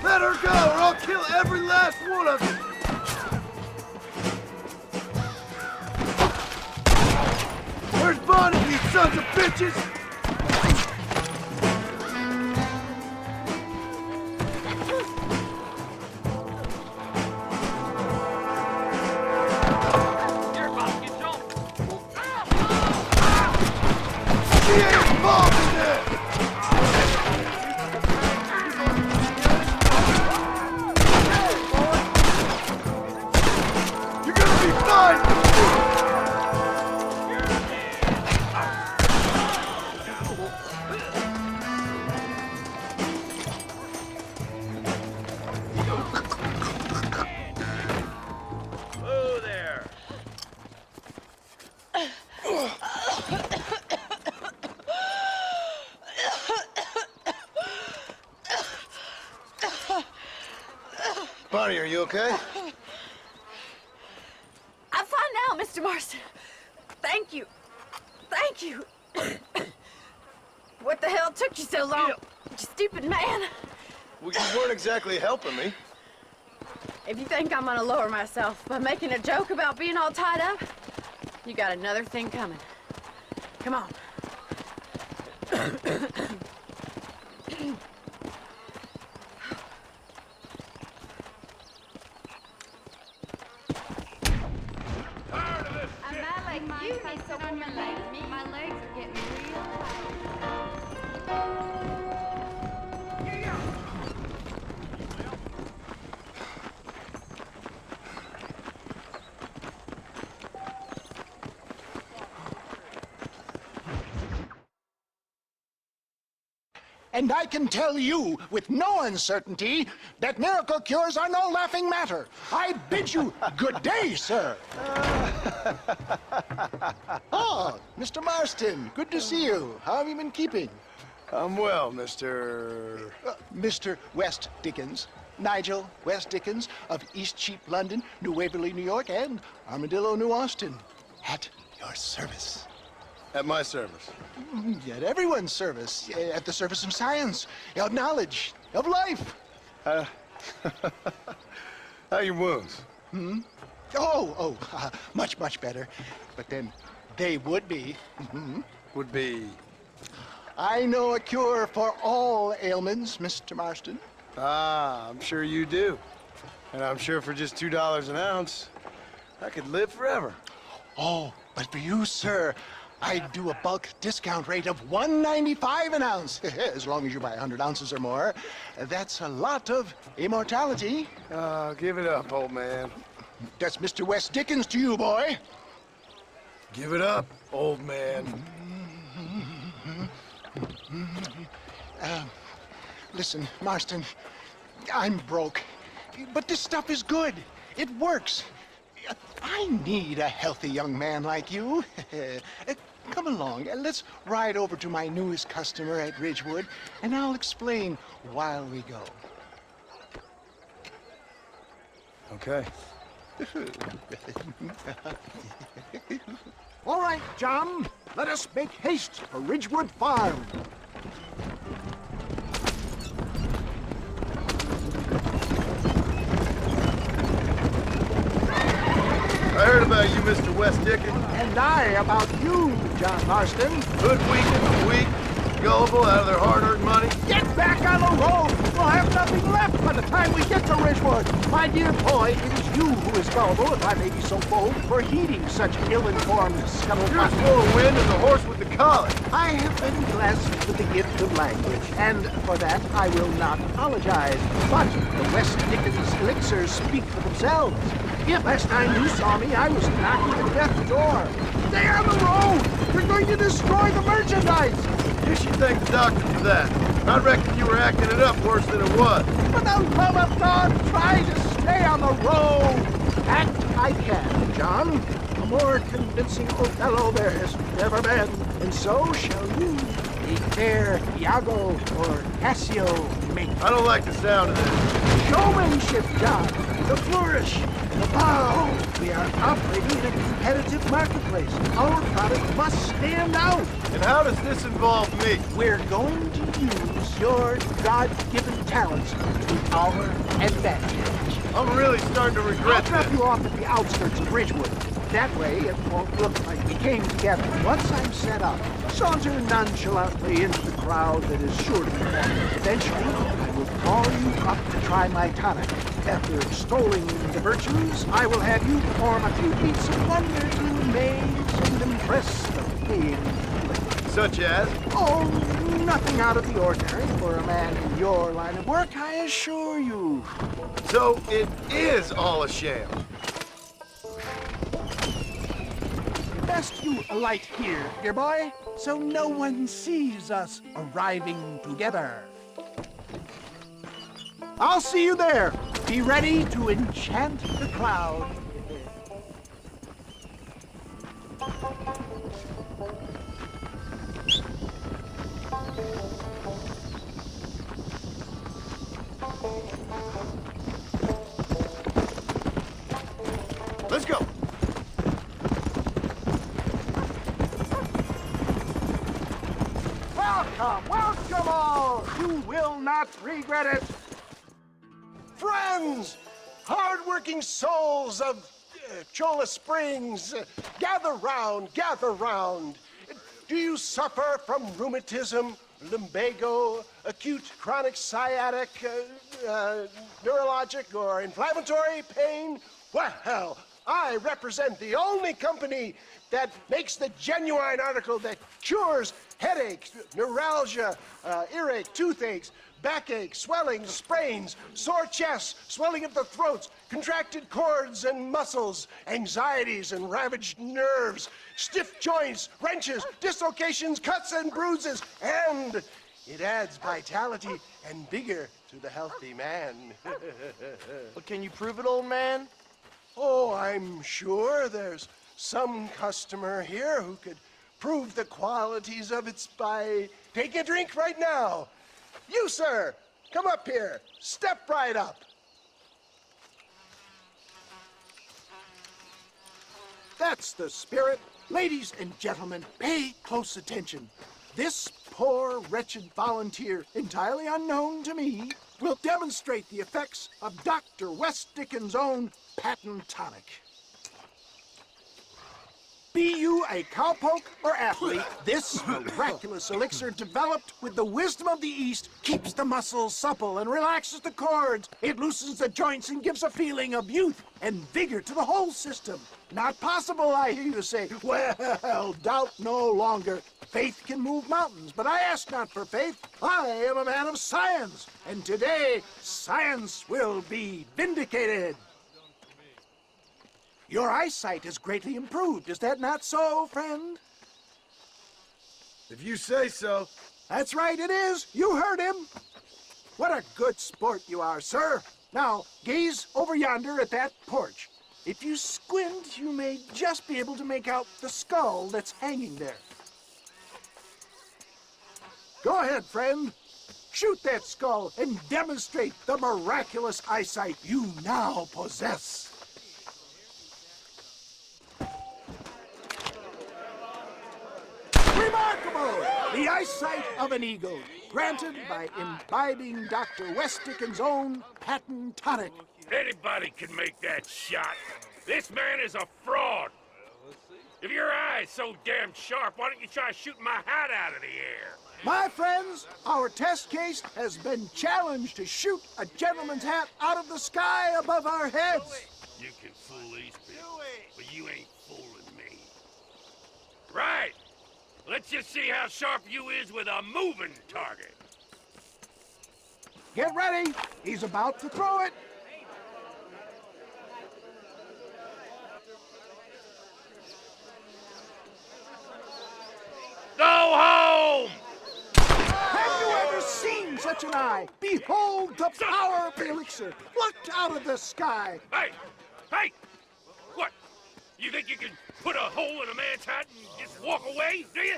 Let her go, or I'll kill every last one of you! Where's Bonnie, you sons of bitches? You're about to get jumped! She ain't involved in this! You're gonna be fine! Whoa there! Bonnie, are you okay? I'm fine now, Mr. Marston. Thank you. Thank you. What the hell took you so long? You stupid man. Well, you weren't exactly helping me. If you think I'm gonna lower myself by making a joke about being all tied up, you got another thing coming. Come on. My legs are getting real tight. And I can tell you with no uncertainty that miracle cures are no laughing matter. I bid you good day, sir. Oh, Mr. Marston, good to see you. How have you been keeping? I'm well, Mr. Mr. West Dickens. Nigel West Dickens of Eastcheap, London, New Waverly, New York, and Armadillo, New Austin. At your service. At my service? At everyone's service. At the service of science, of knowledge, of life. How are your wounds? Much, much better. But then they would be. Would be? I know a cure for all ailments, Mr. Marston. Ah, I'm sure you do. And I'm sure for just $2 an ounce, I could live forever. Oh, but for you, sir, I'd do a bulk discount rate of $1.95 an ounce, as long as you buy 100 ounces or more. That's a lot of immortality. Give it up, old man. That's Mr. West Dickens to you, boy. Give it up, old man. Listen, Marston, I'm broke, but this stuff is good. It works. I need a healthy young man like you. Come along, let's ride over to my newest customer at Ridgewood, and I'll explain while we go. Okay. All right, John, let us make haste for Ridgewood Farm. I heard about you, Mr. West Dickens. And I about you, John Marston. Hoodwinking, weak, gullible, out of their hard-earned money. Get back on the road! We'll have nothing left by the time we get to Ridgewood. My dear boy, it is you who is gullible, if I may be so bold, for heeding such ill-informed scuttlebutt. You're full of wind and the horse with the collar. I have been blessed with the gift of language, and for that I will not apologize. But the West Dickens elixirs speak for themselves. If last time you saw me, I was knocking at death's door. Stay on the road! You're going to destroy the merchandise! You should thank the doctor for that. I reckon you were acting it up worse than it was. For the love of God, try to stay on the road! Act I can, John. A more convincing Othello there has never been. And so shall you, a fair Iago or Cassio make. I don't like the sound of this. Showmanship, John. The flourish. The bow. We are operating in a competitive marketplace. Our product must stand out. And how does this involve me? We're going to use your God-given talents to our advantage. I'm really starting to regret I'll drop you off at the outskirts of Ridgewood. That way, it won't look like we came together. Once I'm set up, saunter nonchalantly into the crowd that is sure to be formed. Eventually, I will call you up to try my tonic. After extolling the virtues, I will have you perform a few feats of wonder to amaze and impress the paying public. Such as? Oh, nothing out of the ordinary for a man in your line of work, I assure you. So it is all a sham. Best you alight here, dear boy, so no one sees us arriving together. I'll see you there. Be ready to enchant the crowd. Let's go. Welcome, welcome all. You will not regret it. Friends, hard-working souls of Cholla Springs, gather round, gather round. Do you suffer from rheumatism, lumbago, acute chronic sciatic, neurologic, or inflammatory pain? Well, I represent the only company that makes the genuine article that cures headaches, neuralgia, earache, toothaches, backache, swelling, sprains, sore chests, swelling of the throats, contracted cords and muscles, anxieties and ravaged nerves, stiff joints, wrenches, dislocations, cuts and bruises, and It adds vitality and vigor to the healthy man. But can you prove it, old man? Oh, I'm sure there's some customer here who could prove the qualities of it by taking a drink right now. You, sir, come up here. Step right up. That's the spirit. Ladies and gentlemen, pay close attention. This poor, wretched volunteer, entirely unknown to me, will demonstrate the effects of Dr. West Dickens' own patent tonic. Be you a cowpoke or athlete, this miraculous elixir developed with the wisdom of the East keeps the muscles supple and relaxes the cords. It loosens the joints and gives a feeling of youth and vigor to the whole system. Not possible, I hear you say. Well, doubt no longer. Faith can move mountains, but I ask not for faith. I am a man of science, and today science will be vindicated. Your eyesight has greatly improved. Is that not so, friend? If you say so. That's right, it is. You heard him. What a good sport you are, sir. Now, gaze over yonder at that porch. If you squint, you may just be able to make out the skull that's hanging there. Go ahead, friend. Shoot that skull and demonstrate the miraculous eyesight you now possess. Remarkable! The eyesight of an eagle, granted by imbibing Dr. West Dickens' own patent tonic. Anybody can make that shot. This man is a fraud. If your eye's so damn sharp, why don't you try shooting my hat out of the air? My friends, our test case has been challenged to shoot a gentleman's hat out of the sky above our heads. You can fool these people, but you ain't fooling me. Right. Let's just see how sharp you is with a moving target. Get ready. He's about to throw it. Go home! Have you ever seen such an eye? Behold the power of the elixir plucked out of the sky. Hey! Hey! What? You think you can put a hole in a man's hat and just walk away, do you?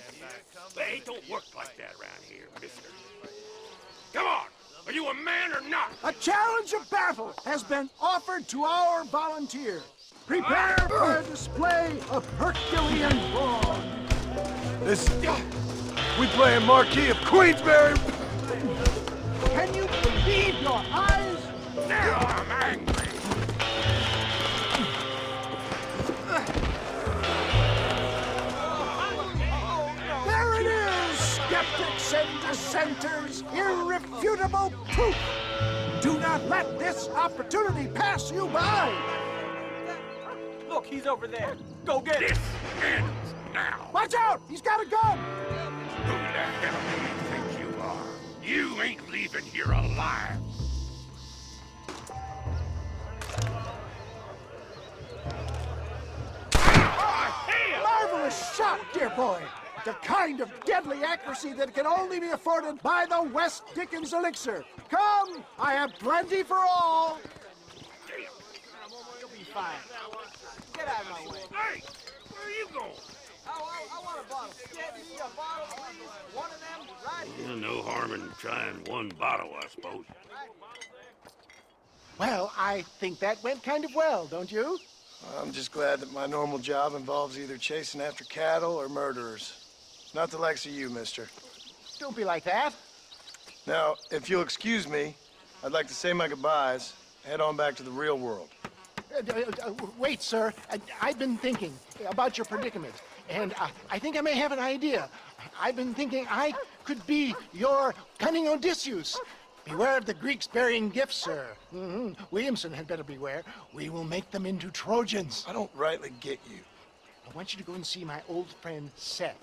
They don't work like that around here, mister. Come on! Are you a man or not? A challenge of battle has been offered to our volunteer. Prepare for a display of Herculean brawn. We playing Marquis of Queensberry. Can you believe your eyes? Now I'm angry. There it is, skeptics and dissenters, irrefutable proof. Do not let this opportunity pass you by. Look, he's over there. Go get him. This ends now. Watch out! He's got a gun! Who the hell do you think you are? You ain't leaving here alive. Marvelous shot, dear boy. The kind of deadly accuracy that can only be afforded by the West Dickens elixir. Come, I have plenty for all. You'll be fine. Get out of my way. Hey, where are you going? I want a bottle. Get me a bottle, please. One of them right here. No harm in trying one bottle, I suppose. Well, I think that went kind of well, don't you? I'm just glad that my normal job involves either chasing after cattle or murderers. Not the likes of you, mister. Don't be like that. Now, if you'll excuse me, I'd like to say my goodbyes, head on back to the real world. Wait, sir. I've been thinking about your predicament, and I think I may have an idea. I've been thinking I could be your cunning Odysseus. Beware of the Greeks burying gifts, sir. Williamson had better beware. We will make them into Trojans. I don't rightly get you. I want you to go and see my old friend Seth.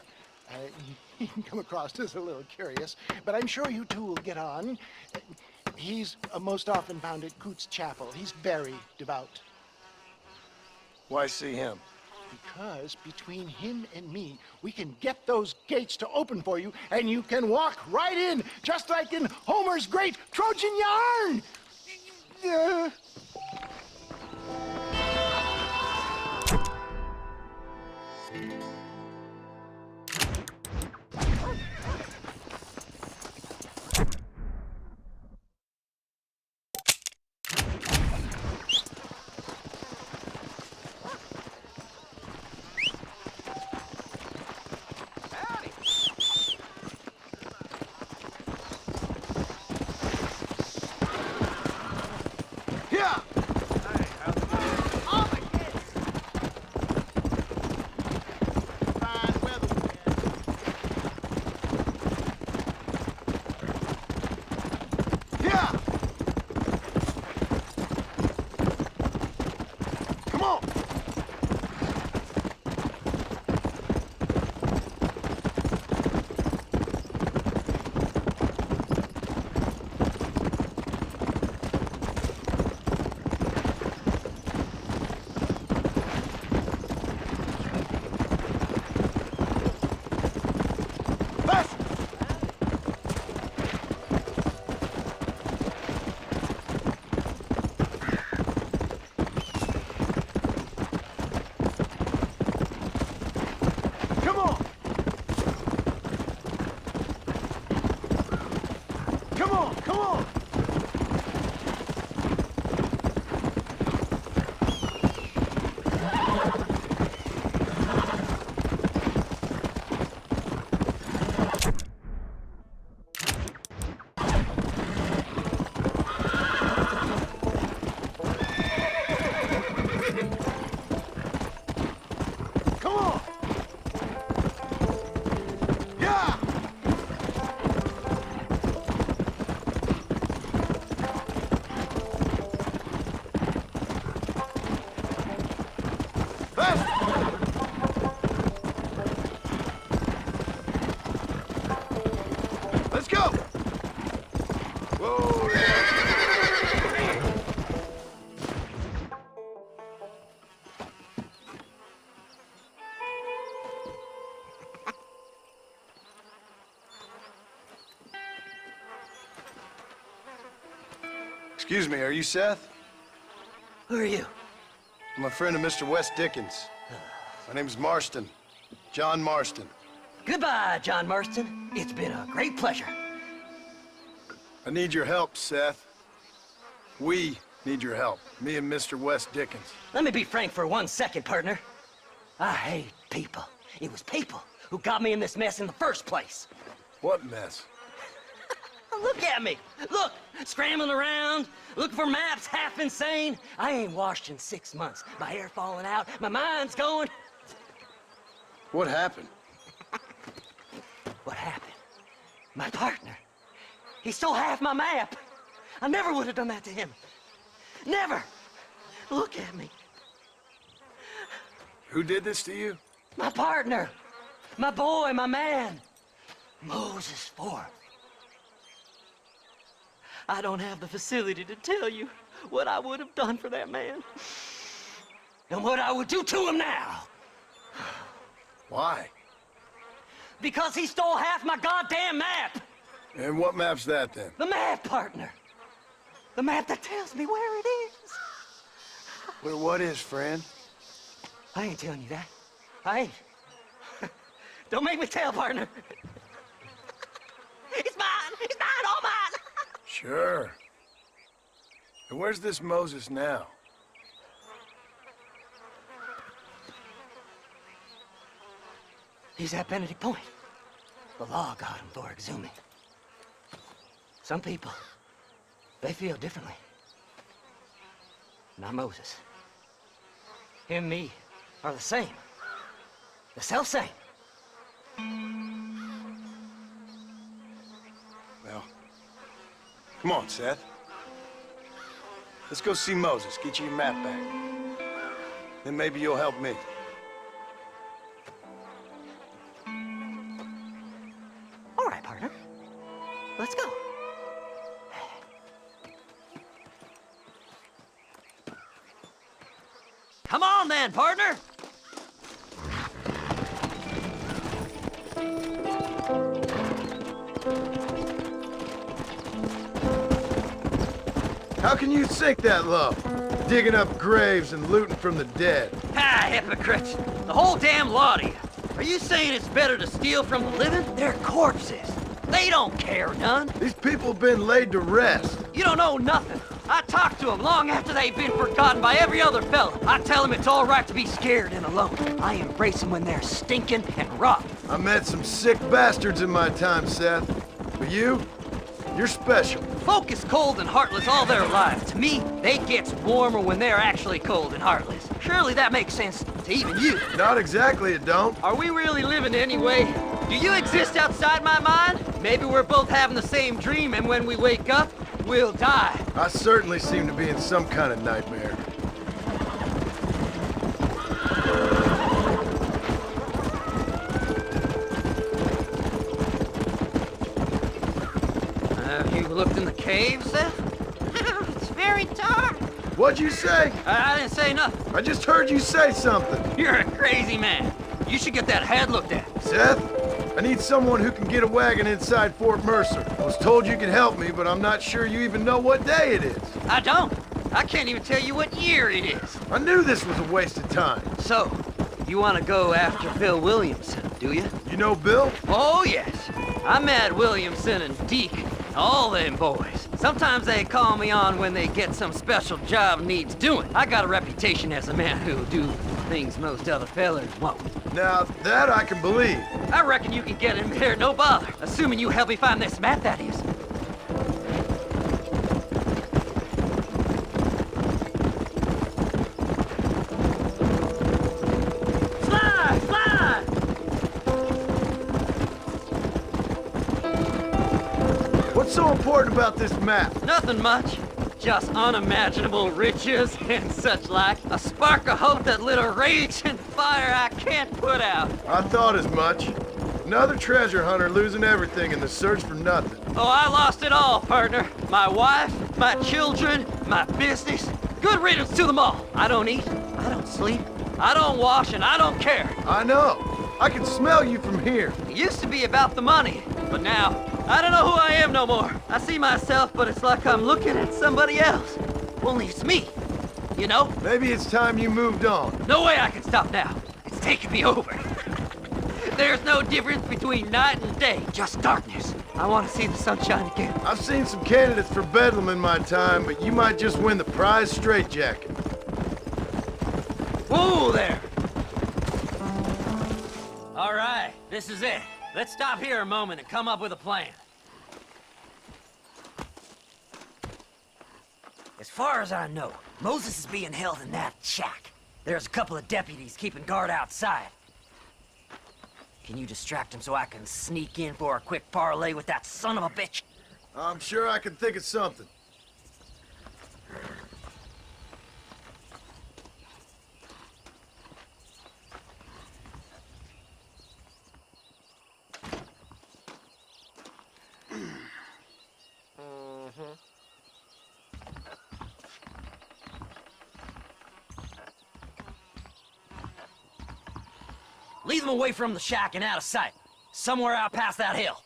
He can come across as a little curious, but I'm sure you two will get on. He's most often found at Coots Chapel. He's very devout. Why see him? Because between him and me, we can get those gates to open for you, and you can walk right in, just like in Homer's great Trojan yarn! Excuse me, are you Seth? Who are you? I'm a friend of Mr. West Dickens. My name's Marston. John Marston. Goodbye, John Marston. It's been a great pleasure. I need your help, Seth. We need your help. Me and Mr. West Dickens. Let me be frank for 1 second, partner. I hate people. It was people who got me in this mess in the first place. What mess? Look at me. Look, scrambling around, looking for maps, half insane. I ain't washed in 6 months. My hair falling out, my mind's going. What happened? What happened? My partner. He stole half my map. I never would have done that to him. Never. Look at me. Who did this to you? My partner. My boy, my man. Moses Ford. I don't have the facility to tell you what I would have done for that man. And what I would do to him now. Why? Because he stole half my goddamn map. And what map's that, then? The map, partner. The map that tells me where it is. Where what is, friend? I ain't telling you that. I ain't. Don't make me tell, partner. It's mine! It's mine! All mine! Sure. And where's this Moses now? He's at Benedict Point. The law got him for exhuming. Some people, they feel differently. Not Moses. Him and me are the same. The self-same. Well, come on, Seth. Let's go see Moses, get you your map back. Then maybe you'll help me. All right, partner. Let's go. Come on then, partner. How can you sink that low? Digging up graves and looting from the dead. Ah, hypocrites. The whole damn lot of you. Are you saying it's better to steal from the living? They're corpses. They don't care none. These people have been laid to rest. You don't know nothing. I talk to them long after they've been forgotten by every other fella. I tell them it's all right to be scared and alone. I embrace them when they're stinking and rotten. I met some sick bastards in my time, Seth. But you're special. Folk is cold and heartless all their lives. To me, they gets warmer when they're actually cold and heartless. Surely that makes sense to even you. Not exactly, it don't. Are we really living anyway? Do you exist outside my mind? Maybe we're both having the same dream, and when we wake up, we'll die. I certainly seem to be in some kind of nightmare. Have you looked in the cave, Seth? It's very dark. What'd you say? I didn't say nothing. I just heard you say something. You're a crazy man. You should get that head looked at. Seth, I need someone who can get a wagon inside Fort Mercer. I was told you could help me, but I'm not sure you even know what day it is. I don't. I can't even tell you what year it is. I knew this was a waste of time. So, you want to go after Bill Williamson, do you? You know Bill? Oh, yes. I met Williamson and Deke, all them boys. Sometimes they call me on when they get some special job needs doing. I got a reputation as a man who'll do things most other fellers won't. Now, that I can believe. I reckon you can get in there, no bother. Assuming you help me find this map, that is. Slide! Slide! What's so important about this map? Nothing much. Just unimaginable riches and such like. A spark of hope that lit a raging fire I can't put out. I thought as much. Another treasure hunter losing everything in the search for nothing. Oh, I lost it all, partner. My wife, my children, my business. Good riddance to them all. I don't eat, I don't sleep, I don't wash, and I don't care. I know. I can smell you from here. It used to be about the money, but now, I don't know who I am no more. I see myself, but it's like I'm looking at somebody else. Only it's me, you know? Maybe it's time you moved on. No way I can stop now. It's taking me over. There's no difference between night and day, just darkness. I want to see the sunshine again. I've seen some candidates for Bedlam in my time, but you might just win the prize straitjacket. Whoa there! All right, this is it. Let's stop here a moment and come up with a plan. As far as I know, Moses is being held in that shack. There's a couple of deputies keeping guard outside. Can you distract him so I can sneak in for a quick parlay with that son of a bitch? I'm sure I can think of something. Lead them away from the shack and out of sight. Somewhere out past that hill.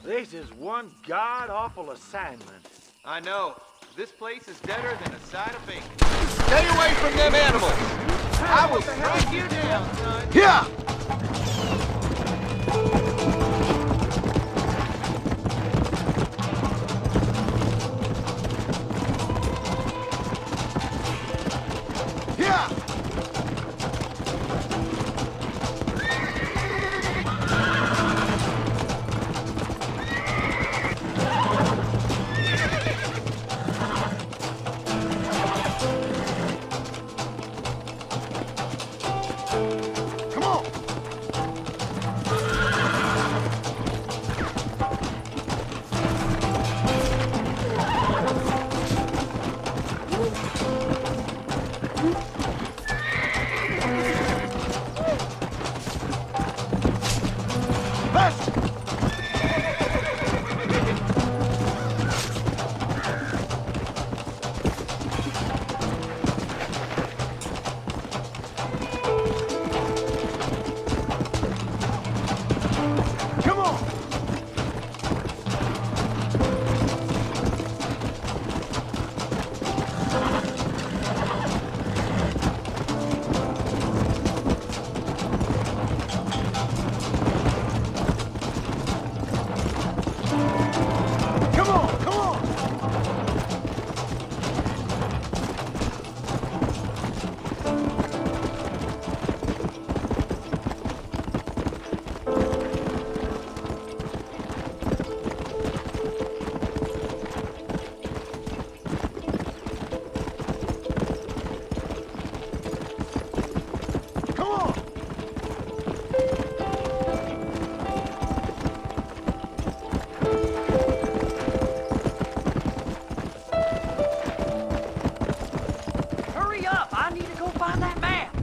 This is one god-awful assignment. I know. This place is deader than a side of bacon. Stay away from them animals! I will strike you down, son! Yeah! Come on! find that map.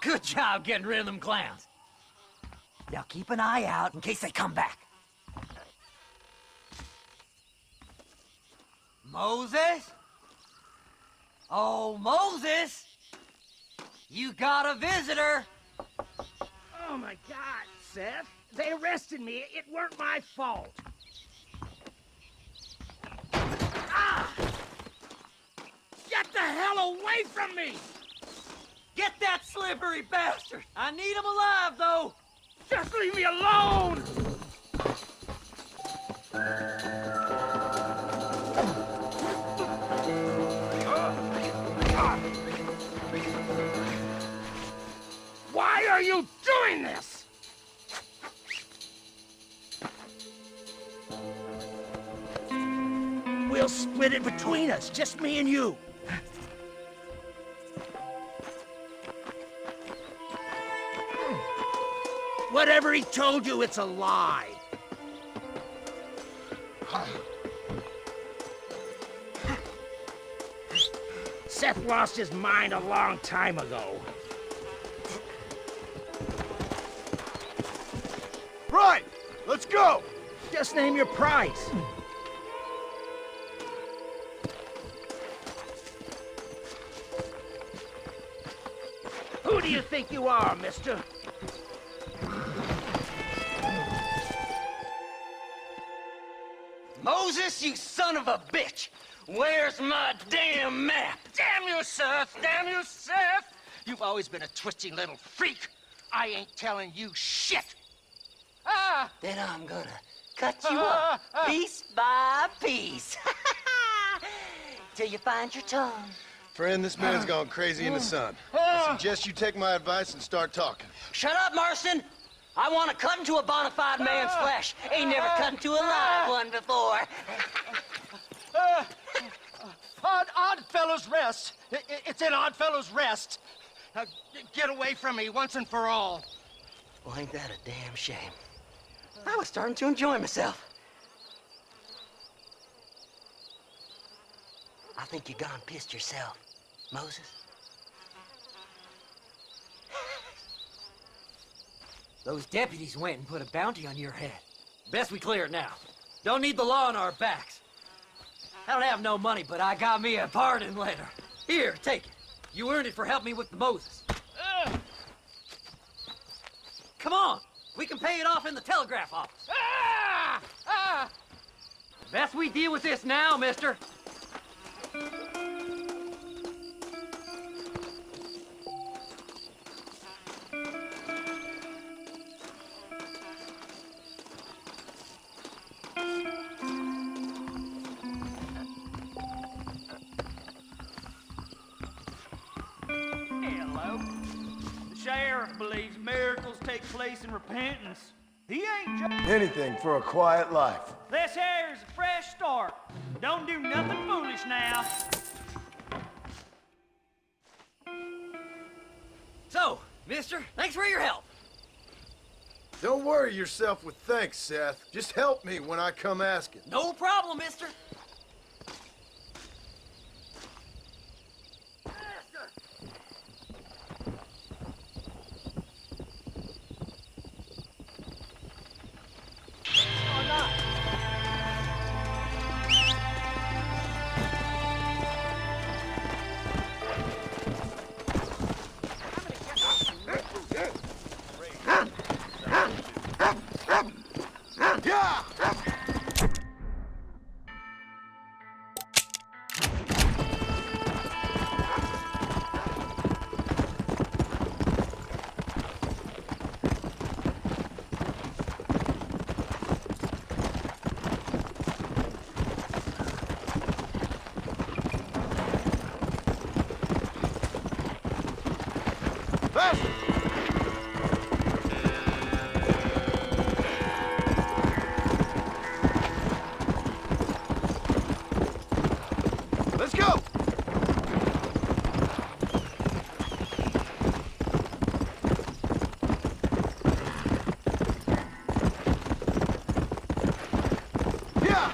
Good job getting rid of them clowns. Now keep an eye out in case they come back. Moses? Oh, Moses! You got a visitor! Oh my God, Seth. They arrested me. It weren't my fault. Ah! Get the hell away from me! Get that slippery bastard! I need him alive, though! Just leave me alone! Why are you doing this? We'll split it between us, just me and you. Whatever he told you, it's a lie. Seth lost his mind a long time ago. Right! Let's go! Just name your price. Who do you think you are, mister? Moses, you son of a bitch! Where's my damn map? Damn you, Seth! Damn you, Seth! You've always been a twisty little freak. I ain't telling you shit. Then I'm gonna cut you up, piece by piece. Till you find your tongue. Friend, this man's gone crazy in the sun. I suggest you take my advice and start talking. Shut up, Marston! I want to cut into a bona fide man's flesh. Ain't never cut into a live one before. Oddfellows Rest. It's in Oddfellows Rest. Now, get away from me once and for all. Well, ain't that a damn shame? I was starting to enjoy myself. I think you gone pissed yourself, Moses. Those deputies went and put a bounty on your head. Best we clear it now. Don't need the law on our backs. I don't have no money, but I got me a pardon letter. Here, take it. You earned it for helping me with the Moses. Come on, we can pay it off in the telegraph office. Best we deal with this now, mister. Sheriff believes miracles take place in repentance. He ain't just... Anything for a quiet life. This here is a fresh start. Don't do nothing foolish now. So, mister, thanks for your help. Don't worry yourself with thanks, Seth. Just help me when I come asking. No problem, mister. Let's go! Yeah!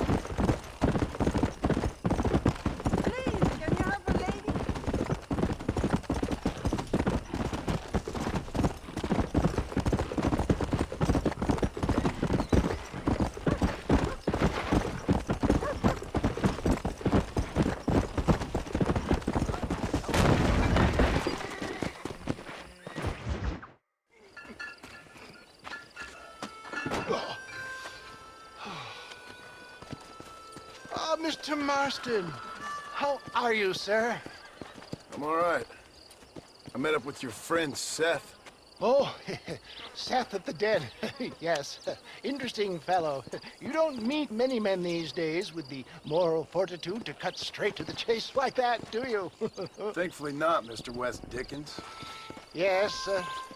Mr. Marston. How are you, sir? I'm all right. I met up with your friend, Seth. Oh, Seth of the Dead. Yes, interesting fellow. You don't meet many men these days with the moral fortitude to cut straight to the chase like that, do you? Thankfully not, Mr. West Dickens. Yes,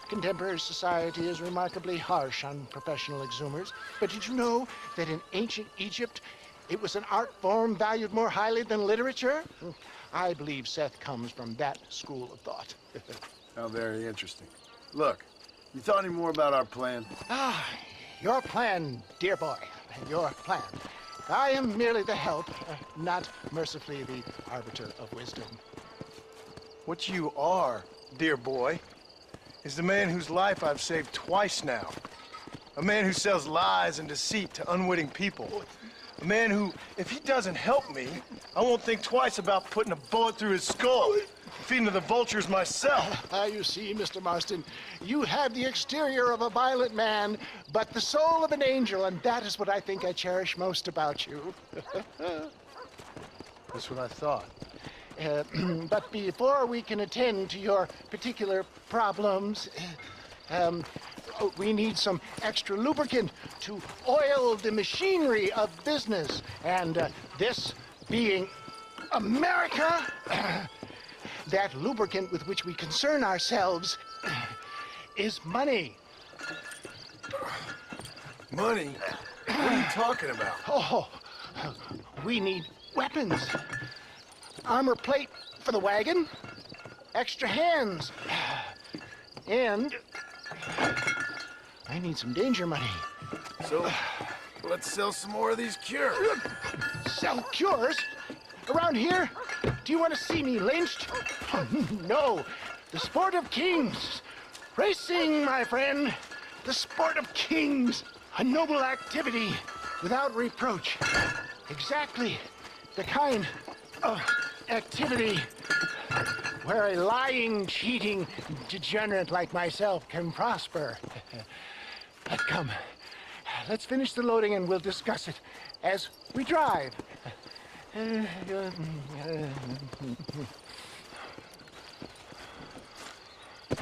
contemporary society is remarkably harsh on professional exhumers. But did you know that in ancient Egypt, it was an art form valued more highly than literature? I believe Seth comes from that school of thought. How very interesting. Look, you thought any more about our plan? Ah, your plan, dear boy, your plan. I am merely the help, not mercifully the arbiter of wisdom. What you are, dear boy, is the man whose life I've saved twice now. A man who sells lies and deceit to unwitting people. A man who, if he doesn't help me, I won't think twice about putting a bullet through his skull. Feeding to the vultures myself. You see, Mr. Marston, you have the exterior of a violent man, but the soul of an angel, and that is what I think I cherish most about you. That's what I thought. But before we can attend to your particular problems, we need some extra lubricant to oil the machinery of business. And this being America, that lubricant with which we concern ourselves is money. Money? What are you talking about? Oh, we need weapons. Armor plate for the wagon, extra hands, and I need some danger money. So, let's sell some more of these cures. Sell cures? Around here? Do you want to see me lynched? No. The sport of kings. Racing, my friend. The sport of kings. A noble activity without reproach. Exactly the kind of activity where a lying, cheating degenerate like myself can prosper. But come, let's finish the loading and we'll discuss it as we drive.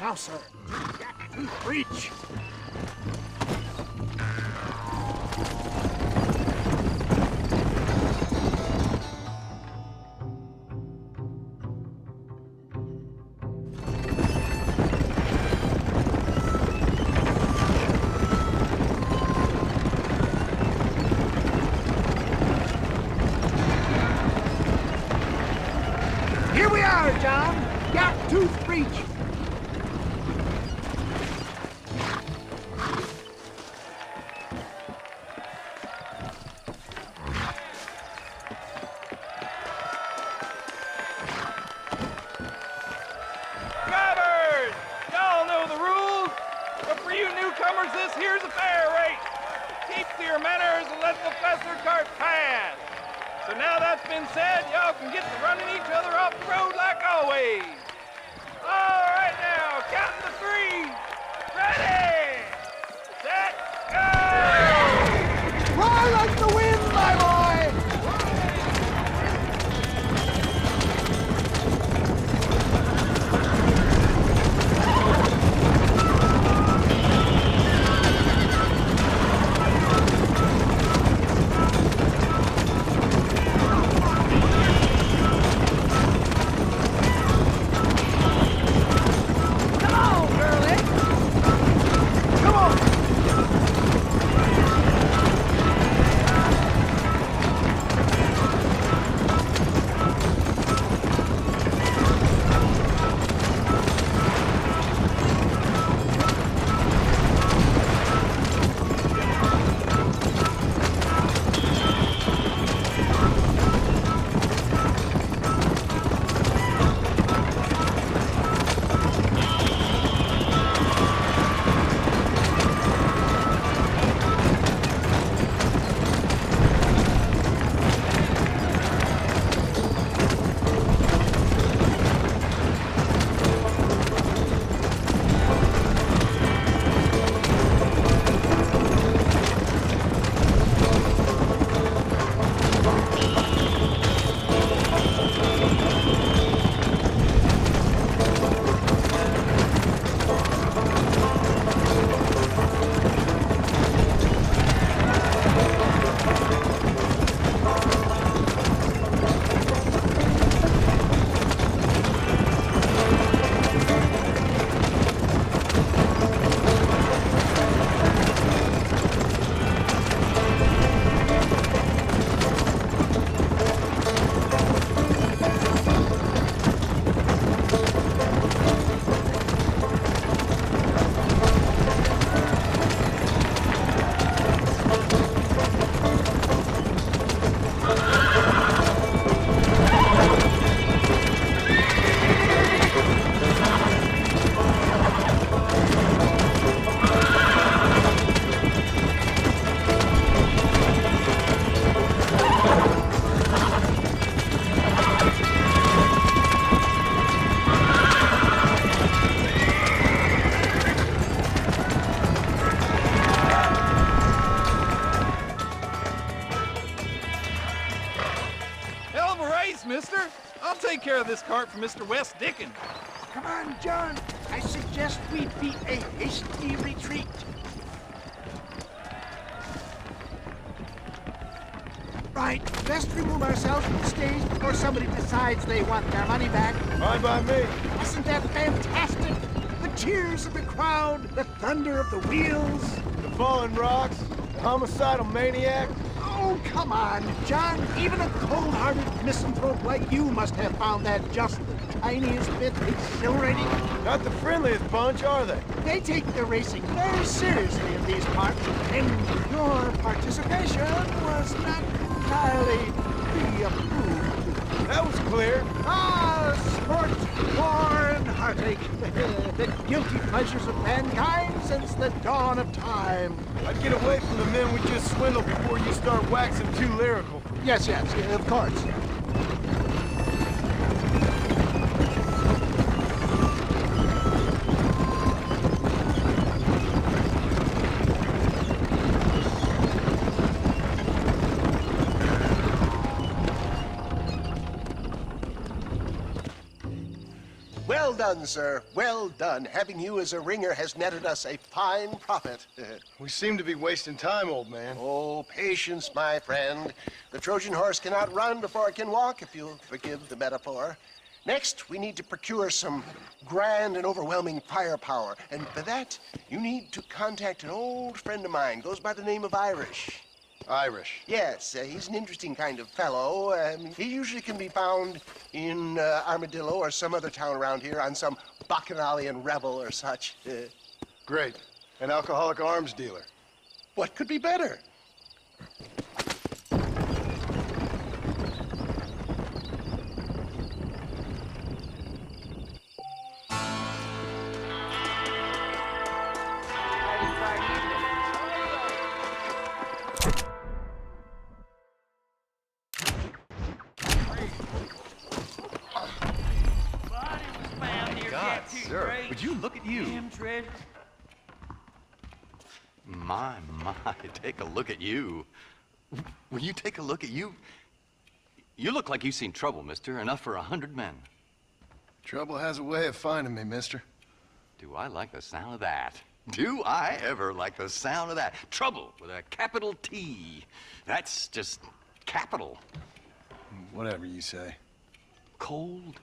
Now, sir, reach. Here we are, John. Gap tooth breach. Drivers! Y'all know the rules, but for you newcomers, this here's a fair race. Keep to your manners and let the professor cart pass. So now that's been said, y'all can get to running each other off the road like always. All right now, counting to three. Ready, set, go! Fly like the wind, my boy! mister. I'll take care of this cart for Mr. West Dickens. Come on, John. I suggest we beat a hasty retreat. Right, best remove ourselves from the stage before somebody decides they want their money back. Fine by me. Isn't that fantastic? The cheers of the crowd, the thunder of the wheels. The falling rocks, the homicidal maniac. Oh, come on, John. Even a cold-hearted misanthrope like you must have found that just the tiniest bit exhilarating. Not the friendliest bunch, are they? They take their racing very seriously in these parts, and your participation was not entirely pre-approved. That was clear. Ah, sport, war, and heartache. The guilty pleasures of mankind since the dawn of time. I'd get away from the men we just swindled before you start waxing too lyrical. Yes, of course. Well done, sir. Well done. Having you as a ringer has netted us a fine profit. We seem to be wasting time, old man. Oh, patience, my friend. The Trojan horse cannot run before it can walk, if you'll forgive the metaphor. Next, we need to procure some grand and overwhelming firepower. And for that, you need to contact an old friend of mine. Goes by the name of Irish. Irish? Yes, he's an interesting kind of fellow. He usually can be found in Armadillo or some other town around here on some bacchanalian revel or such. Great. An alcoholic arms dealer. What could be better? Sir, would you look at you? My, take a look at you. Will you take a look at you? You look like you've seen trouble, mister. Enough for 100 men. Trouble has a way of finding me, mister. Do I like the sound of that? Do I ever like the sound of that? Trouble with a capital T. That's just capital. Whatever you say. Cold,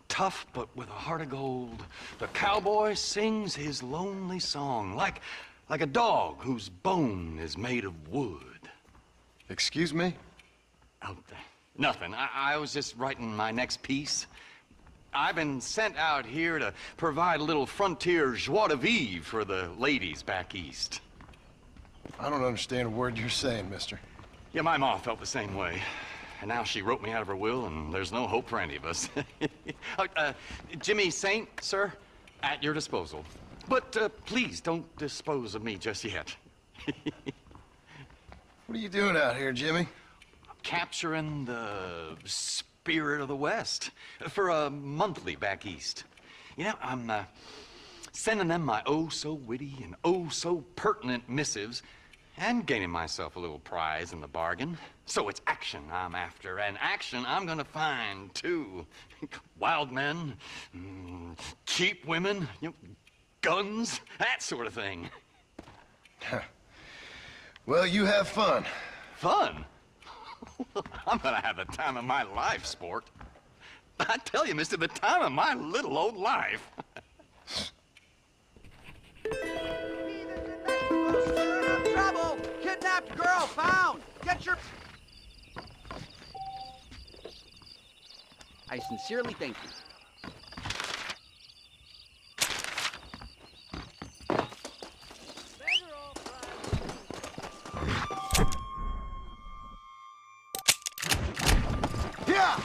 tough, but with a heart of gold. The cowboy sings his lonely song like a dog whose bone is made of wood. Excuse me? Oh, nothing. I was just writing my next piece. I've been sent out here to provide a little frontier joie de vivre for the ladies back east. I don't understand a word you're saying, mister. Yeah, my ma felt the same way. And now she wrote me out of her will, and there's no hope for any of us. Jimmy Saint, sir, at your disposal. But please don't dispose of me just yet. What are you doing out here, Jimmy? Capturing the spirit of the West for a monthly back east. You know, I'm sending them my oh-so-witty and oh-so-pertinent missives and gaining myself a little prize in the bargain. So it's action I'm after, and action I'm gonna find, too. Wild men, cheap women, you know, guns, that sort of thing. Well, you have fun. Fun? I'm gonna have the time of my life, sport. I tell you, mister, the time of my little old life. Trouble! Kidnapped girl found! Get your... I sincerely thank you. Yeah!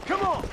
Come on!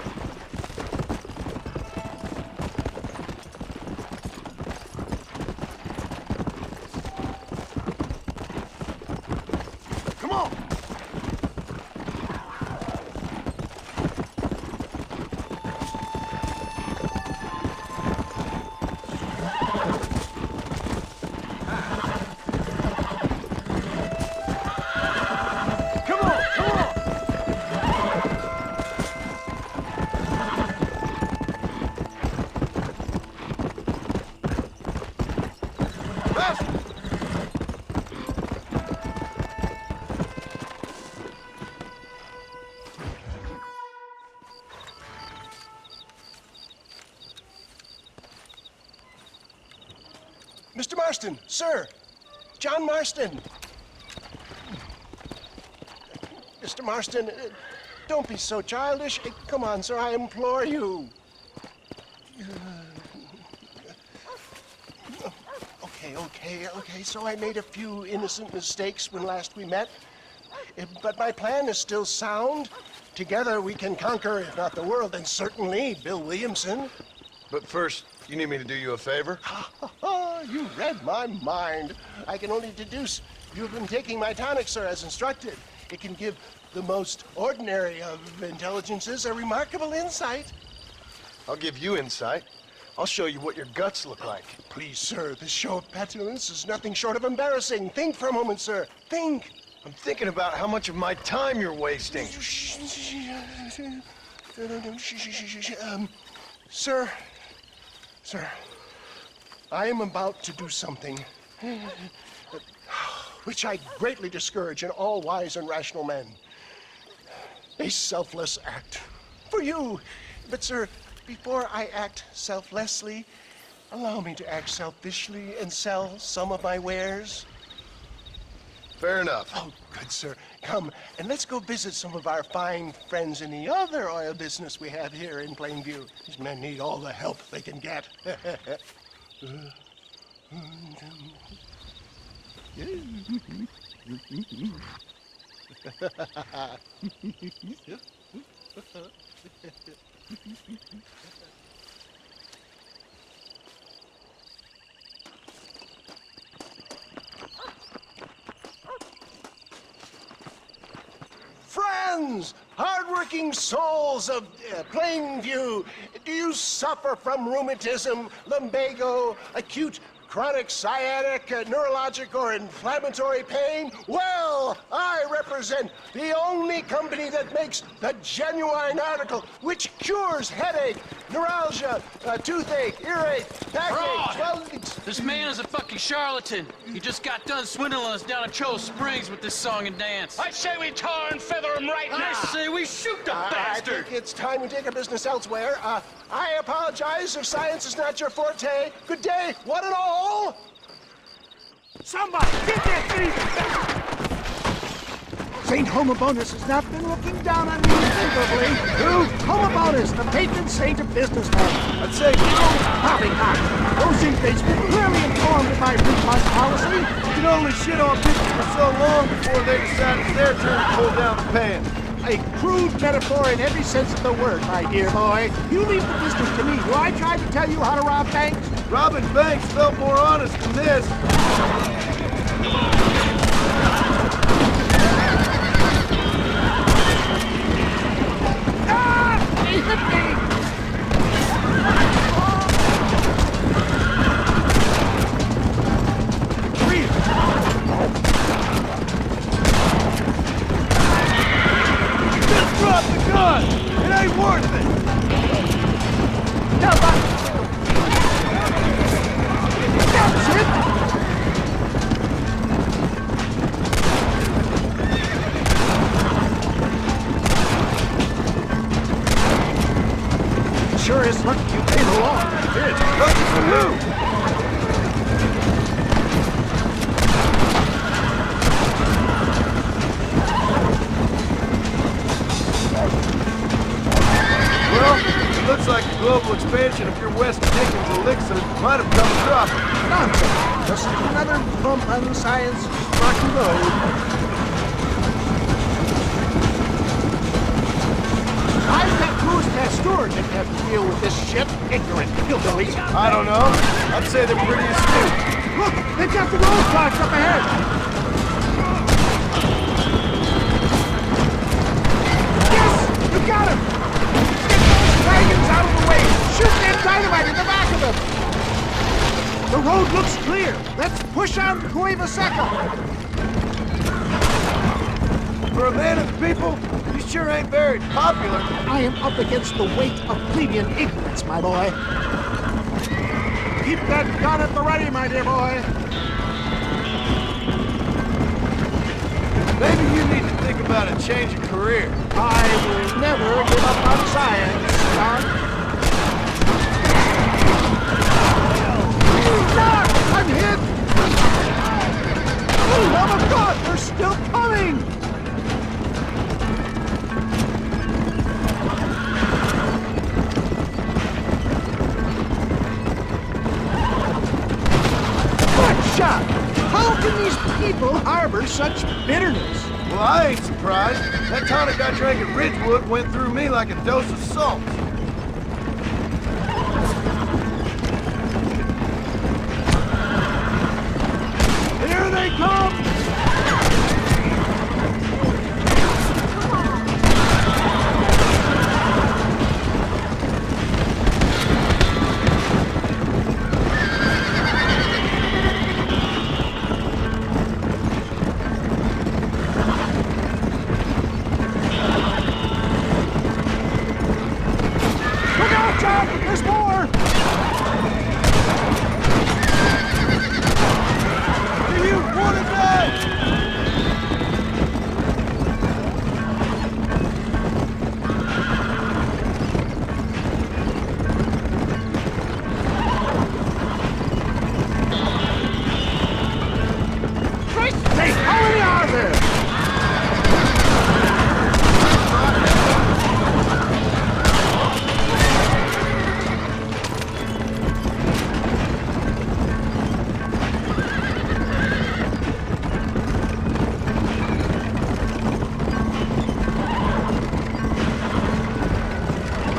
Faster! Mr. Marston, sir. John Marston. Mr. Marston, don't be so childish. Come on, sir, I implore you. Okay, so I made a few innocent mistakes when last we met. But my plan is still sound. Together we can conquer, if not the world, then certainly Bill Williamson. But first, you need me to do you a favor? You read my mind. I can only deduce you've been taking my tonic, sir, as instructed. It can give the most ordinary of intelligences a remarkable insight. I'll give you insight. I'll show you what your guts look like. Please, sir, this show of petulance is nothing short of embarrassing. Think for a moment, sir. Think. I'm thinking about how much of my time you're wasting. Sir, I am about to do something which I greatly discourage in all wise and rational men. A selfless act for you. But, sir, before I act selflessly, allow me to act selfishly and sell some of my wares. Fair enough. Oh, good, sir. Come, and let's go visit some of our fine friends in the other oil business we have here in Plainview. These men need all the help they can get. Friends, hardworking souls of Plainview, do you suffer from rheumatism, lumbago, acute chronic sciatic, neurologic, or inflammatory pain? Well, I represent the only company that makes the genuine article which cures headache, neuralgia, toothache, earache, backache, This man is a fucking charlatan. He just got done swindling us down at Cho Springs with this song and dance. I say we tar and feather him right now. I say we shoot the bastard. I think it's time we take our business elsewhere. I apologize if science is not your forte. Good day, one and all. Somebody, get that thief! St. Homobonus has not been looking down on me favorably. Who? Homobonus, the patron saint of businessmen. I'd say poppycock. Those inmates were clearly informed of my refund policy. You can only shit on people for so long before they decide it's their turn to pull down the pants. A crude metaphor in every sense of the word, my dear boy. You leave the business to me. Do I try to tell you how to rob banks? Robbing banks felt more honest than this. He's a thief! Just drop the gun! It ain't worth it! No, but... That's it! Sure is lucky you came along. It's lucky for who? Well, it looks like the global expansion of your West Dickens elixir might have come a drop. Nonsense. Just another bump on science's rocky road. I've got Cruz Pasteur didn't have to deal with this shit. Ignorant hillbillies. I don't know. I'd say they're pretty astute. Look, they've got the roadblocks up ahead. Yes, you got him. Get those wagons out of the way. Shoot that dynamite in the back of them. The road looks clear. Let's push on Cueva Seca. For a man of the people, you sure ain't very popular. I am up against the weight of plebeian ignorance, my boy. Keep that gun at the ready, my dear boy. Maybe you need to think about a change of career. I will never give up on science, John. John, I'm hit! Oh my God, they're still coming! Good shot! How can these people harbor such bitterness? Well, I ain't surprised. That tonic I drank at Ridgewood went through me like a dose of salt. Here they come! Look out, John! There's more! Do you want to die? Christ's sake, how many are there?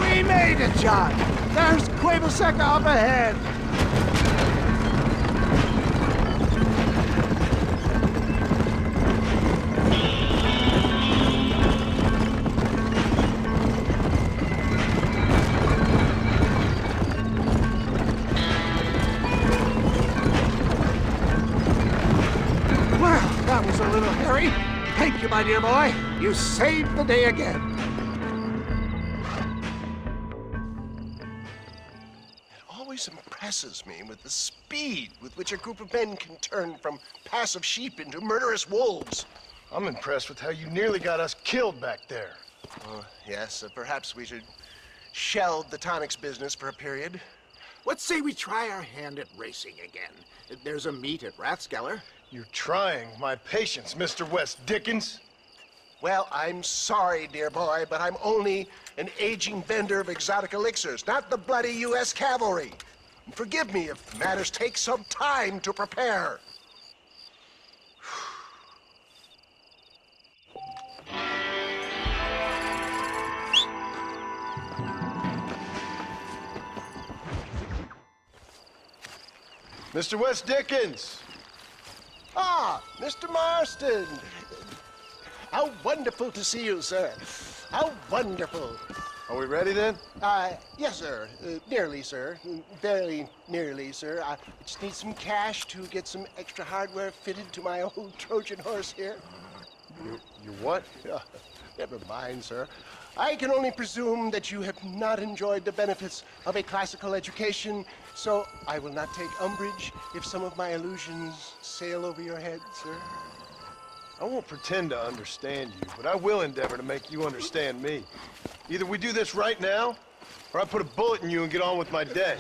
We made it, John. There's Quaboseca up ahead. Well, that was a little hairy. Thank you, my dear boy. You saved the day again. It always impresses me with the speed with which a group of men can turn from passive sheep into murderous wolves. I'm impressed with how you nearly got us killed back there. Yes, perhaps we should shelve the tonics business for a period. What say we try our hand at racing again? There's a meet at Rathskeller. You're trying my patience, Mr. West Dickens. Well, I'm sorry, dear boy, but I'm only an aging vendor of exotic elixirs, not the bloody U.S. cavalry. Forgive me if matters take some time to prepare. Mr. West Dickens! Ah, Mr. Marston! How wonderful to see you, sir. How wonderful. Are we ready then? Yes, sir. Nearly, sir. Very nearly, sir. I just need some cash to get some extra hardware fitted to my old Trojan horse here. You what? Never mind, sir. I can only presume that you have not enjoyed the benefits of a classical education, so I will not take umbrage if some of my illusions sail over your head, sir. I won't pretend to understand you, but I will endeavor to make you understand me. Either we do this right now, or I put a bullet in you and get on with my day.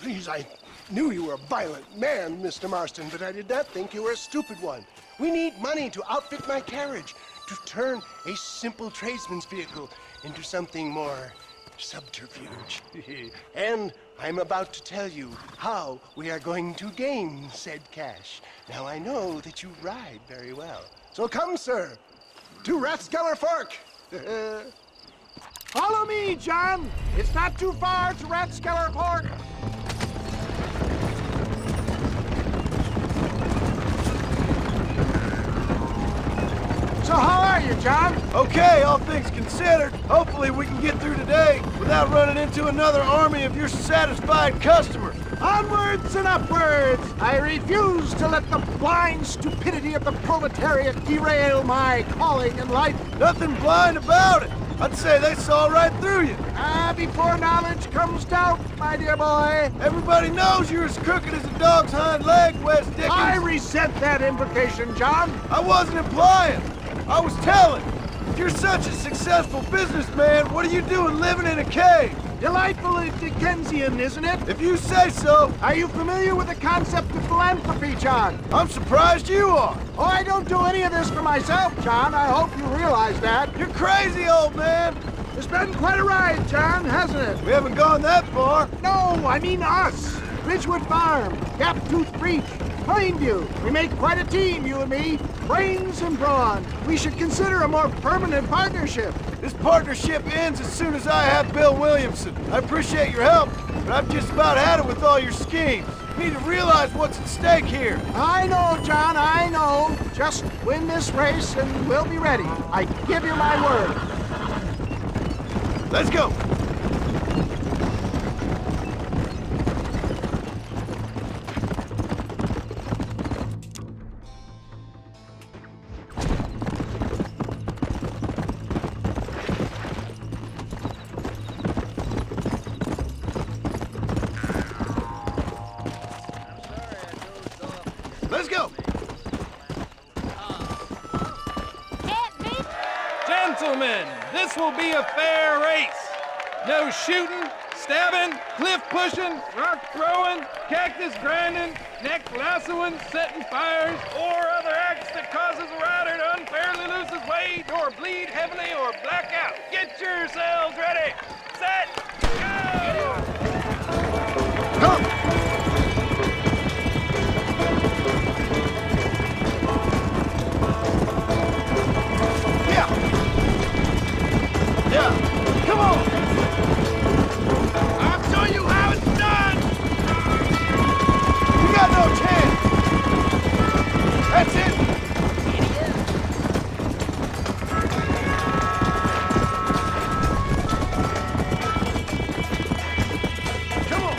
Please, I knew you were a violent man, Mr. Marston, but I did not think you were a stupid one. We need money to outfit my carriage, to turn a simple tradesman's vehicle into something more subterfuge. And I'm about to tell you how we are going to gain said cash. Now, I know that you ride very well. So come, sir, to Rathskeller Fork. Follow me, John. It's not too far to Rathskeller Fork. So how are you, John? Okay, all things considered. Hopefully we can get through today without running into another army of your satisfied customers. Onwards and upwards! I refuse to let the blind stupidity of the proletariat derail my calling in life. Nothing blind about it. I'd say they saw right through you. Before knowledge comes doubt, my dear boy. Everybody knows you're as crooked as a dog's hind leg, Wes Dickens. I resent that implication, John. I wasn't implying. I was telling. If you're such a successful businessman, what are you doing living in a cave? Delightfully Dickensian, isn't it? If you say so. Are you familiar with the concept of philanthropy, John? I'm surprised you are. Oh, I don't do any of this for myself, John. I hope you realize that. You're crazy, old man. It's been quite a ride, John, hasn't it? We haven't gone that far. No, I mean us. Ridgewood Farm, Gaptooth Breach, Plainview. We make quite a team, you and me. Brains and brawn. We should consider a more permanent partnership. This partnership ends as soon as I have Bill Williamson. I appreciate your help, but I've just about had it with all your schemes. You need to realize what's at stake here. I know, John, I know. Just win this race and we'll be ready. I give you my word. Let's go. Let's go. Gentlemen, this will be a fair race. No shooting, stabbing, cliff pushing, rock throwing, cactus grinding, neck lassoing, setting fires, or other acts that causes a rider to unfairly lose his weight or bleed heavily or black out. Get yourselves ready. Set, go! Come! Yeah, come on! I'll show you how it's done! You got no chance! That's it! Come on!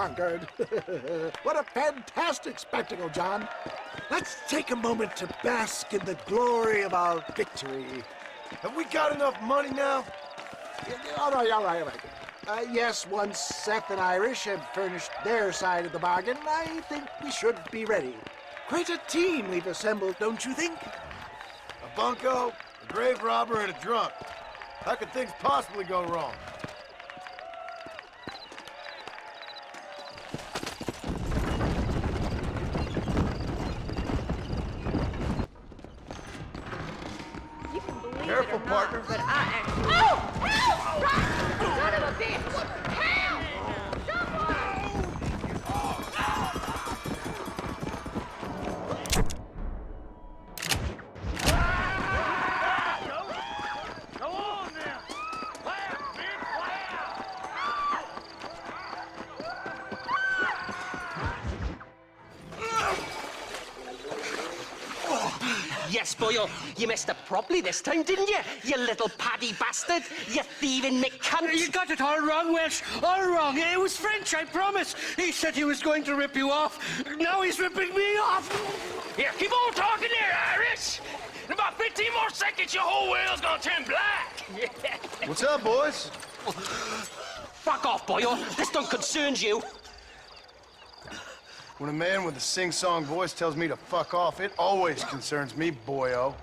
conquered. What a fantastic spectacle, John. Let's take a moment to bask in the glory of our victory. Have we got enough money now? All right. Yes, once Seth and Irish have furnished their side of the bargain, I think we should be ready. Quite a team we've assembled, don't you think? A bunco, a grave robber, and a drunk. How could things possibly go wrong? You can believe Careful, it or partner. not, but I actually... Oh! Help! Run! Son of a bitch! Help! Go on now! Laugh, bitch, Yes, boyo, you messed up properly this time, didn't you? You little paddy bastard! You thieving McCunt! You got it all wrong, Welsh. All wrong. It was French, I promise. He said he was going to rip you off. Now he's ripping me off. Here, keep on talking there, Irish! In about 15 more seconds, your whole whale's gonna turn black! What's up, boys? Fuck off, boyo! This don't concern you! When a man with a sing-song voice tells me to fuck off, it always concerns me, boyo.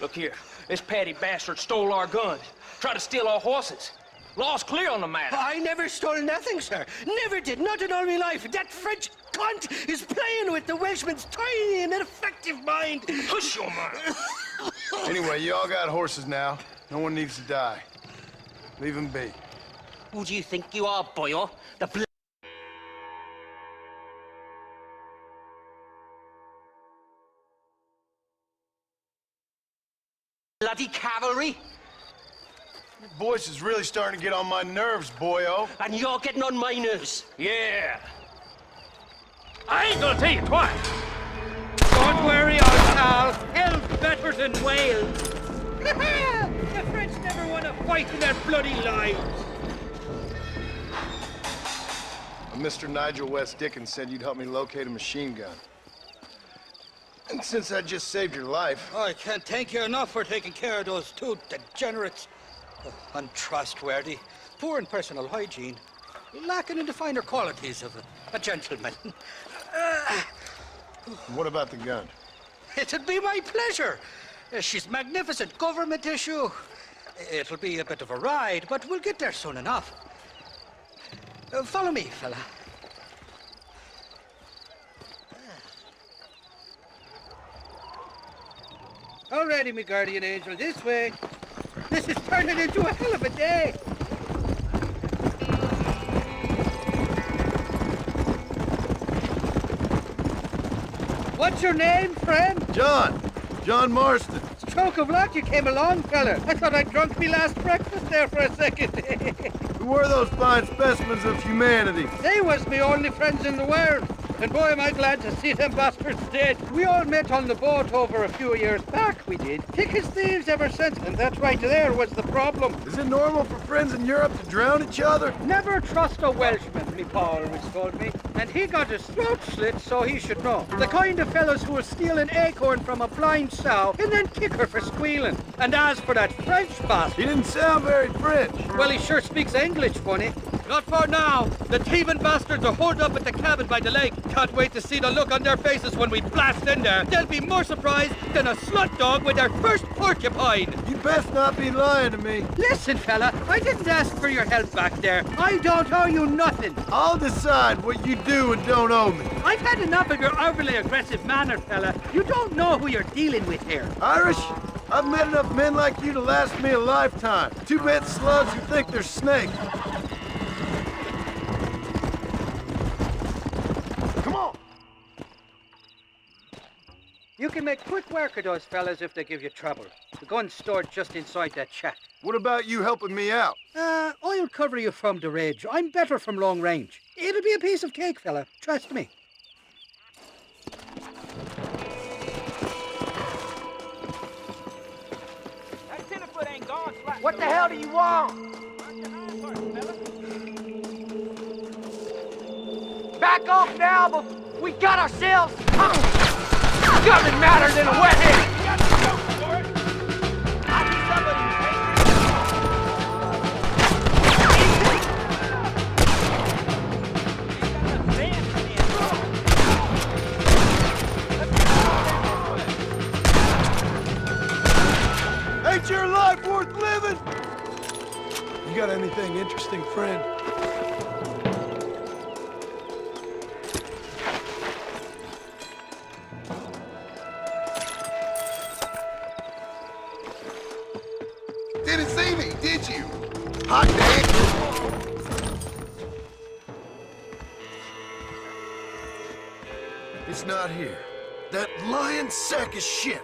Look here, this petty bastard stole our guns, tried to steal our horses. Law's clear on the matter. I never stole nothing, sir. Never did. Not in all my life. That French cunt is playing with the Welshman's tiny and ineffective mind. Hush your mouth. Anyway, you all got horses now. No one needs to die. Leave them be. Who do you think you are, boyo? The bloody cavalry? Your voice is really starting to get on my nerves, boyo. And you're getting on my nerves. Yeah. I ain't gonna tell you twice. Don't worry, old pal. Hell's better than Wales. The French never won a fight in their bloody lives. Mr. Nigel West Dickens said you'd help me locate a machine gun. And since I just saved your life... I can't thank you enough for taking care of those two degenerates. Untrustworthy, poor in personal hygiene, lacking in the finer qualities of a gentleman. What about the gun? It'd be my pleasure. She's magnificent, government issue. It'll be a bit of a ride, but we'll get there soon enough. Follow me, fella. Alrighty, me guardian angel, this way. This is turning into a hell of a day. What's your name, friend? John Marston. Stroke of luck you came along, fella. I thought I'd drunk me last breakfast there for a second. Who were those fine specimens of humanity? They was me only friends in the world. And boy, am I glad to see them bastards dead. We all met on the boat over a few years back, we did. Thick as thieves ever since, and that right there was the problem. Is it normal for friends in Europe to drown each other? Never trust a Welshman, me pa always told me. And he got his throat slit, so he should know. The kind of fellas who will steal an acorn from a blind sow and then kick her for squealing. And as for that French bastard... He didn't sound very French. Well, he sure speaks English funny. Not for now. The thieving bastards are holed up at the cabin by the lake. Can't wait to see the look on their faces when we blast in there. They'll be more surprised than a slut dog with their first porcupine. You best not be lying to me. Listen, fella, I didn't ask for your help back there. I don't owe you nothing. I'll decide what you do and don't owe me. I've had enough of your overly aggressive manner, fella. You don't know who you're dealing with here. Irish, I've met enough men like you to last me a lifetime. Two-bit slugs who think they're snakes. You can make quick work of those fellas if they give you trouble. The gun's stored just inside that shack. What about you helping me out? I'll cover you from the ridge. I'm better from long range. It'll be a piece of cake, fella. Trust me. That tenderfoot ain't gone. What the hell do you want? Back off now, but we got ourselves nothing matter than a wet head. Ain't your life worth living? You got anything interesting, friend? Didn't see me, did you? Hot damn! It's not here. That lying sack of shit.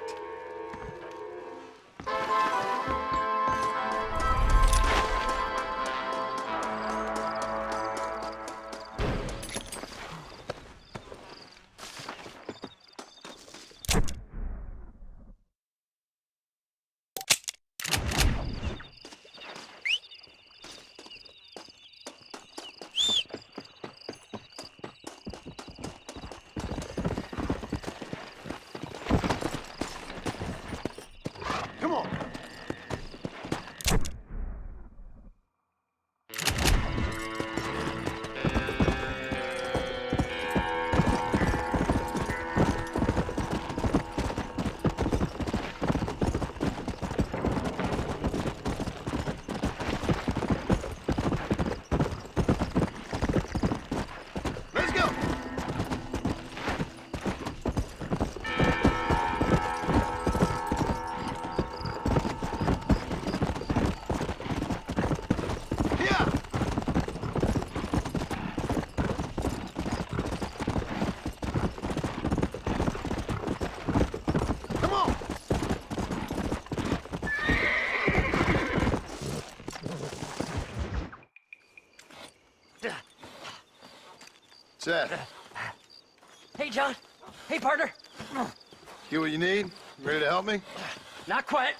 Come on. Let's go. Come on. Seth, Hey, John. Hey, partner. get what you need? Ready to help me? Not quite.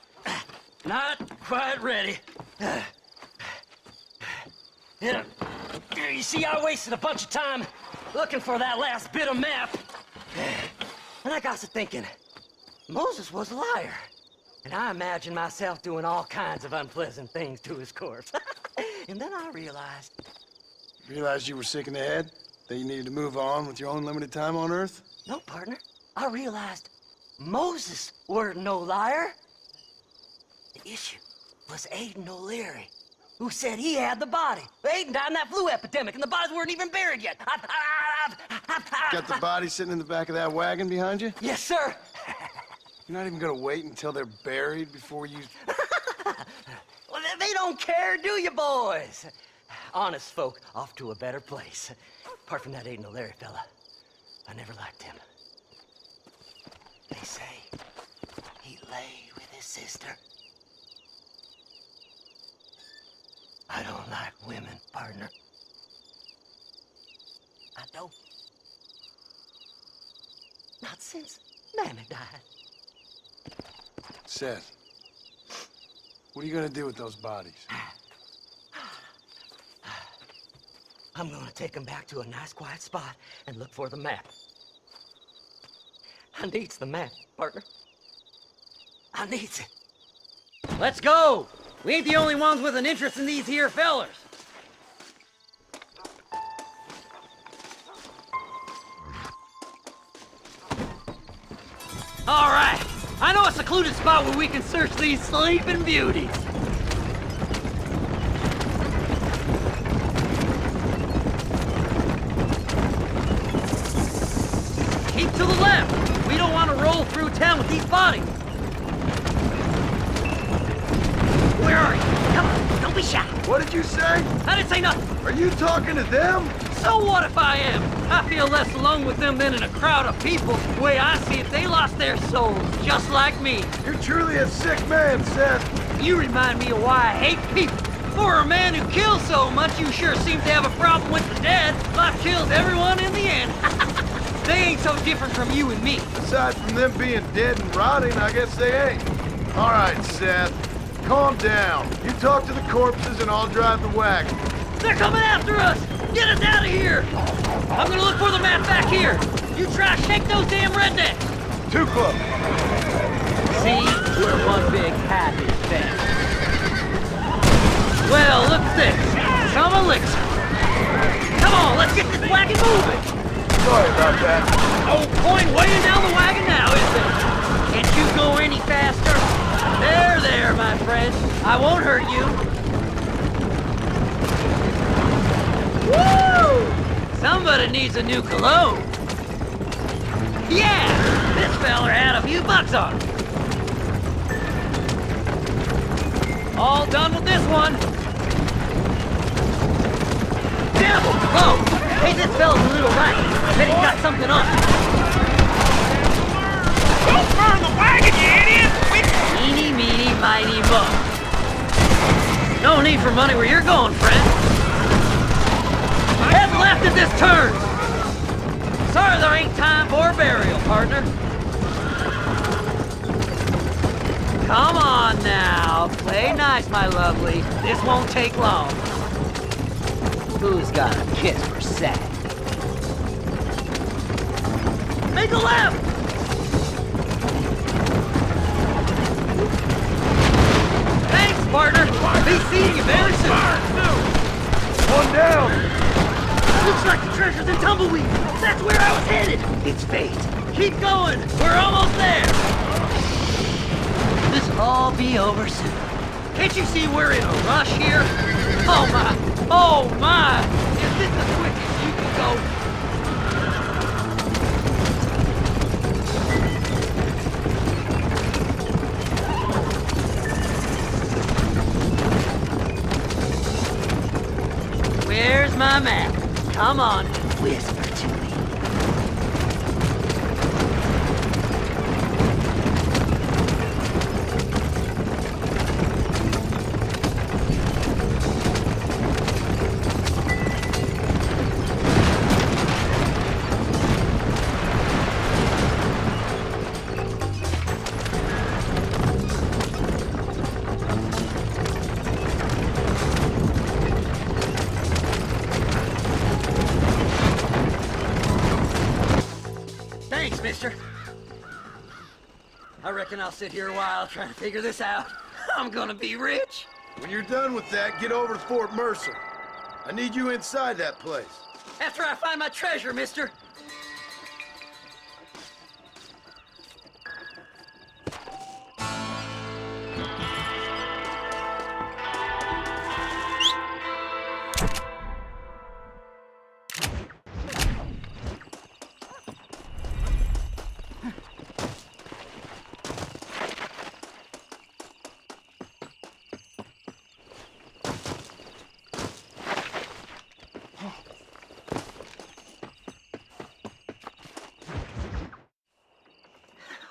Not quite ready. You see, I wasted a bunch of time looking for that last bit of map. And I got to thinking, Moses was a liar. And I imagined myself doing all kinds of unpleasant things to his corpse. And then I realized... Realized you were sick in the head? That you needed to move on with your own limited time on Earth? No, partner. I realized Moses weren't no liar. The issue was Aiden O'Leary, who said he had the body. Aiden died in that flu epidemic, and the bodies weren't even buried yet. Got the body sitting in the back of that wagon behind you? Yes, sir. You're not even gonna wait until they're buried before you... Well, they don't care, do you, boys? Honest folk off to a better place. Apart from that Aiden O'Leary fella, I never liked him. They say he lay with his sister. I don't like women, partner. I don't. Not since Mammy died. Seth, what are you gonna do with those bodies? I'm gonna take them back to a nice quiet spot and look for the map. I needs the map, partner. I needs it. Let's go! We ain't the only ones with an interest in these here fellers. All right, I know a secluded spot where we can search these sleeping beauties. Keep to the left. We don't want to roll through town with these bodies. Where are you? Come on, don't be shy. What did you say? I didn't say nothing. Are you talking to them? So what if I am? I feel less alone with them than in a crowd of people. The way I see it, they lost their souls, just like me. You're truly a sick man, Seth. You remind me of why I hate people. For a man who kills so much, you sure seem to have a problem with the dead. Life kills everyone in the end. They ain't so different from you and me. Aside from them being dead and rotting, I guess they ain't. All right, Seth. Calm down. You talk to the corpses and I'll drive the wagon. They're coming after us! Get us out of here! I'm gonna look for the map back here. You try to shake those damn rednecks. Too close. See? We're one big happy family. Well, look at this. Some elixir. Come on, let's get this wagon moving. Sorry about that. No point weighing down the wagon now, is there? Can't you go any faster? There, my friend. I won't hurt you. Woo! Somebody needs a new cologne. Yeah! This feller had a few bucks on him. All done with this one. Devil! Whoa! Hey, this fella's a little right. I bet he's got something on him. Don't burn the wagon, you idiot! Eeny, meeny, miny, mo. No need for money where you're going, friend. Head left at this turn. Sorry there ain't time for a burial, partner. Come on now. Play nice, my lovely. This won't take long. Who's got a kiss for Seth? Make a left! Thanks, partner. Be seeing you very soon. One down. Looks like the treasure's in Tumbleweed. That's where I was headed. It's fate. Keep going. We're almost there. This'll all be over soon. Can't you see we're in a rush here? Oh my. Oh my. Is this the quickest you can go? Where's my map? Come on, whisper to me. Mister. I reckon I'll sit here a while trying to figure this out. I'm gonna be rich. When you're done with that, get over to Fort Mercer. I need you inside that place. After I find my treasure, mister.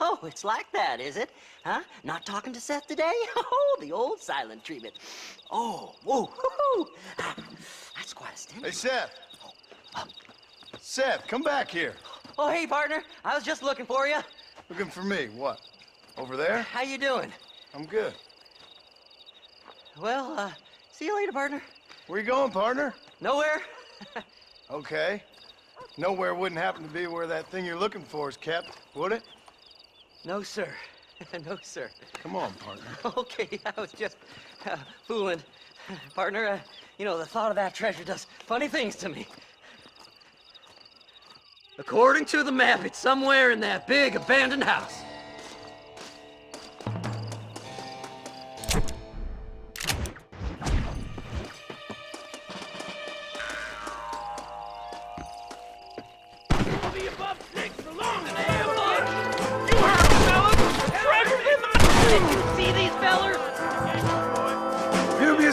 Oh, it's like that, is it? Huh? Not talking to Seth today? Oh, the old silent treatment. Oh, whoa, whoo-hoo. That's quite a stint. Hey, Seth. Seth, come back here. Oh, hey, partner. I was just looking for you. Looking for me? What? Over there? How you doing? I'm good. Well, see you later, partner. Where you going, partner? Nowhere. Okay. Nowhere wouldn't happen to be where that thing you're looking for is kept, would it? No, sir. No, sir. Come on, partner. Okay, I was just fooling. Partner, you know, the thought of that treasure does funny things to me. According to the map, it's somewhere in that big abandoned house.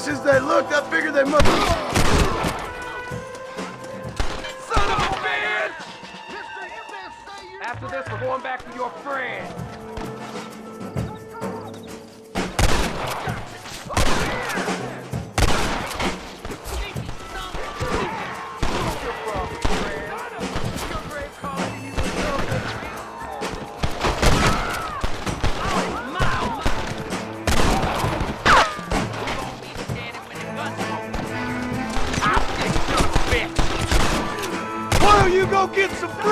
As they looked, I figured they must. Son of a bitch! After this, we're going back to your friend. Bitch!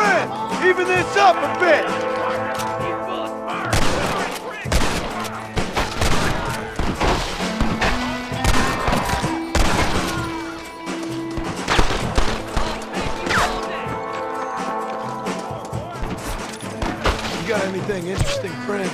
friend! Even this up a bit! You got anything interesting, friend?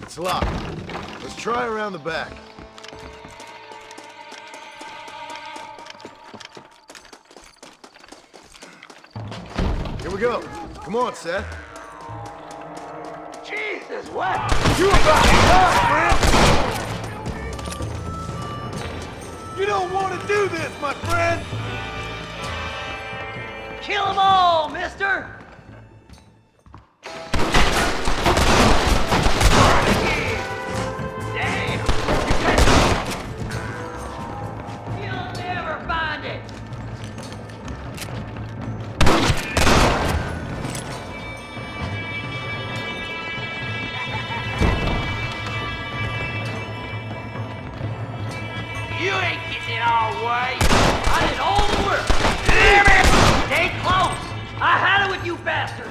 It's locked. Let's try around the back. Here we go. Come on, Seth. Jesus, what? You about to die, friend! You don't want to do this, my friend! Kill them all, mister! You'll never find it! You ain't getting it all way! I did all the work! Damn it! Stay close! I had it with you bastards!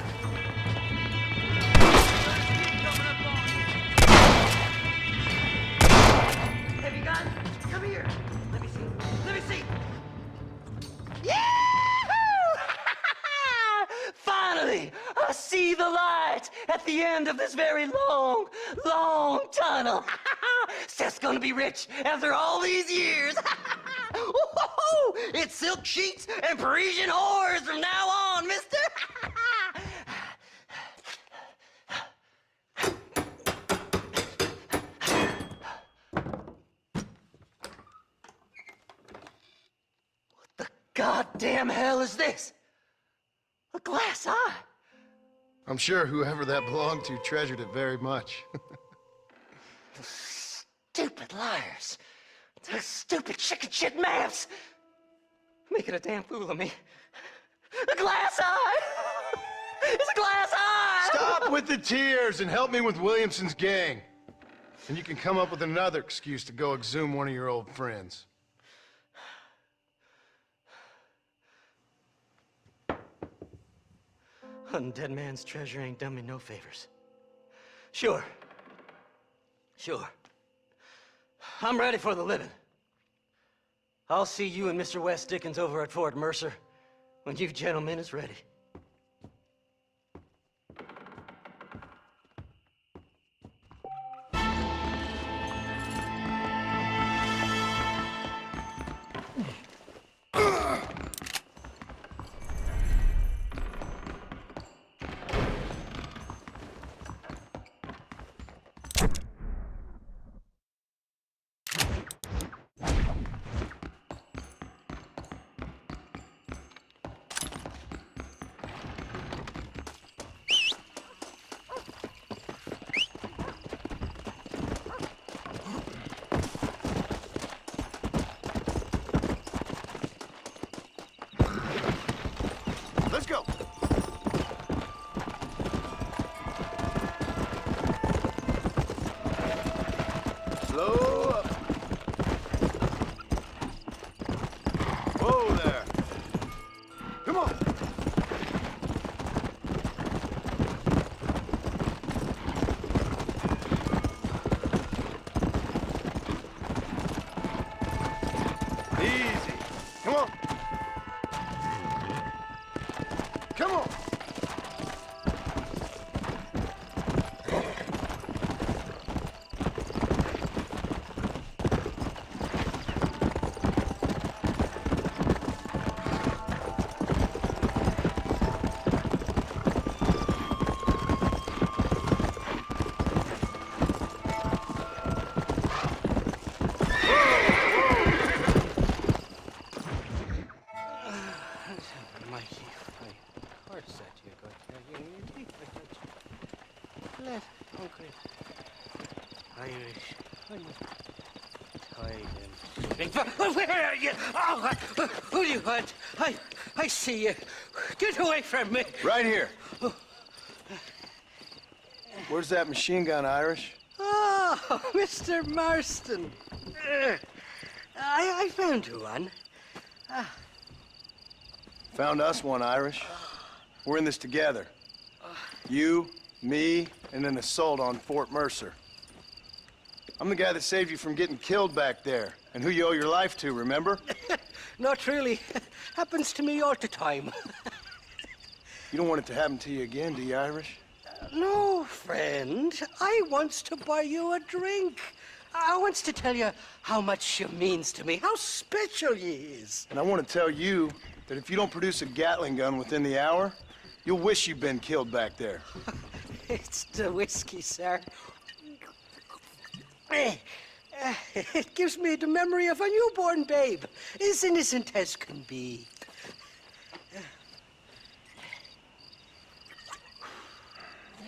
Have you gun? Come here! Let me see. Let me see! Yahoo! Finally! I see the light at the end of this very long, long tunnel. Seth's gonna be rich after all these years. It's silk sheets and Parisian whores from now on, mister. What the goddamn hell is this? A glass eye? I'm sure whoever that belonged to treasured it very much. Stupid liars. Those stupid chicken shit maps. Making a damn fool of me. A glass eye! It's a glass eye! Stop with the tears and help me with Williamson's gang. And you can come up with another excuse to go exhume one of your old friends. Hunting dead man's treasure ain't done me no favors. Sure. I'm ready for the living. I'll see you and Mr. West Dickens over at Fort Mercer when you gentlemen is ready. Let's go! Slow up. Whoa there. Come on. Easy. Come on. Come on. happening? Where are you? Oh, who do you want? I see you. Get away from me. Right here. Where's that machine gun, Irish? Oh, Mr. Marston. I found you one. Found us one, Irish. We're in this together. You, me, and an assault on Fort Mercer. I'm the guy that saved you from getting killed back there, and who you owe your life to, remember? Not really. Happens to me all the time. You don't want it to happen to you again, do you, Irish? No, friend. I wants to buy you a drink. I wants to tell you how much she means to me, how special you is. And I want to tell you that if you don't produce a Gatling gun within the hour, you'll wish you'd been killed back there. It's the whiskey, sir. It gives me the memory of a newborn babe, as innocent as can be.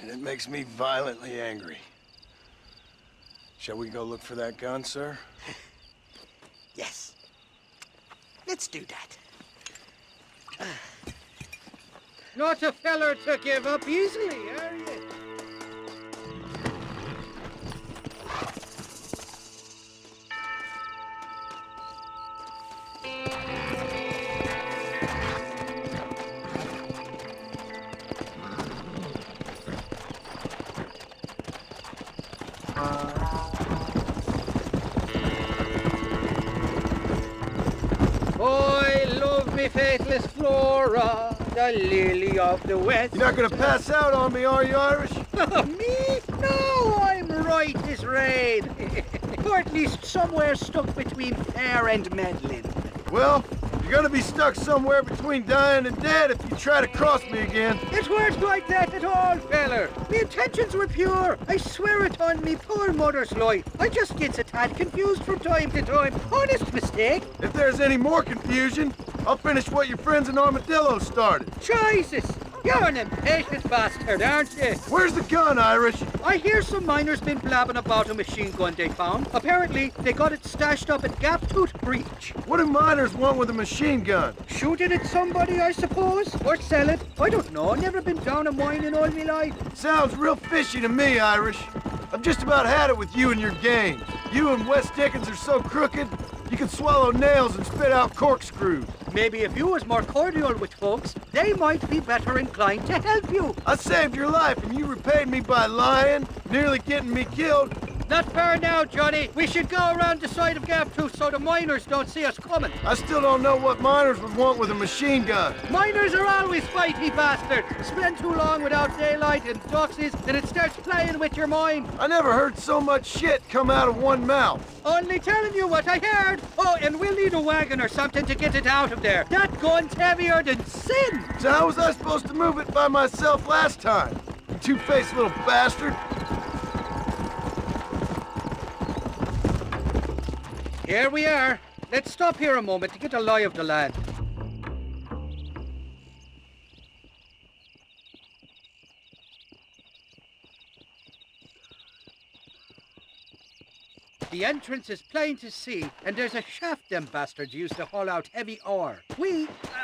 And it makes me violently angry. Shall we go look for that gun, sir? Yes. Let's do that. Not a feller to give up easily, are you? I love me faithless Flora, the lily of the west. You're not gonna pass out on me, are you, Irish? Me? No, I'm right as rain. Or at least somewhere stuck between fair and meddling. Well, you're gonna be stuck somewhere between dying and dead if you try to cross me again. It weren't like that at all, feller. Me intentions were pure. I swear it on me poor mother's life. I just gets a tad confused from time to time. Honest mistake. If there's any more confusion, I'll finish what your friends in Armadillo started. Jesus! You're an impatient bastard, aren't you? Where's the gun, Irish? I hear some miners been blabbing about a machine gun they found. Apparently, they got it stashed up at Gap Tooth Breach. What do miners want with a machine gun? Shoot it at somebody, I suppose? Or sell it? I don't know. Never been down a mine in all my life. Sounds real fishy to me, Irish. I've just about had it with you and your games. You and Wes Dickens are so crooked, you can swallow nails and spit out corkscrews. Maybe if you was more cordial with folks, they might be better inclined to help you. I saved your life and you repaid me by lying, nearly getting me killed. Not fair now, Johnny. We should go around the side of Gap Tooth so the miners don't see us coming. I still don't know what miners would want with a machine gun. Miners are always fighty bastards. Spend too long without daylight and doxies, and it starts playing with your mind. I never heard so much shit come out of one mouth. Only telling you what I heard. Oh, and we'll need a wagon or something to get it out of there. That gun's heavier than sin. So how was I supposed to move it by myself last time? You two-faced little bastard. Here we are. Let's stop here a moment to get a lie of the land. The entrance is plain to see, and there's a shaft them bastards used to haul out heavy ore.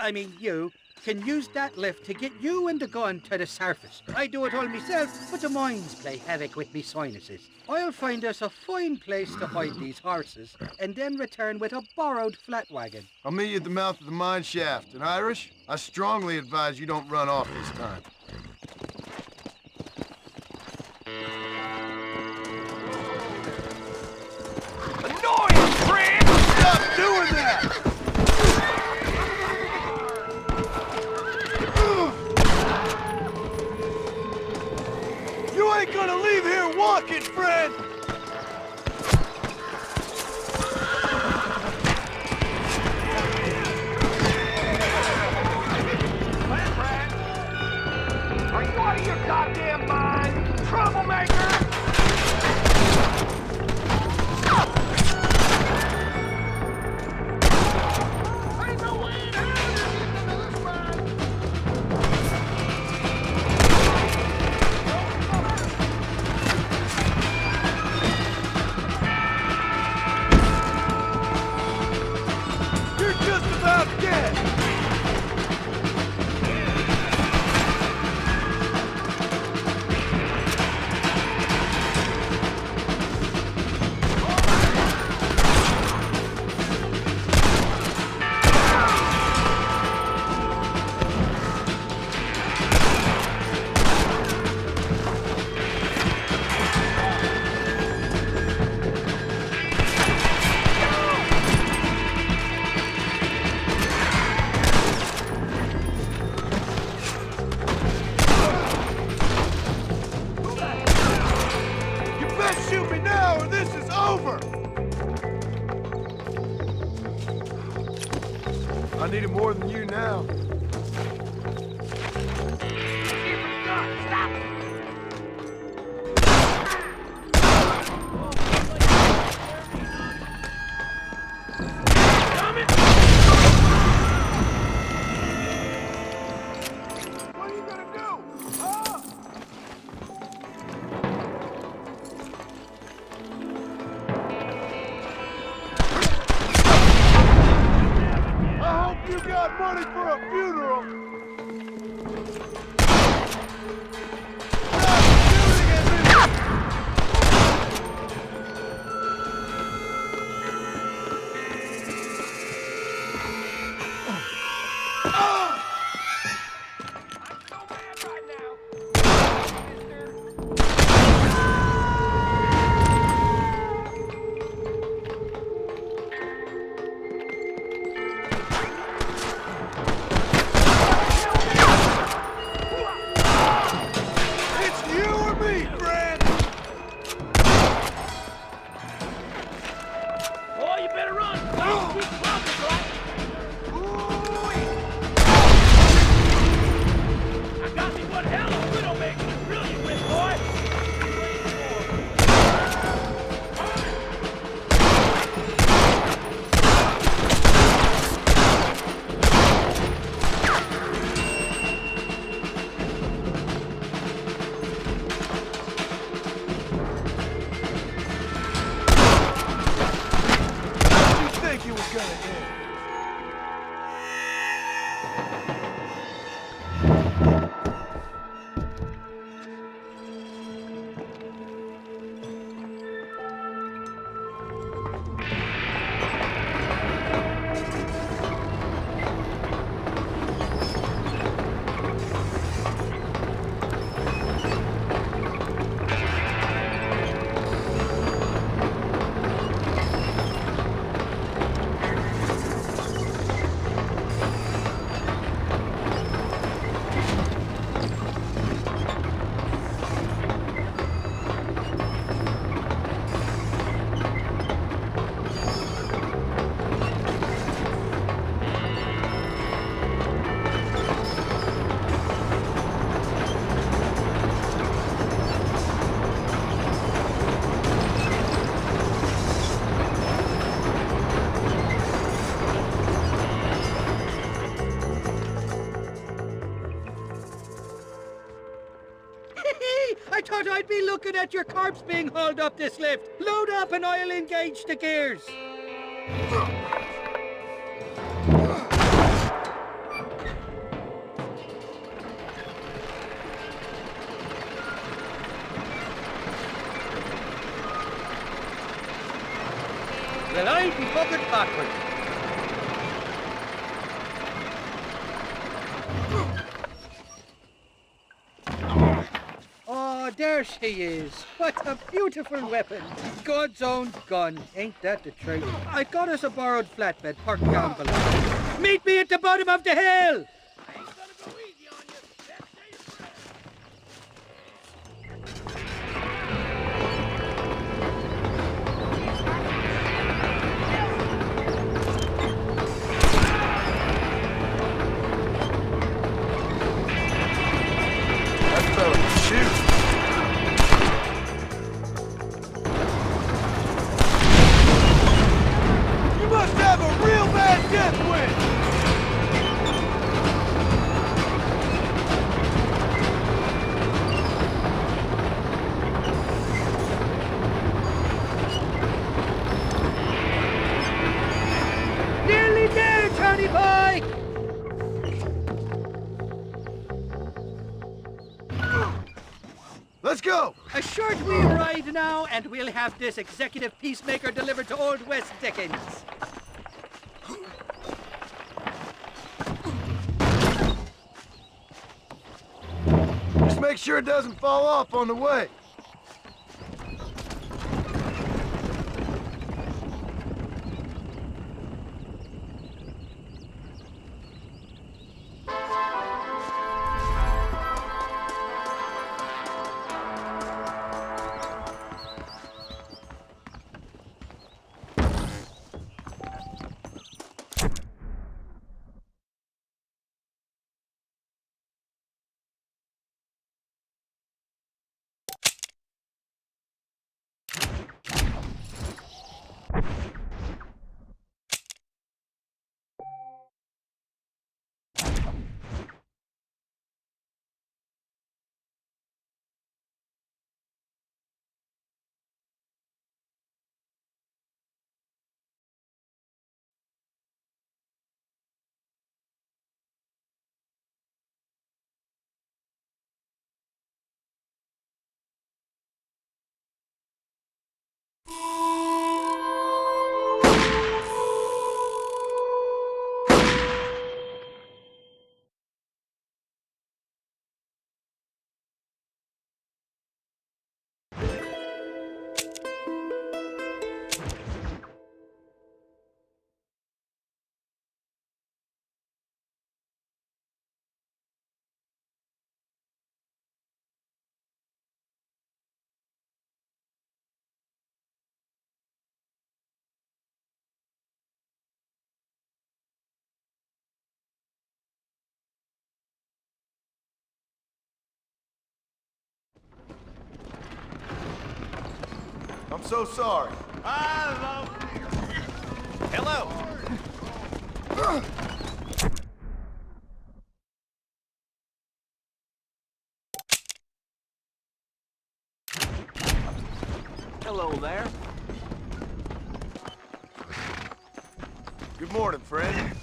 I mean you, can use that lift to get you and the gun to the surface. I do it all myself, but the mines play havoc with me sinuses. I'll find us a fine place to hide these horses, and then return with a borrowed flat wagon. I'll meet you at the mouth of the mine shaft. And Irish, I strongly advise you don't run off this time. Annoying, friend! Stop doing that! You ain't gonna leave here walking, friend! I need it more than you now. Money for a funeral! I thought I'd be looking at your corpse being hauled up this lift. Load up and I'll engage the gears. Well, I'll be bucketed backwards. Oh, there she is. What a beautiful weapon. God's own gun. Ain't that the truth? I got us a borrowed flatbed parked down below. Meet me at the bottom of the hill! Let's go! A short wee ride now, and we'll have this executive peacemaker delivered to Old West Dickens. Just make sure it doesn't fall off on the way. I'm so sorry. I love Hello. Hello there. Good morning, friend.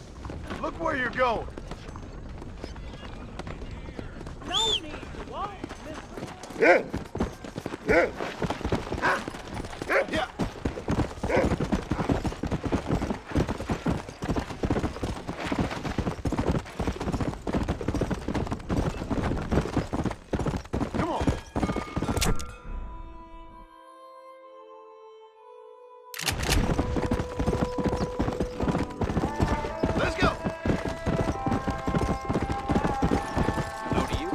Look where you're going. No need to walk, mister. Yeah. Yeah. Yeah. Come on. Let's go. Hello to you.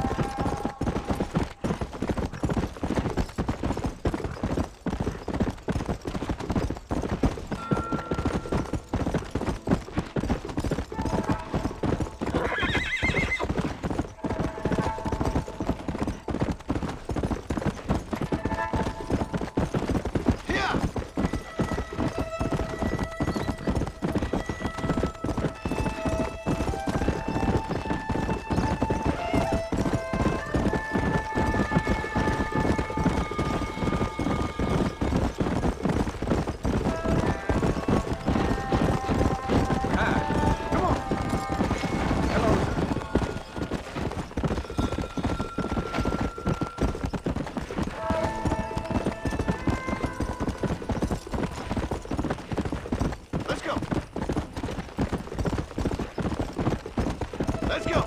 Let's go.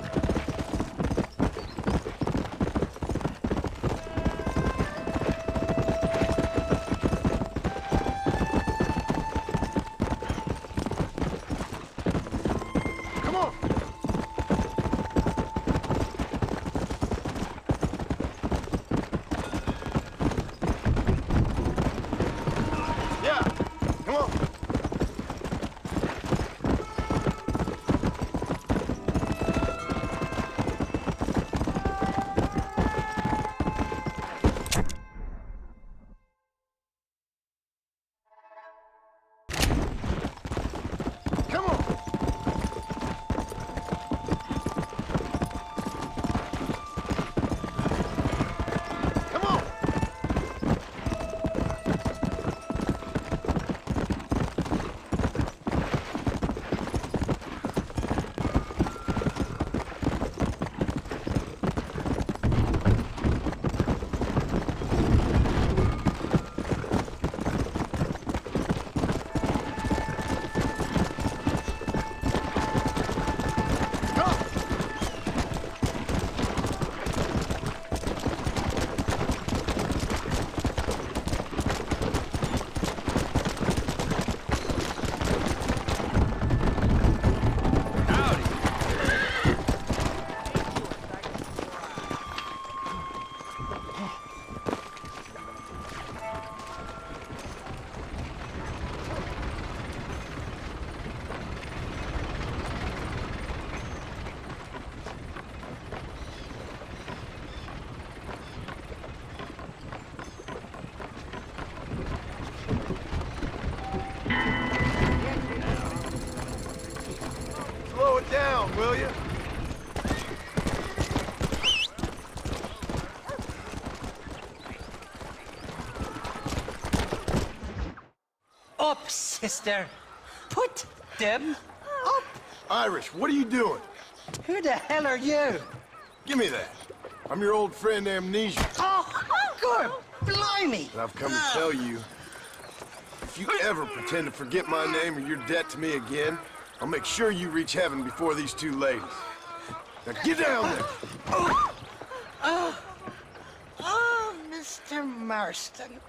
Come on. Yeah. Come on. Come on. Come on. Slow it down, will you? Up, sister. Put them up. Irish, what are you doing? Who the hell are you? Give me that. I'm your old friend Amnesia. Oh, good. Blimey. And I've come to tell you, if you ever pretend to forget my name or your debt to me again, I'll make sure you reach heaven before these two ladies. Now get down there. Oh, Mr. Marston.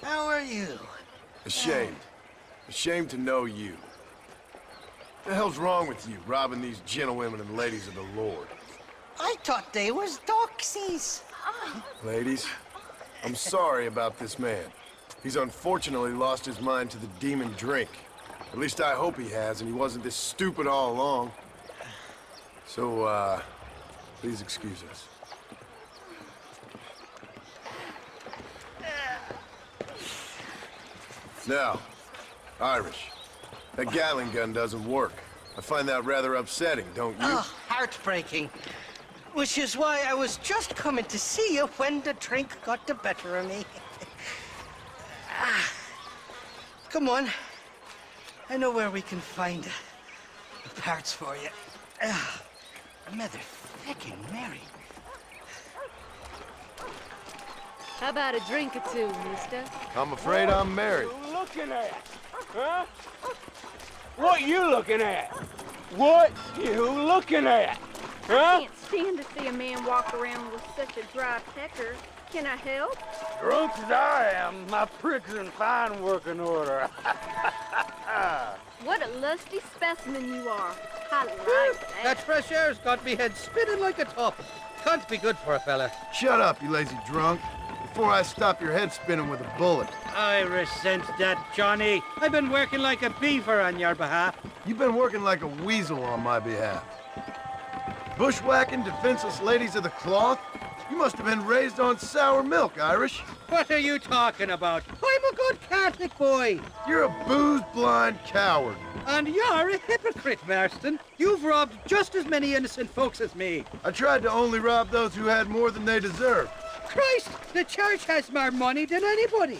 How are you? Ashamed. Ashamed to know you. What the hell's wrong with you, robbing these gentlewomen and ladies of the Lord? I thought they was doxies. Ladies, I'm sorry about this man. He's unfortunately lost his mind to the demon drink. At least I hope he has, and he wasn't this stupid all along. So, please excuse us. Now, Irish, that Gatling gun doesn't work. I find that rather upsetting, don't you? Oh, heartbreaking. Which is why I was just coming to see you when the drink got the better of me. Come on. I know where we can find the parts for you. Mother-fucking Mary. How about a drink or two, mister? I'm afraid I'm married. What you looking at? Huh? What you looking at? What you looking at? Huh? I can't stand to see a man walk around with such a dry pecker. Can I help? Drunk as I am, my prick's in fine working order. What a lusty specimen you are. I like that. That fresh air's got me head spinning like a top. Can't be good for a fella. Shut up, you lazy drunk, before I stop your head spinning with a bullet. I resent that, Johnny. I've been working like a beaver on your behalf. You've been working like a weasel on my behalf. Bushwhacking defenseless ladies of the cloth? You must have been raised on sour milk, Irish. What are you talking about? I'm a good Catholic boy. You're a booze-blind coward. And you're a hypocrite, Marston. You've robbed just as many innocent folks as me. I tried to only rob those who had more than they deserved. Christ, the church has more money than anybody.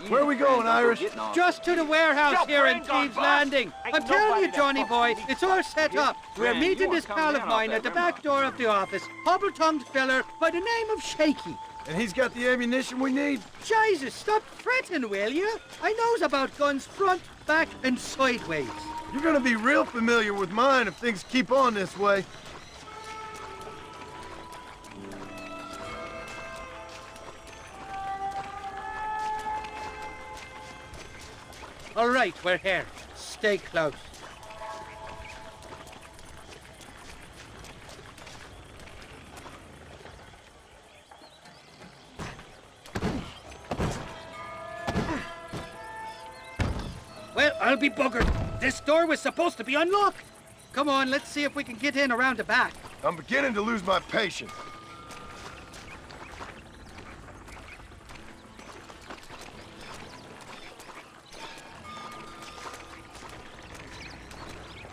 Where are we going, Irish? Just to the warehouse here in Thieves Landing. I'm telling you, Johnny boy, it's all set up. We're meeting this pal of mine at the back door of the office, hobble-tongued feller by the name of Shaky. And he's got the ammunition we need? Jesus, stop fretting, will you? I knows about guns front, back, and sideways. You're gonna be real familiar with mine if things keep on this way. All right, we're here. Stay close. Well, I'll be buggered. This door was supposed to be unlocked. Come on, let's see if we can get in around the back. I'm beginning to lose my patience.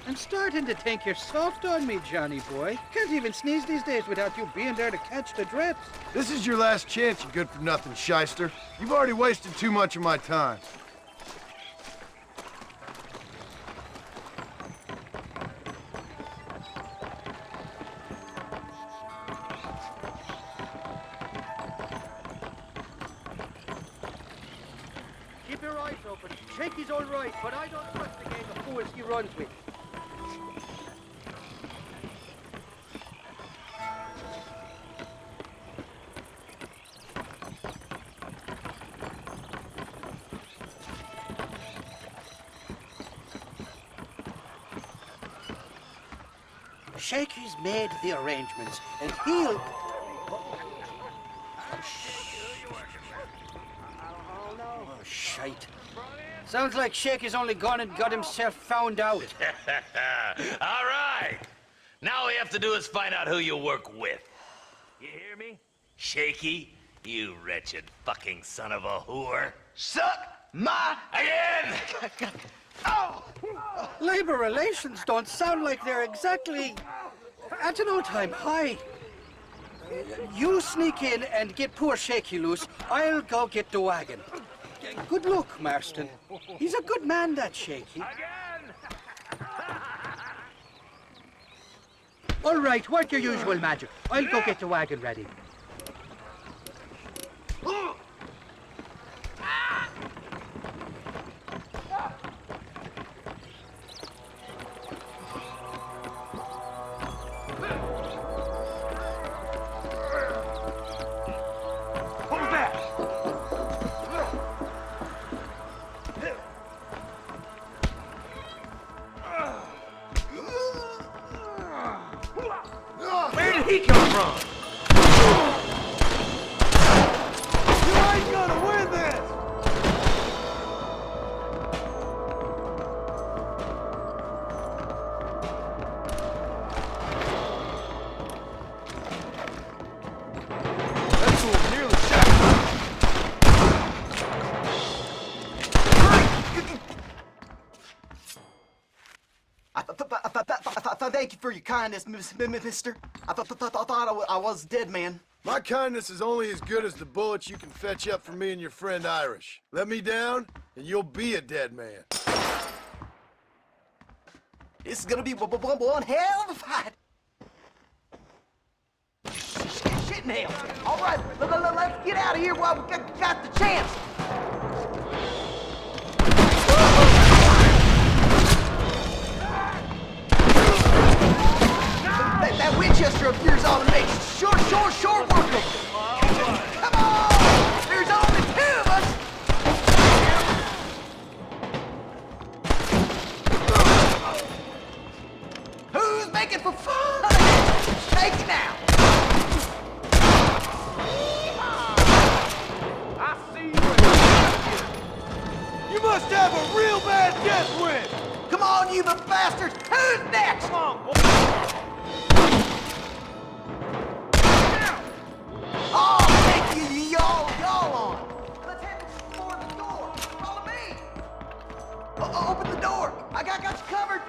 I'm starting to think you're soft on me, Johnny boy. Can't even sneeze these days without you being there to catch the drips. This is your last chance, you good-for-nothing shyster. You've already wasted too much of my time. Keep your eyes open. Shaky's all right, but I don't trust the game of fools he runs with. Shaky's made the arrangements, and he'll... Oh, shite. Sounds like Shaky's only gone and got himself found out. All right. Now all we have to do is find out who you work with. You hear me? Shaky, you wretched fucking son of a whore. Suck my... Again! Oh! Labor relations don't sound like they're exactly at an all-time high. You sneak in and get poor Shaky loose. I'll go get the wagon. Good luck, Marston. He's a good man, that Shaky. All right, work your usual magic. I'll go get the wagon ready. Where did he come from? You ain't gonna win this! That fool nearly shot me. Thank you for your kindness, mister. I thought I was a dead man. My kindness is only as good as the bullets you can fetch up for me and your friend Irish. Let me down, and you'll be a dead man. This is gonna be one hell of a fight. Shit nail. All right, let's get out of here while we got the chance. That Winchester of yours ought to make short work of it. Come on! There's only two of us! Who's making for fun? Take it now! I see you. You must have a real bad death wind. Come on, you bastards! Who's next? Come on, boy. Oh, thank you, y'all on. Let's head for the door. Follow me. Open the door. I got you covered.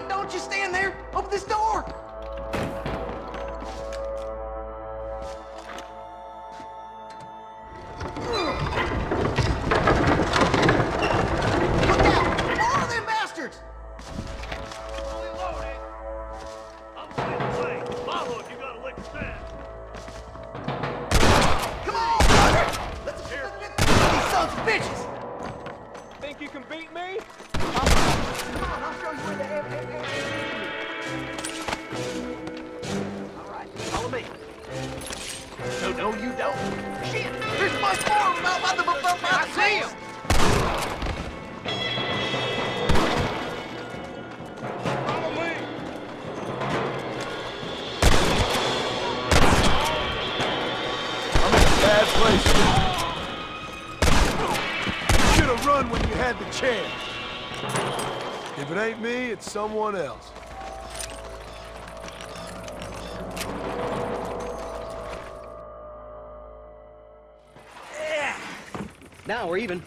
Don't you stand there. Open this door. If it ain't me, it's someone else. Now we're even.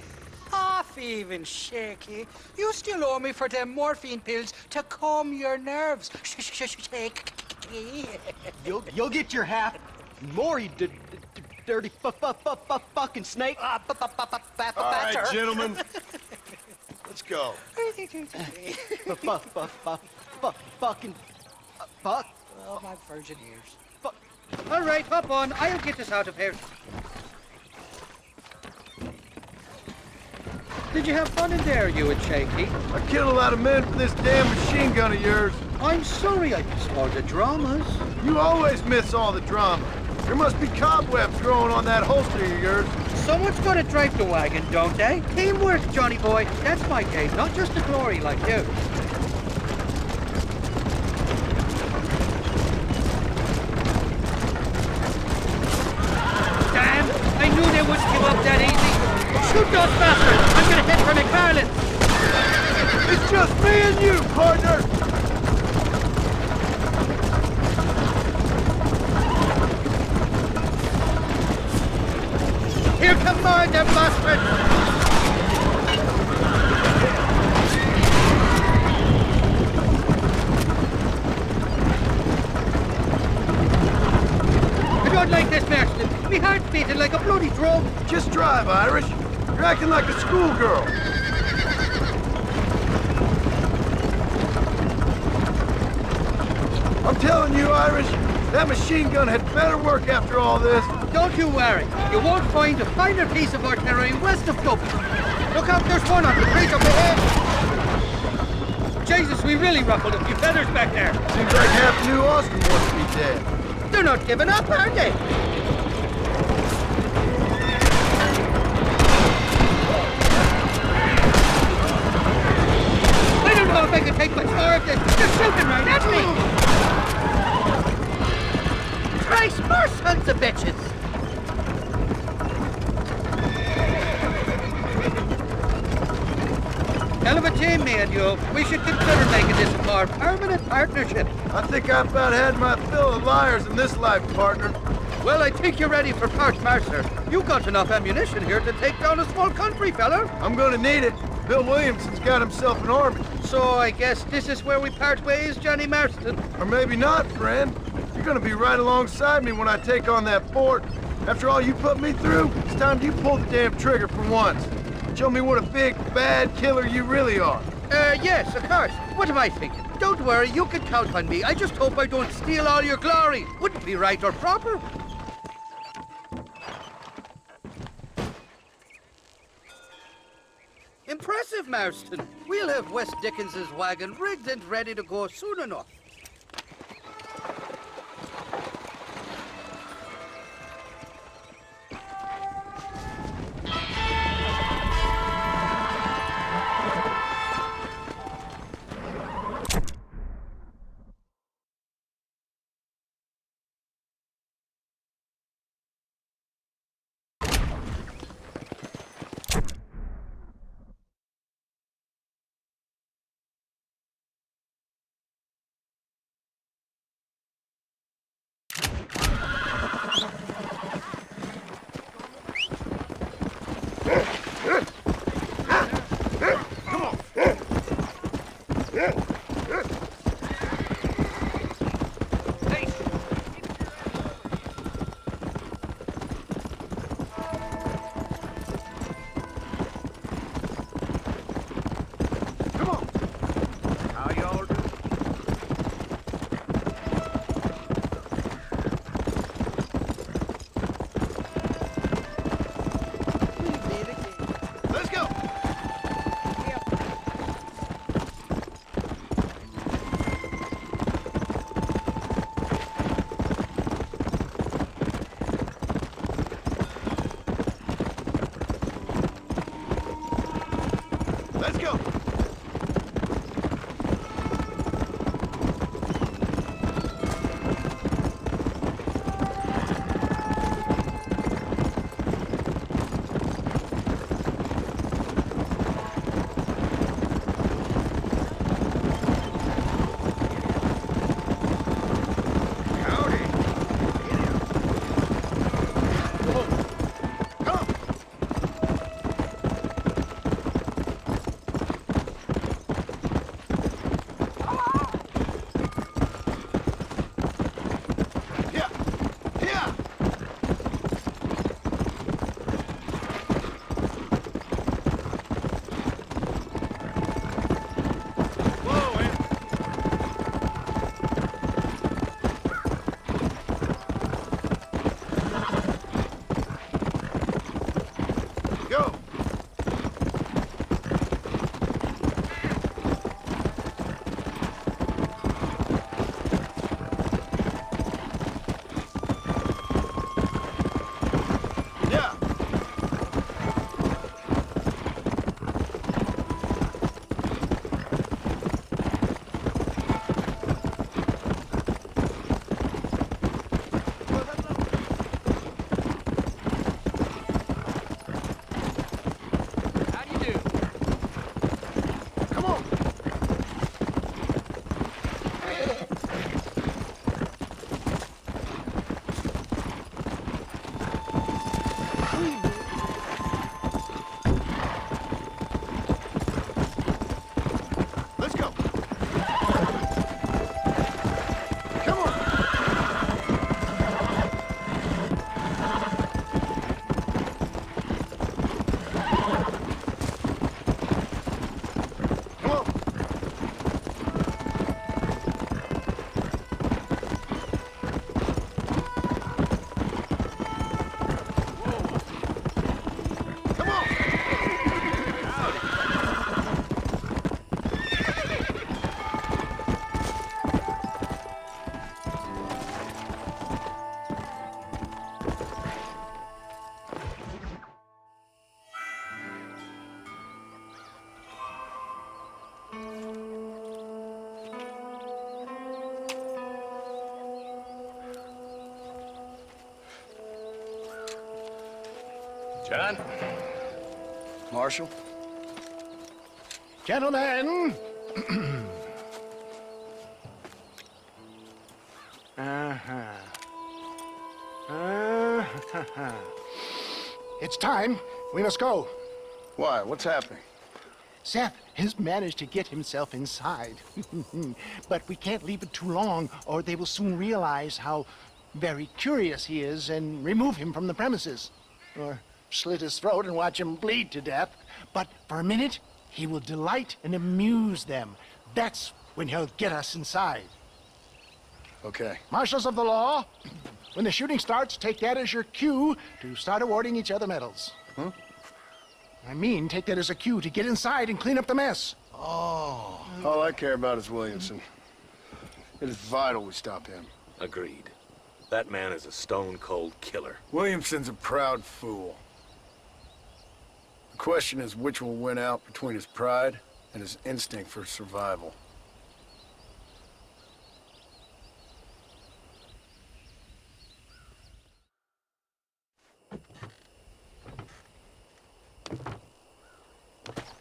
Half even, Shaky. You still owe me for them morphine pills to calm your nerves. Shaky. You'll get your half. More, you dirty fucking snake. All right, gentlemen. Let's go. Fucking fuck. Oh, my virgin ears. Fuck. All right, hop on. I'll get us out of here. Did you have fun in there, you and Shaky? I killed a lot of men for this damn machine gun of yours. I'm sorry I missed all the dramas. You always miss all the drama. There must be cobwebs growing on that holster of yours. Someone's got to drive the wagon, don't they? Teamwork, Johnny boy. That's my game, not just the glory like you. Damn! I knew they wouldn't give up that easy. Shoot those bastards! I'm gonna hit for McFarland! It's just me and you, partner! Here come more, them bastards! I don't like this, Marston. Me heart's beating like a bloody drum. Just drive, Irish. You're acting like a schoolgirl. I'm telling you, Irish, that machine gun had better work after all this. Don't you worry. You won't find a finer piece of artillery west of Dublin. Look out, there's one on the bridge up ahead. Jesus, we really ruffled a few feathers back there. Seems like half New Austin wants to be dead. They're not giving up, are they? I don't know if I can take much more of this. They're shooting right at me. Christ, more sons of bitches. Hell of a team, me and you. We should consider making this a more permanent partnership. I think I've about had my fill of liars in this life, partner. Well, I think you're ready for part marcher. You got enough ammunition here to take down a small country, fella. I'm gonna need it. Bill Williamson's got himself an army. So I guess this is where we part ways, Johnny Marston. Or maybe not, friend. You're gonna be right alongside me when I take on that fort. After all you put me through, it's time you pull the damn trigger for once. Show me what a big, bad killer you really are. Yes, of course. What am I thinking? Don't worry, you can count on me. I just hope I don't steal all your glory. Wouldn't be right or proper. Impressive, Marston. We'll have West Dickens's wagon rigged and ready to go soon enough. John? Marshal? Gentlemen! Uh-huh. It's time. We must go. Why? What's happening? Seth has managed to get himself inside. But we can't leave it too long, or they will soon realize how very curious he is and remove him from the premises. Or slit his throat and watch him bleed to death. But for a minute, he will delight and amuse them. That's when he'll get us inside. Okay. Marshals of the law, when the shooting starts, take that as your cue to start awarding each other medals. Huh? I mean, take that as a cue to get inside and clean up the mess. Oh. All I care about is Williamson. It is vital we stop him. Agreed. That man is a stone-cold killer. Williamson's a proud fool. The question is which will win out between his pride and his instinct for survival.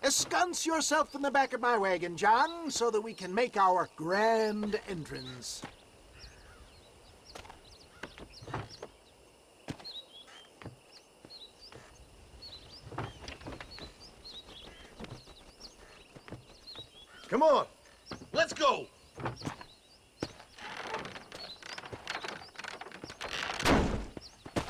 Ensconce yourself in the back of my wagon, John, so that we can make our grand entrance. Come on. Let's go!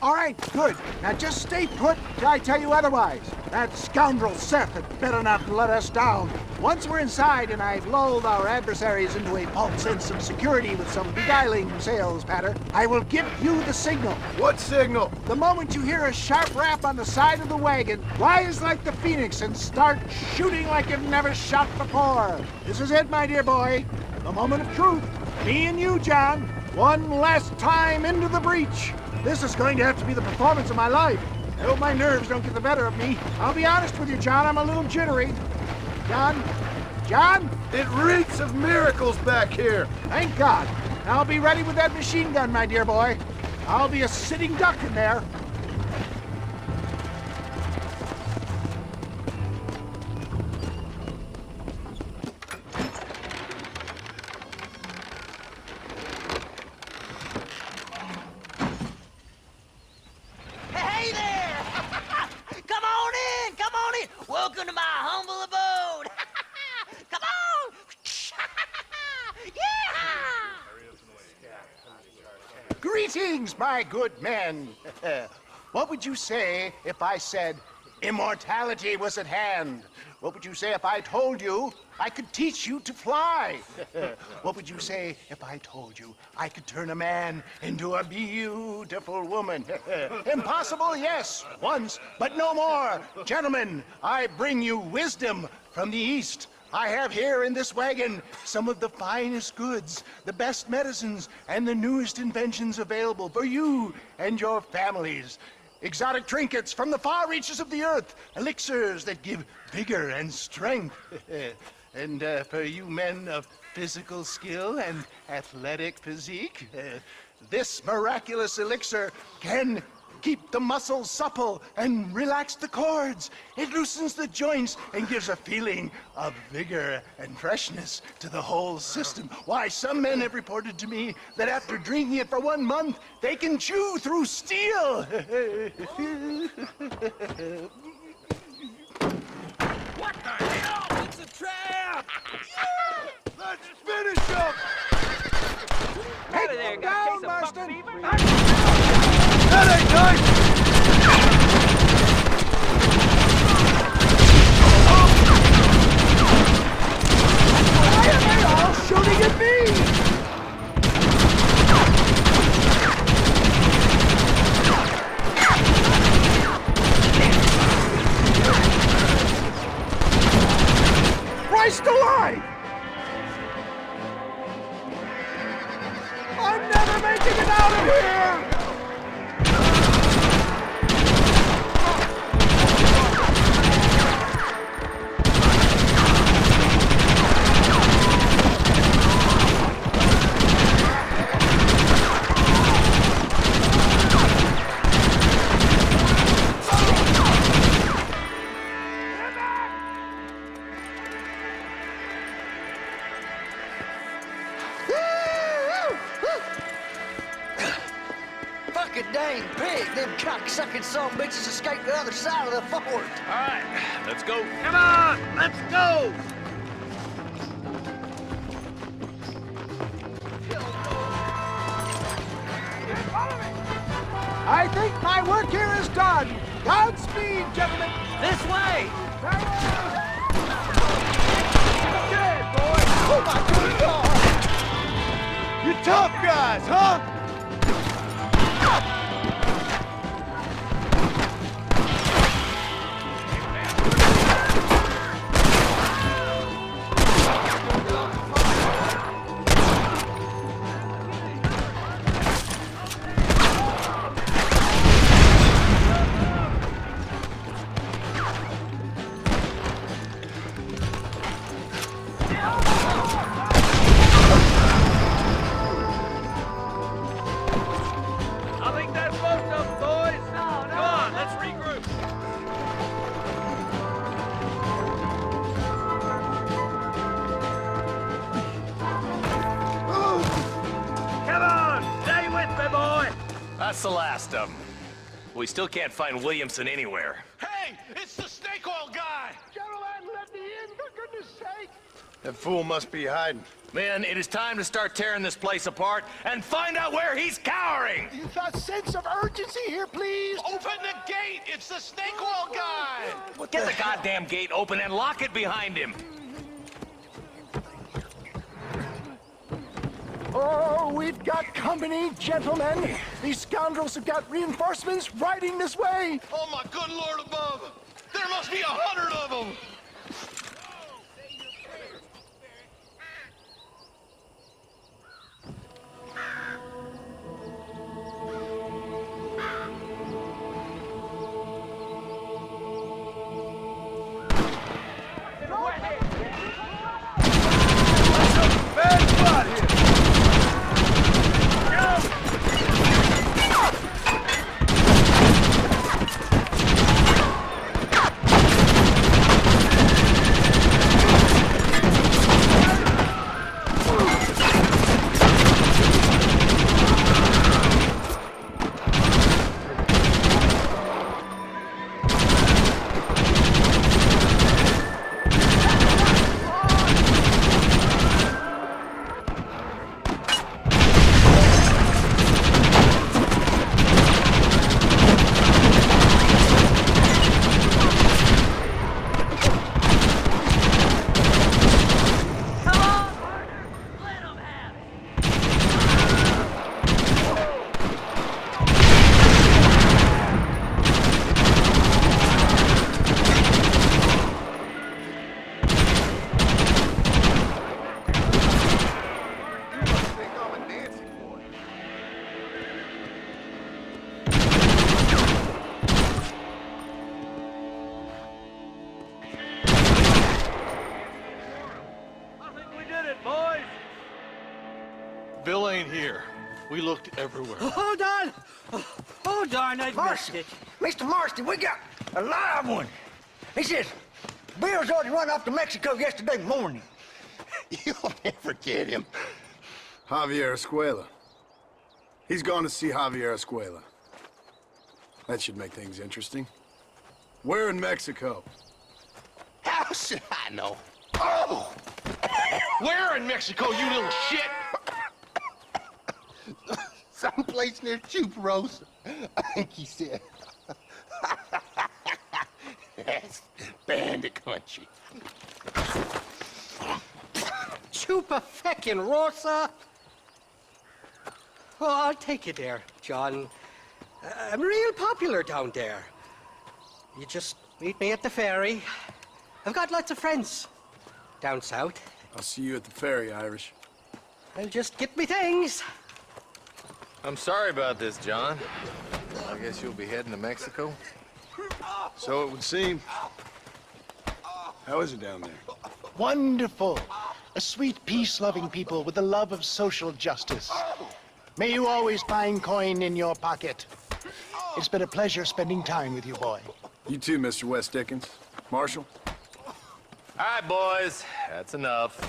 All right, good. Now just stay put till I tell you otherwise. That scoundrel Seth had better not let us down. Once we're inside and I've lulled our adversaries into a false sense of security with some beguiling sales patter, I will give you the signal. What signal? The moment you hear a sharp rap on the side of the wagon, rise like the phoenix and start shooting like you've never shot before. This is it, my dear boy. The moment of truth. Me and you, John. One last time into the breach. This is going to have to be the performance of my life. I hope my nerves don't get the better of me. I'll be honest with you, John, I'm a little jittery. John? It reeks of miracles back here. Thank God. I'll be ready with that machine gun, my dear boy. I'll be a sitting duck in there. Hey there! Come on in! Come on in! Welcome to my humble abode! Come on! Yeah! Greetings, my good men. What would you say if I said immortality was at hand? What would you say if I told you I could teach you to fly? What would you say if I told you I could turn a man into a beautiful woman? Impossible, yes, once, but no more. Gentlemen, I bring you wisdom from the East. I have here in this wagon some of the finest goods, the best medicines, and the newest inventions available for you and your families. Exotic trinkets from the far reaches of the earth, elixirs that give vigor and strength. And for you men of physical skill and athletic physique, this miraculous elixir can keep the muscles supple and relax the cords. It loosens the joints and gives a feeling of vigor and freshness to the whole system. Why, some men have reported to me that after drinking it for 1 month, they can chew through steel. What the hell? It's a trap! Let's finish him! Out of there, down, Marston! That ain't nice! Why are they all shooting at me? blood-sucking son of bitches escaped the other side of the fort. All right, let's go. Come on, let's go! I think my work here is done. Godspeed, gentlemen. This way! Dead, boy! Oh my good God! You tough guys, huh? That's the last of them. We still can't find Williamson anywhere. Hey, it's the snake oil guy! Gentlemen, let me in, for goodness sake! That fool must be hiding. Men, it is time to start tearing this place apart and find out where he's cowering! A sense of urgency here, please! Open the gate! It's the snake oil guy! Get the goddamn gate open and lock it behind him! Oh, we've got company, gentlemen. These scoundrels have got reinforcements riding this way. Oh, my good Lord above! There must be 100 of them! Bad spot here! Bill ain't here. We looked everywhere. Hold on! Oh, darn, I missed it. Mr. Marston, we got a live one. He says, Bill's already run off to Mexico yesterday morning. You'll never get him. Javier Escuela. He's gone to see Javier Escuela. That should make things interesting. Where in Mexico? How should I know? Oh! Where in Mexico, you little shit? Someplace near Chuparosa, I think he said. That's bandit country. Chupa-feckin'-rosa? Well, I'll take you there, John. I'm real popular down there. You just meet me at the ferry. I've got lots of friends down south. I'll see you at the ferry, Irish. I'll just get me things. I'm sorry about this, John. I guess you'll be heading to Mexico? So it would seem. How is it down there? Wonderful. A sweet, peace-loving people with the love of social justice. May you always find coin in your pocket. It's been a pleasure spending time with you, boy. You too, Mr. West Dickens. Marshal? All right, boys. That's enough.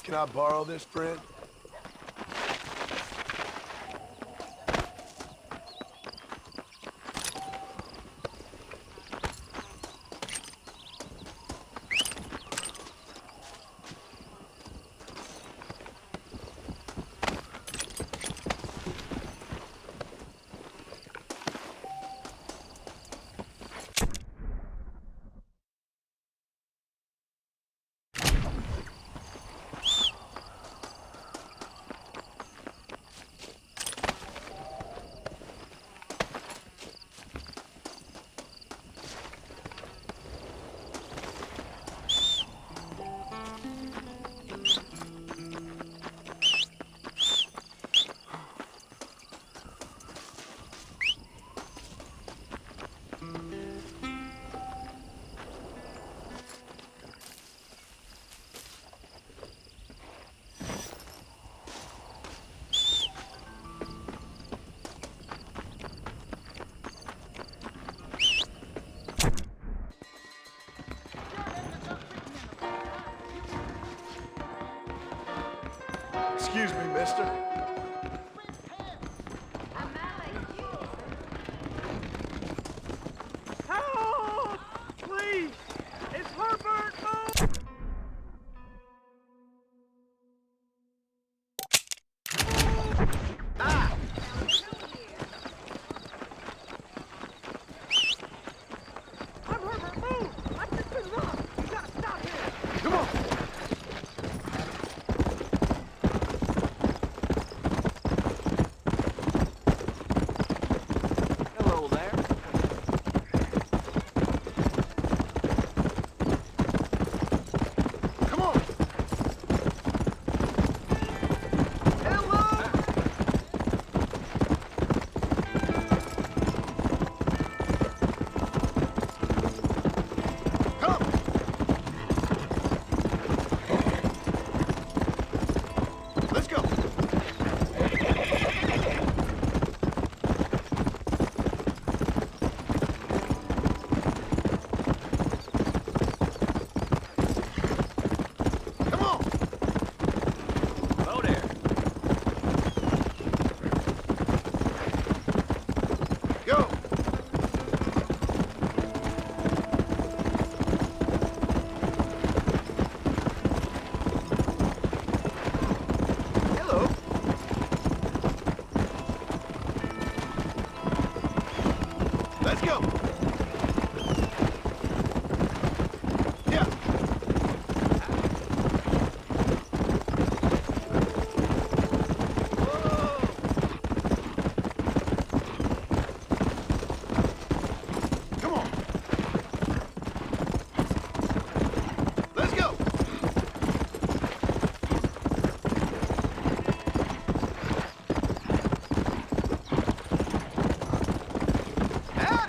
Can I borrow this, friend? Excuse me, mister. Help! Please! It's Herbert! Ah! I'm Herbert, move! I've just been robbed! You gotta stop him! Come on! Hello there. Come on! Hello! Come! Let's go! Come on! Hello there. Go! Hello. Let's go. Yeah. Come on. Let's go. Ah!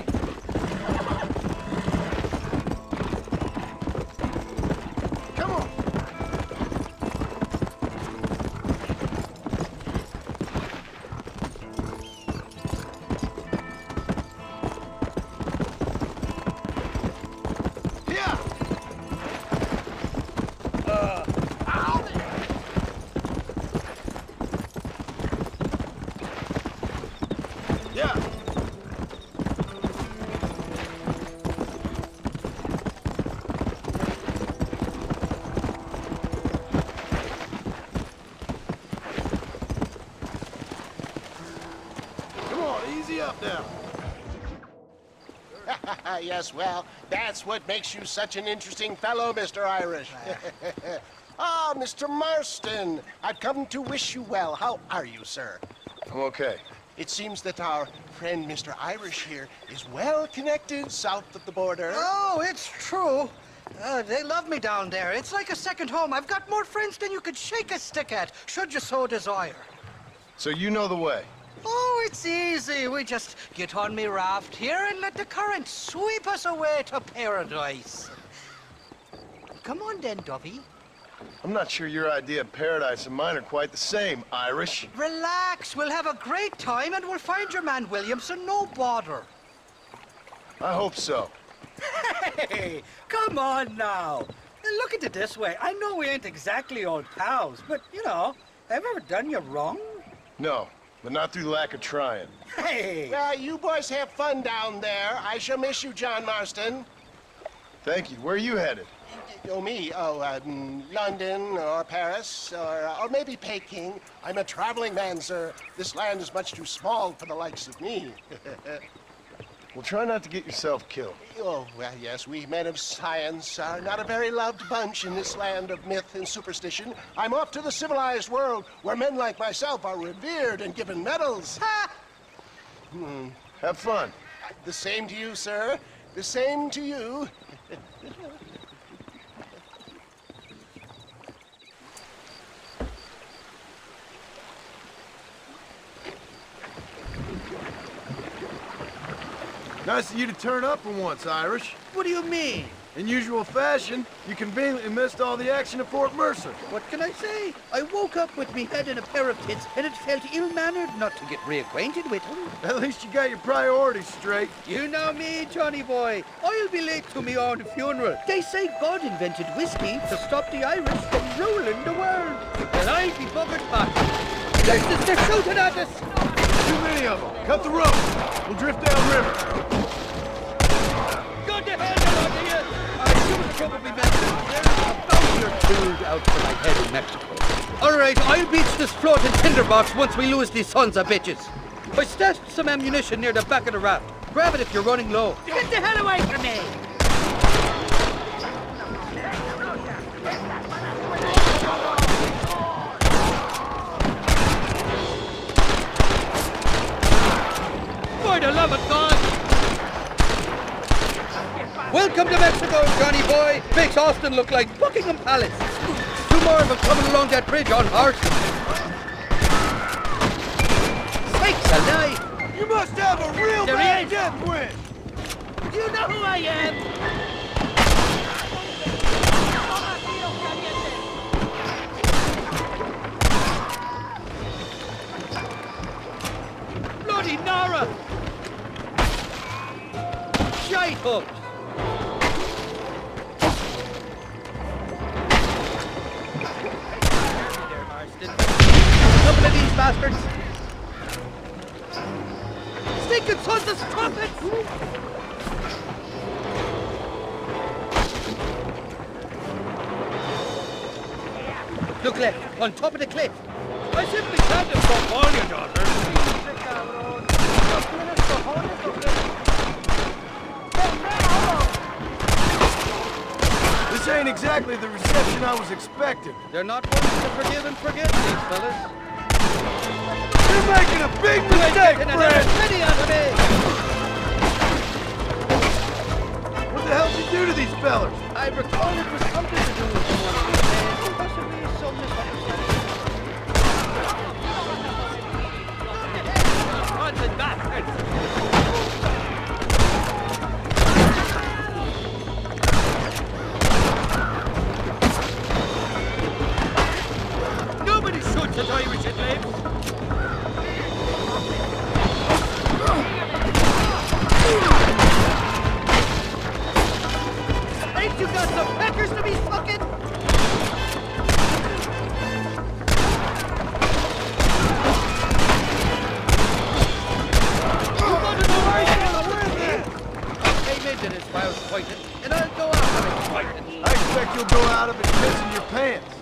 Come on. Yeah. Yeah. Come on, easy up now. Yes, well, that's what makes you such an interesting fellow, Mr. Irish. Ah, Mr. Marston, I've come to wish you well. How are you, sir? I'm okay. It seems that our friend Mr. Irish here is well connected south of the border. Oh, it's true. They love me down there. It's like a second home. I've got more friends than you could shake a stick at, should you so desire. So you know the way? Oh, it's easy. We just get on me raft here and let the current sweep us away to paradise. Come on then, Dovey. I'm not sure your idea of paradise and mine are quite the same, Irish. Relax. We'll have a great time and we'll find your man Williamson, no bother. I hope so. Hey, come on now. Look at it this way. I know we ain't exactly old pals, but, you know, have I ever done you wrong? No, but not through lack of trying. Hey! You boys have fun down there. I shall miss you, John Marston. Thank you. Where are you headed? Oh, me? London or Paris or maybe Peking. I'm a traveling man, sir. This land is much too small for the likes of me. Well, try not to get yourself killed. Oh, well, yes, we men of science are not a very loved bunch in this land of myth and superstition. I'm off to the civilized world where men like myself are revered and given medals. Ha! Have fun. The same to you, sir. The same to you. Nice of you to turn up for once, Irish. What do you mean? In usual fashion, you conveniently missed all the action at Fort Mercer. What can I say? I woke up with me head in a pair of tits, and it felt ill-mannered not to get reacquainted with him. At least you got your priorities straight. You know me, Johnny boy. I'll be late to me own funeral. They say God invented whiskey to stop the Irish from ruling the world. And I'll be buggered back. They're shooting at us! Too many of them. Cut the rope. We'll drift downriver. Go to hell, out here! You'll probably mention there's a bounty or two out for my head in Mexico. All right, I'll beach this floating tinderbox once we lose these sons of bitches. I stashed some ammunition near the back of the raft. Grab it if you're running low. Get the hell away from me! For the love of God! Welcome to Mexico, Johnny boy. Makes Austin look like Buckingham Palace. Two more of them coming along that bridge on horses. Sakes alive! You must have a real bad death wish. You know who I am. Bloody Nara! Shite hooks! There, Marston. Couple of these bastards! Stinking sons of trumpets! Look left, on top of the cliff. I simply can't have got all your daughters. This ain't exactly the reception I was expecting. They're not ones to forgive and forget, these fellas. You're making a big mistake, Fred! What the hell did you do to these fellas? I recall it was something to do with one of these men. Possibly some misunderstanding. Haunted bastards! Nobody shoots at Irish at lives. Ain't you got some peckers to be fucking? I came into this while I was fighting, and I'll go out of it fighting. I expect you'll go out of it pissing your pants.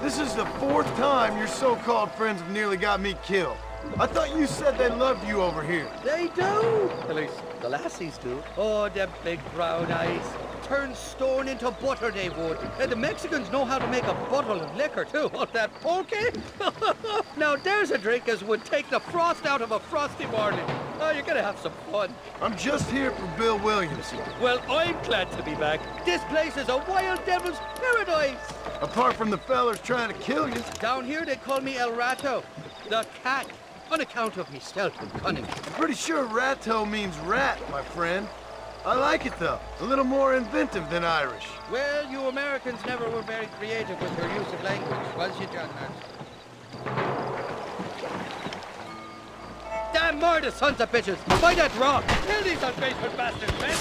This is the 4th time your so-called friends have nearly got me killed. I thought you said they loved you over here. They do. At least the lassies do. Oh, them big brown eyes. Turn stone into butter they would. And the Mexicans know how to make a bottle of liquor too. Oh, that pulque? Now there's a drink as would take the frost out of a frosty morning. Oh, you're gonna have some fun. I'm just here for Bill Williams. Well, I'm glad to be back. This place is a wild devil's paradise. Apart from the fellers trying to kill you. Down here they call me El Rato, the cat, on account of me stealth and cunning. I'm pretty sure Rato means rat, my friend. I like it though. A little more inventive than Irish. Well, you Americans never were very creative with your use of language, was you, John Marston? murder, sons of bitches! By that rock! Kill these ungrateful bastards, men!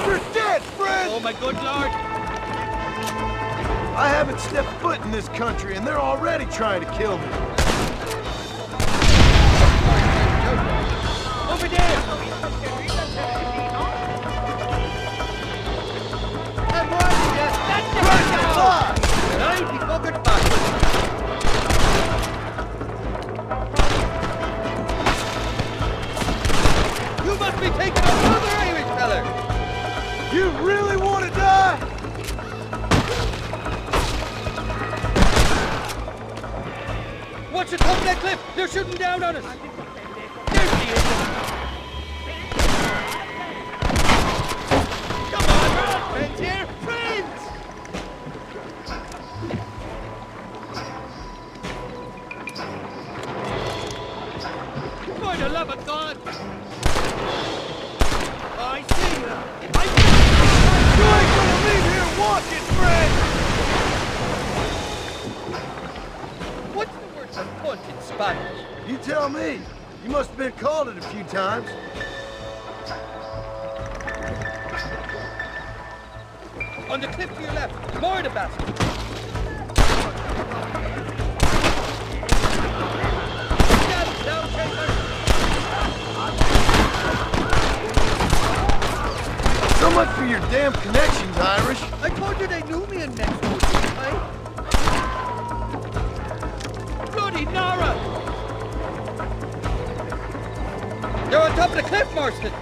You're dead, friend! Oh, my good lord! I haven't stepped foot in this country, and they're already trying to kill me. Over there! I'm warning you! That's the Right, I'll be fucking back. You must be taking another Irish feller! You really want to die? Watch it come that cliff! They're shooting down on us! There she is! Come on, we're all friends here! Friends! For the love of God! I see you! You ain't gonna leave here walking, friend! What's the word for punt in Spanish? You tell me. You must have been called it a few times. On the cliff to your left. More of the basket. Down, Chaser. So much for your damn connections, Irish. I told you they knew me in Mexico, right? Bloody Nara! They're on top of the cliff, Marston.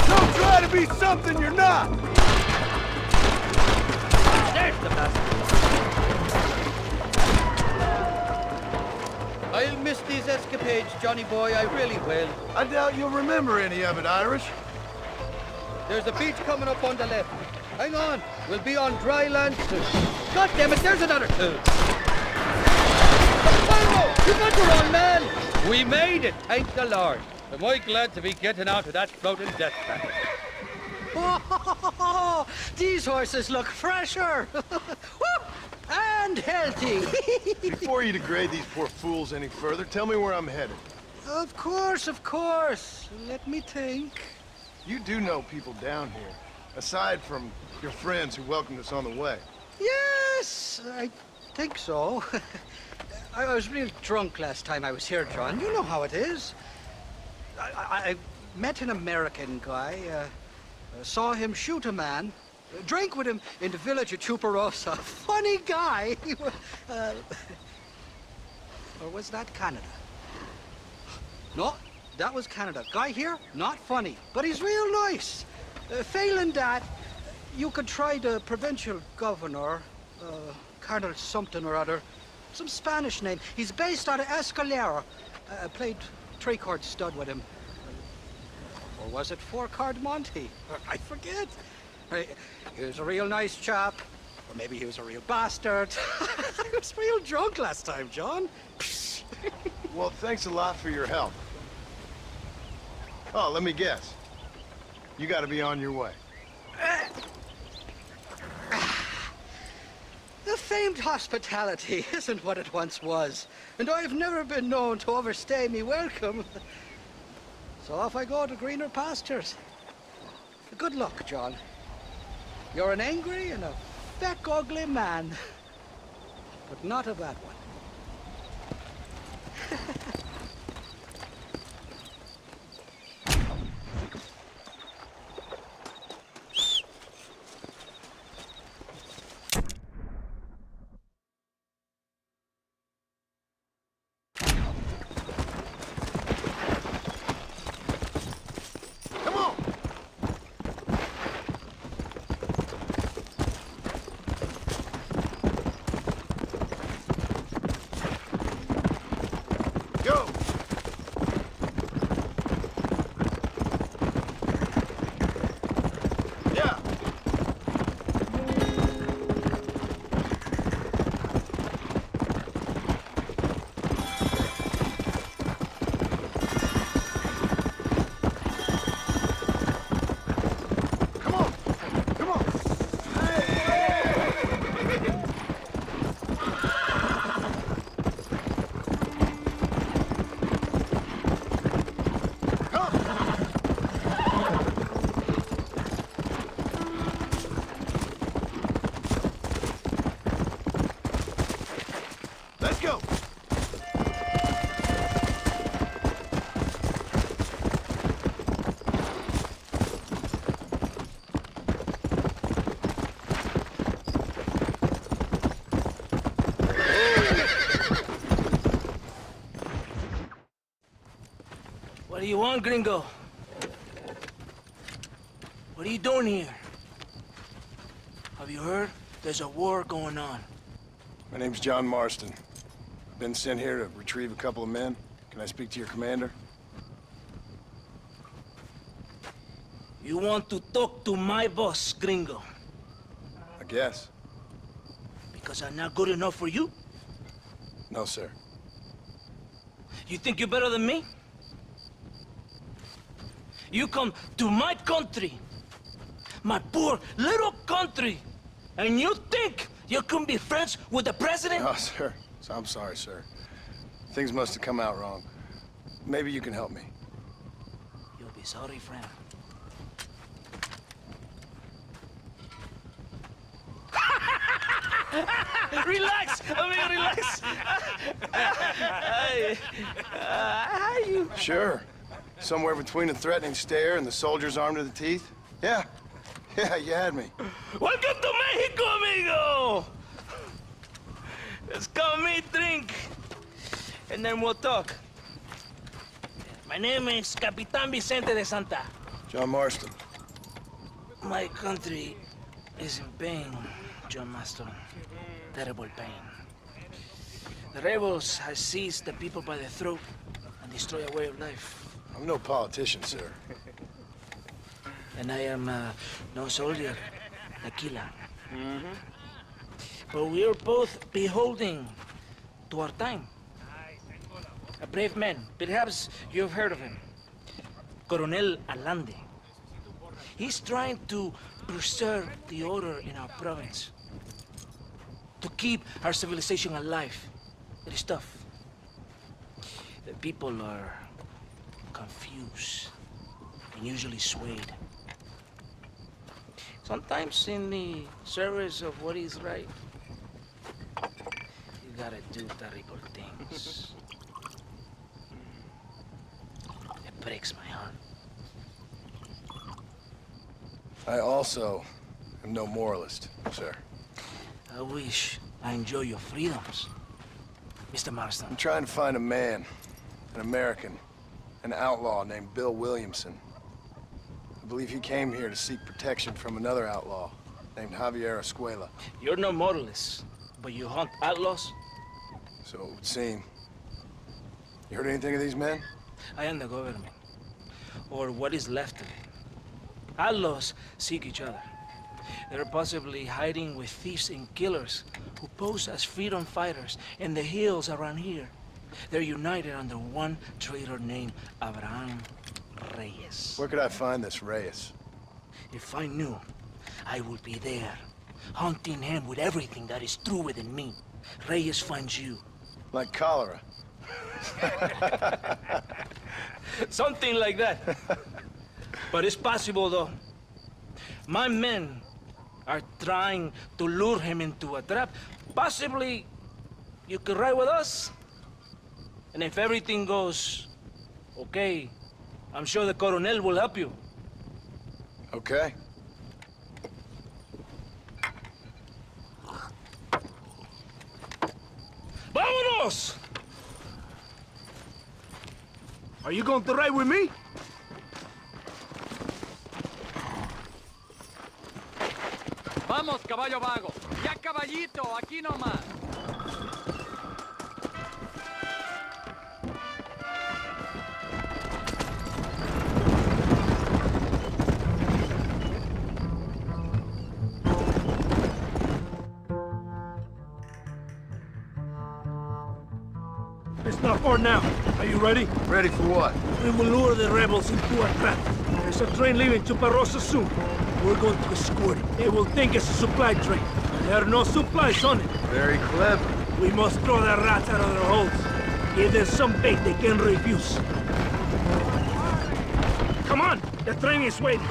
Don't try to be something you're not. There's the bastard. I'll miss these escapades, Johnny boy, I really will. I doubt you'll remember any of it, Irish. There's a beach coming up on the left. Hang on, we'll be on dry land soon. God damn it, there's another two. Oh, you got the wrong man. We made it, thank the Lord. Am I glad to be getting out of that floating death trap. Oh, these horses look fresher. And healthy. Before you degrade these poor fools any further, tell me where I'm headed. Of course, of course. Let me think. You do know people down here, aside from your friends who welcomed us on the way. Yes, I think so. I was real drunk last time I was here, John. You know how it is. I met an American guy, saw him shoot a man, drank with him in the village of Chuparosa. Funny guy. Or was that Canada? No, that was Canada. Guy here, not funny, but he's real nice. Failing that, you could try the provincial governor, Colonel something or other, some Spanish name. He's based out of Escalera. Played three-card stud with him. Or was it four-card Monty? I forget. He was a real nice chap. Or maybe he was a real bastard. I was real drunk last time, John. Well, thanks a lot for your help. Oh, let me guess. You gotta be on your way. The famed hospitality isn't what it once was, and I've never been known to overstay me welcome. So off I go to greener pastures. Good luck, John. You're an angry and a feck ugly man, but not a bad one. What do you want, gringo? What are you doing here? Have you heard? There's a war going on. My name's John Marston. I've been sent here to retrieve a couple of men. Can I speak to your commander? You want to talk to my boss, gringo? I guess. Because I'm not good enough for you? No, sir. You think you're better than me? You come to my country, my poor little country, and you think you can be friends with the president? No, sir. I'm sorry, sir. Things must have come out wrong. Maybe you can help me. You'll be sorry, friend. Relax, amigo, relax. How you? Sure. Somewhere between a threatening stare and the soldiers armed to the teeth? Yeah. Yeah, you had me. Welcome to Mexico, amigo! Let's come meet, drink, and then we'll talk. My name is Capitan Vicente de Santa. John Marston. My country is in pain, John Marston. Terrible pain. The rebels have seized the people by the throat and destroyed a way of life. I'm no politician, sir. And I am no soldier, a killer. But we are both beholding to our time. A brave man, perhaps you've heard of him. Coronel Allende. He's trying to preserve the order in our province. To keep our civilization alive. It is tough. The people are confused and usually swayed. Sometimes in the service of what is right, you gotta do terrible things. It breaks my heart. I also am no moralist, sir. I wish I enjoy your freedoms, Mr. Marston. I'm trying to find a man, an American, an outlaw named Bill Williamson. I believe he came here to seek protection from another outlaw named Javier Escuela. You're no moralist, but you hunt outlaws? So it would seem. You heard anything of these men? I am the government, or what is left of it. Outlaws seek each other. They're possibly hiding with thieves and killers who pose as freedom fighters in the hills around here. They're united under one traitor named Abraham Reyes. Where could I find this Reyes? If I knew, I would be there, hunting him with everything that is true within me. Reyes finds you. Like cholera. Something like that. But it's possible, though. My men are trying to lure him into a trap. Possibly, you could ride with us. And if everything goes okay, I'm sure the Coronel will help you. Okay. ¡Vámonos! Are you going to ride with me? Vamos, caballo vago. Ya caballito, aquí nomás. It's not far now. Are you ready? Ready for what? We will lure the rebels into a trap. There's a train leaving Chuparosa soon. We're going to escort it. They will think it's a supply train. There are no supplies on it. Very clever. We must throw the rats out of their holes. Give them some bait they can refuse. Come on! The train is waiting.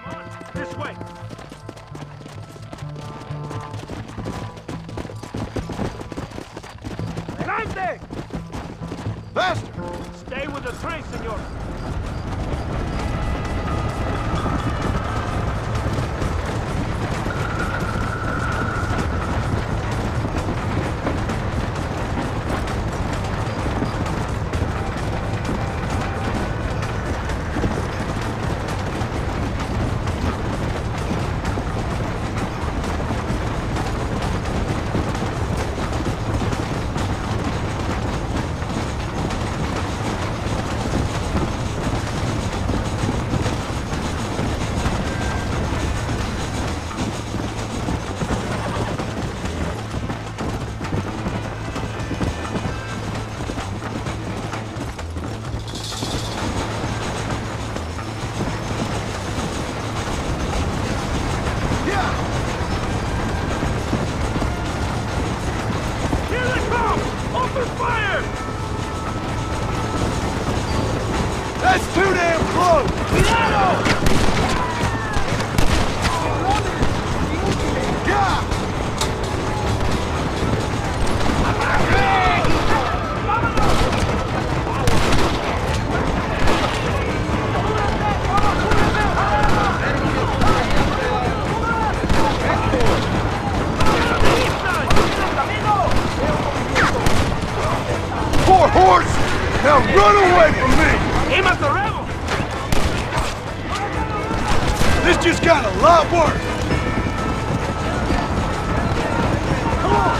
Come on, this way. Adelante! Faster! Stay with the train, senor. Under fire! That's too damn close! Cuidado! Yeah! Poor horse! Now run away from me! Aim at the rebel! This just got a lot worse! Come on!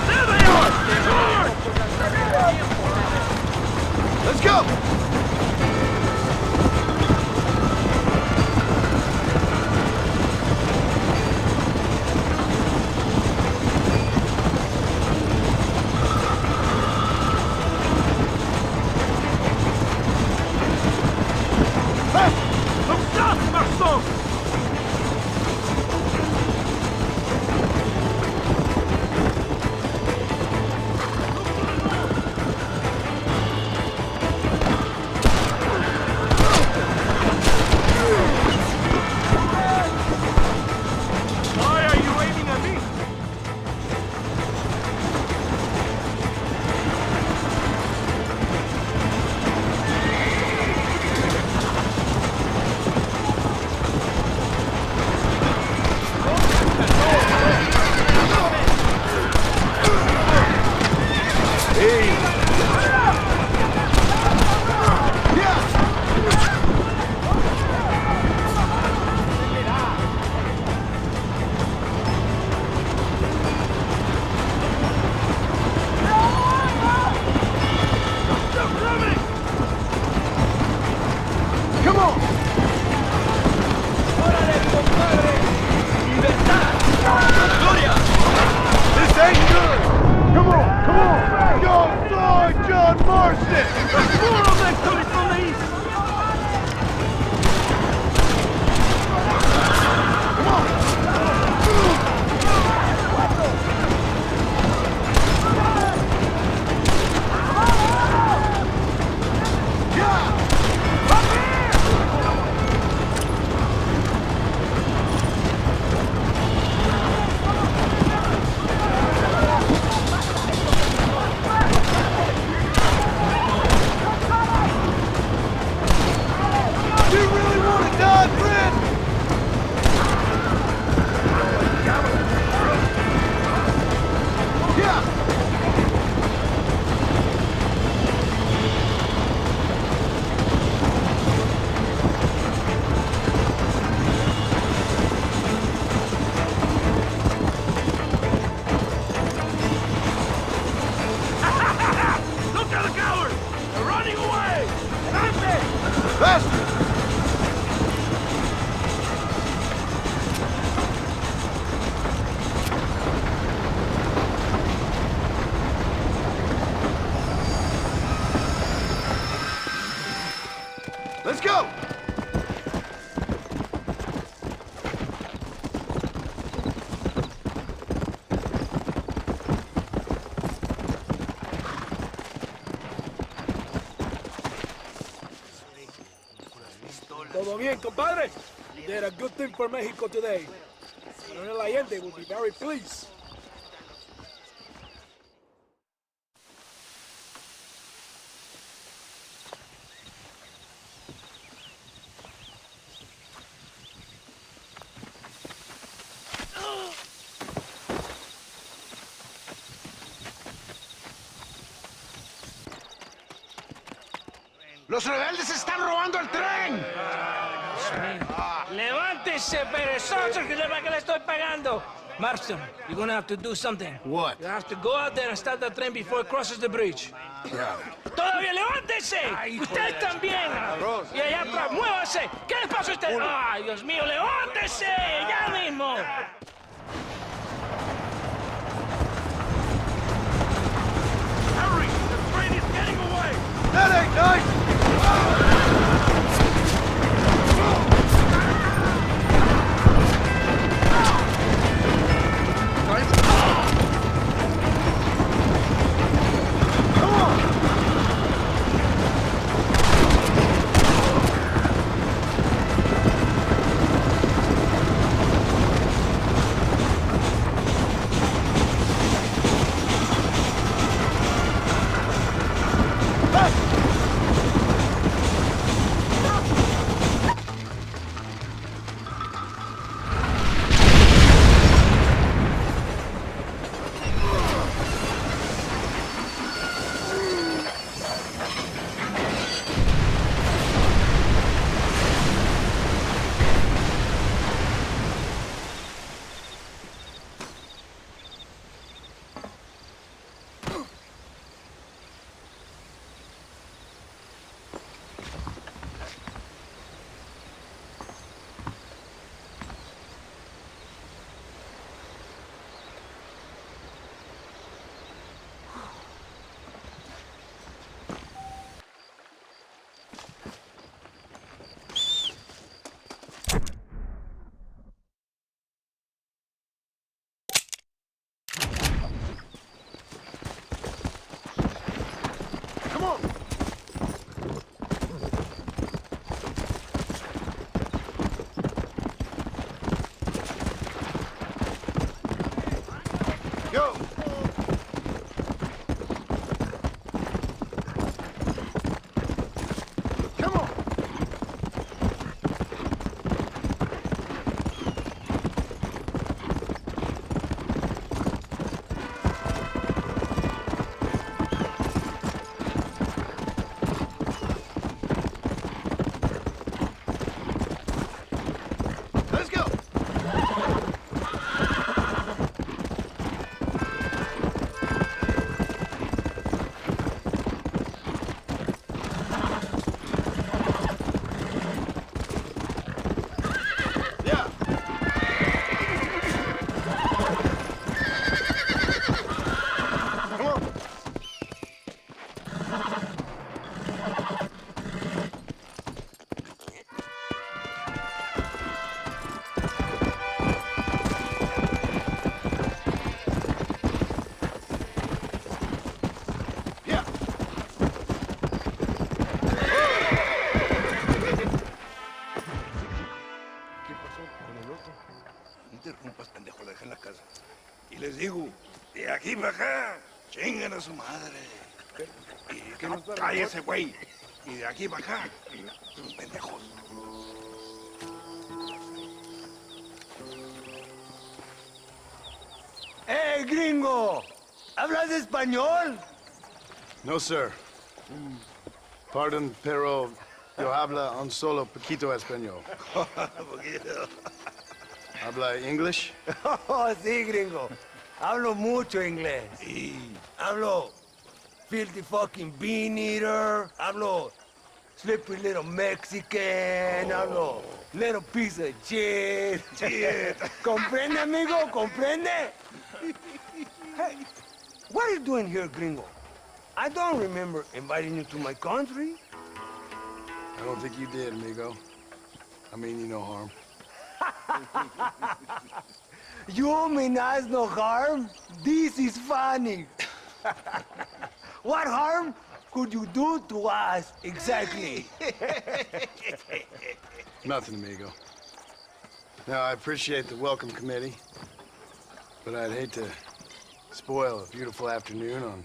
There they are! Let's go! John Marston! There's more of them coming from the east! Come on! Let's go! Todo bien, compadre? You did a good thing for Mexico today. Colonel Allende will be very pleased. ¡Los rebeldes están robando el tren! ¡Levántese, perezoso, que para qué le estoy pagando! Marston, you're gonna have to do something. What? You have to go out there and start the train before it crosses the bridge. Yeah. ¡Todavía levántese! ¡Usted también! Y allá atrás, muévase. ¿Qué le pasa a usted? ¡Ay, Dios mío, levántese! ¡Ya mismo! Hurry! The train is getting away! That ain't nice! interrumpas, pendejo, dejen la casa. Y les digo, de aquí para acá, chingan a su madre. Y que no cállese, güey. Y de aquí para acá, sus pendejos. ¡Eh, gringo! ¿Hablas español? No, sir. Pardon, pero yo habla un solo poquito español. ¿Habla English? Oh, sí, gringo. Hablo mucho inglés. Hablo filthy fucking bean eater. Hablo slippery little Mexican. Hablo little piece of shit. ¿Comprende, amigo? ¿Comprende? Hey, what are you doing here, gringo? I don't remember inviting you to my country. I don't think you did, amigo. I mean you no harm. You mean us no harm? This is funny. What harm could you do to us, exactly? Nothing, amigo. Now, I appreciate the welcome committee, but I'd hate to spoil a beautiful afternoon on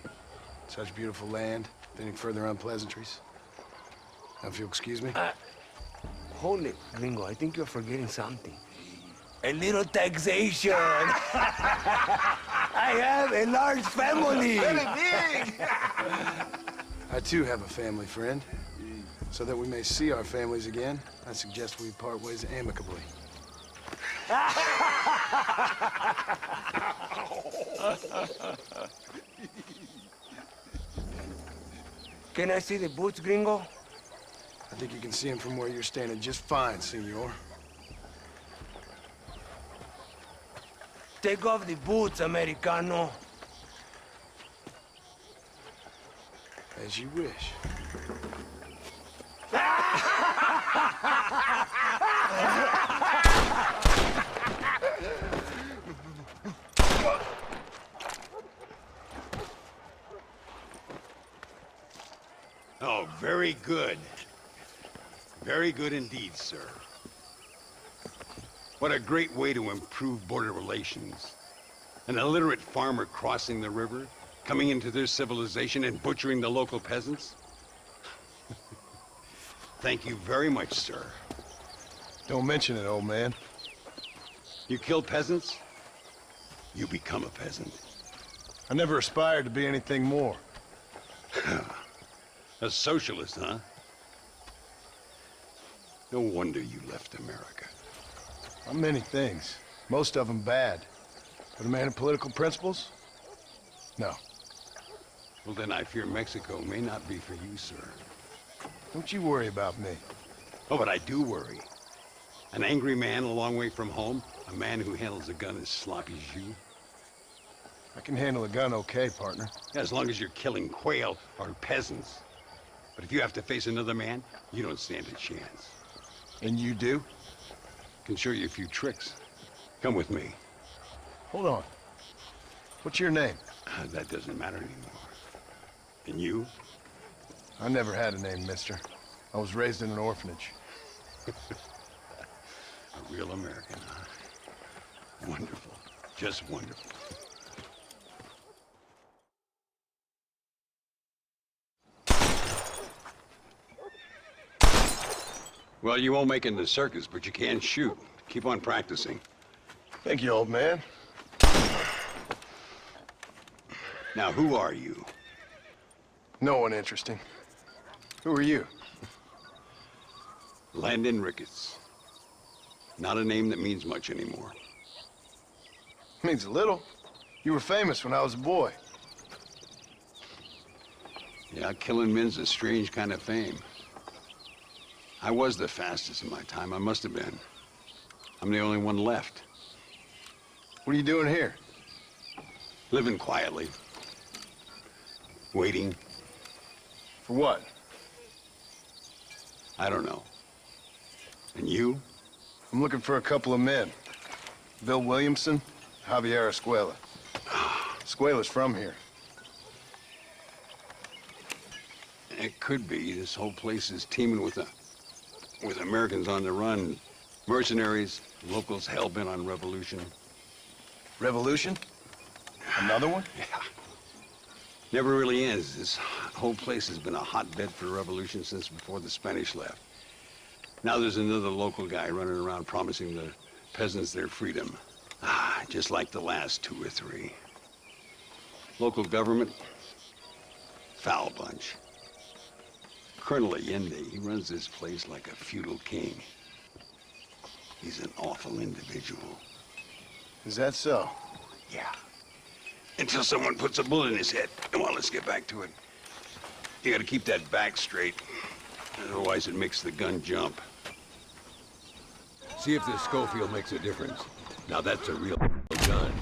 such beautiful land with any further unpleasantries. Now, if you'll excuse me. Hold it, gringo. I think you're forgetting something. A little taxation. I have a large family. Very big. I too have a family, friend. So that we may see our families again, I suggest we part ways amicably. Can I see the boots, gringo? I think you can see him from where you're standing just fine, senor. Take off the boots, Americano. As you wish. Oh, very good. Very good indeed, sir. What a great way to improve border relations. An illiterate farmer crossing the river, coming into their civilization and butchering the local peasants? Thank you very much, sir. Don't mention it, old man. You kill peasants, you become a peasant. I never aspired to be anything more. A socialist, huh? No wonder you left America. I'm many things. Most of them bad. But a man of political principles? No. Well, then I fear Mexico may not be for you, sir. Don't you worry about me. Oh, but I do worry. An angry man a long way from home, a man who handles a gun as sloppy as you. I can handle a gun okay, partner. As long as you're killing quail or peasants. But if you have to face another man, you don't stand a chance. And you do? Can show you a few tricks. Come with me. Hold on. What's your name? That doesn't matter anymore. And you? I never had a name, mister. I was raised in an orphanage. A real American, huh? Wonderful. Just wonderful. Well, you won't make it in the circus, but you can shoot. Keep on practicing. Thank you, old man. Now, who are you? No one interesting. Who are you? Landon Ricketts. Not a name that means much anymore. Means a little. You were famous when I was a boy. Yeah, killing men's a strange kind of fame. I was the fastest in my time. I must have been. I'm the only one left. What are you doing here? Living quietly. Waiting. For what? I don't know. And you? I'm looking for a couple of men. Bill Williamson, Javier Escuela. Escuela's from here. It could be. This whole place is teeming with Americans on the run. Mercenaries, locals hell-bent on revolution. Revolution? Another one? Yeah. Never really ends. This whole place has been a hotbed for revolution since before the Spanish left. Now there's another local guy running around promising the peasants their freedom. Just like the last 2 or 3. Local government, foul bunch. Colonel Allende, he runs this place like a feudal king. He's an awful individual. Is that so? Yeah. Until someone puts a bullet in his head. Come on, let's get back to it. You gotta keep that back straight. Otherwise it makes the gun jump. See if this Schofield makes a difference. Now that's a real gun.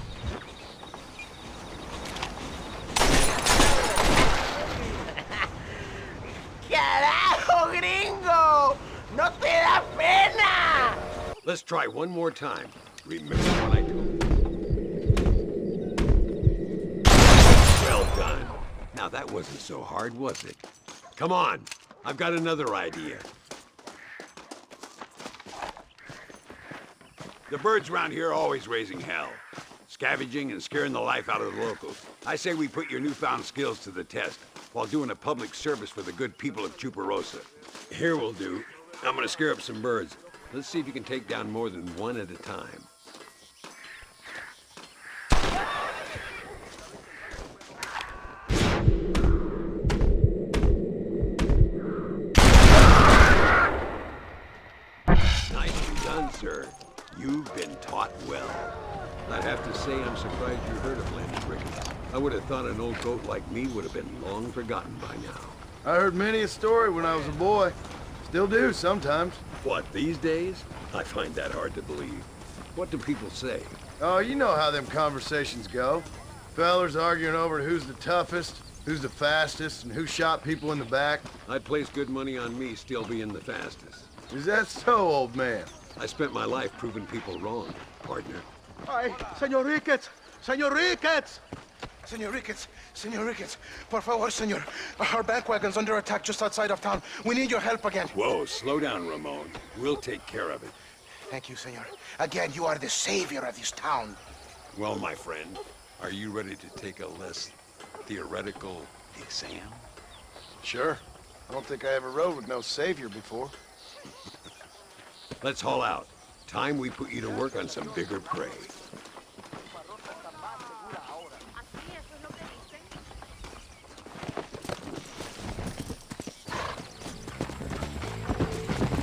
¡Carajo, gringo! ¡No te da pena! Let's try one more time. Remember what I told you. Well done. Now that wasn't so hard, was it? Come on, I've got another idea. The birds around here are always raising hell, scavenging and scaring the life out of the locals. I say we put your newfound skills to the test while doing a public service for the good people of Chuparosa. Here will do. I'm gonna scare up some birds. Let's see if you can take down more than one at a time. Nicely done, sir. You've been taught well. I'd have to say I'm surprised you heard of Linde Ricketts. I would have thought an old goat like me would have been long forgotten by now. I heard many a story when I was a boy. Still do sometimes. What, these days? I find that hard to believe. What do people say? Oh, you know how them conversations go. Fellers arguing over who's the toughest, who's the fastest, and who shot people in the back. I'd place good money on me still being the fastest. Is that so, old man? I spent my life proving people wrong, partner. Ay, Señor Ricketts! Señor Ricketts! Señor Ricketts! Señor Ricketts! Por favor, señor. Our bank wagon's under attack just outside of town. We need your help again. Whoa, slow down, Ramon. We'll take care of it. Thank you, senor. Again, you are the savior of this town. Well, my friend, are you ready to take a less theoretical exam? Sure. I don't think I ever rode with no savior before. Let's haul out. Time we put you to work on some bigger prey.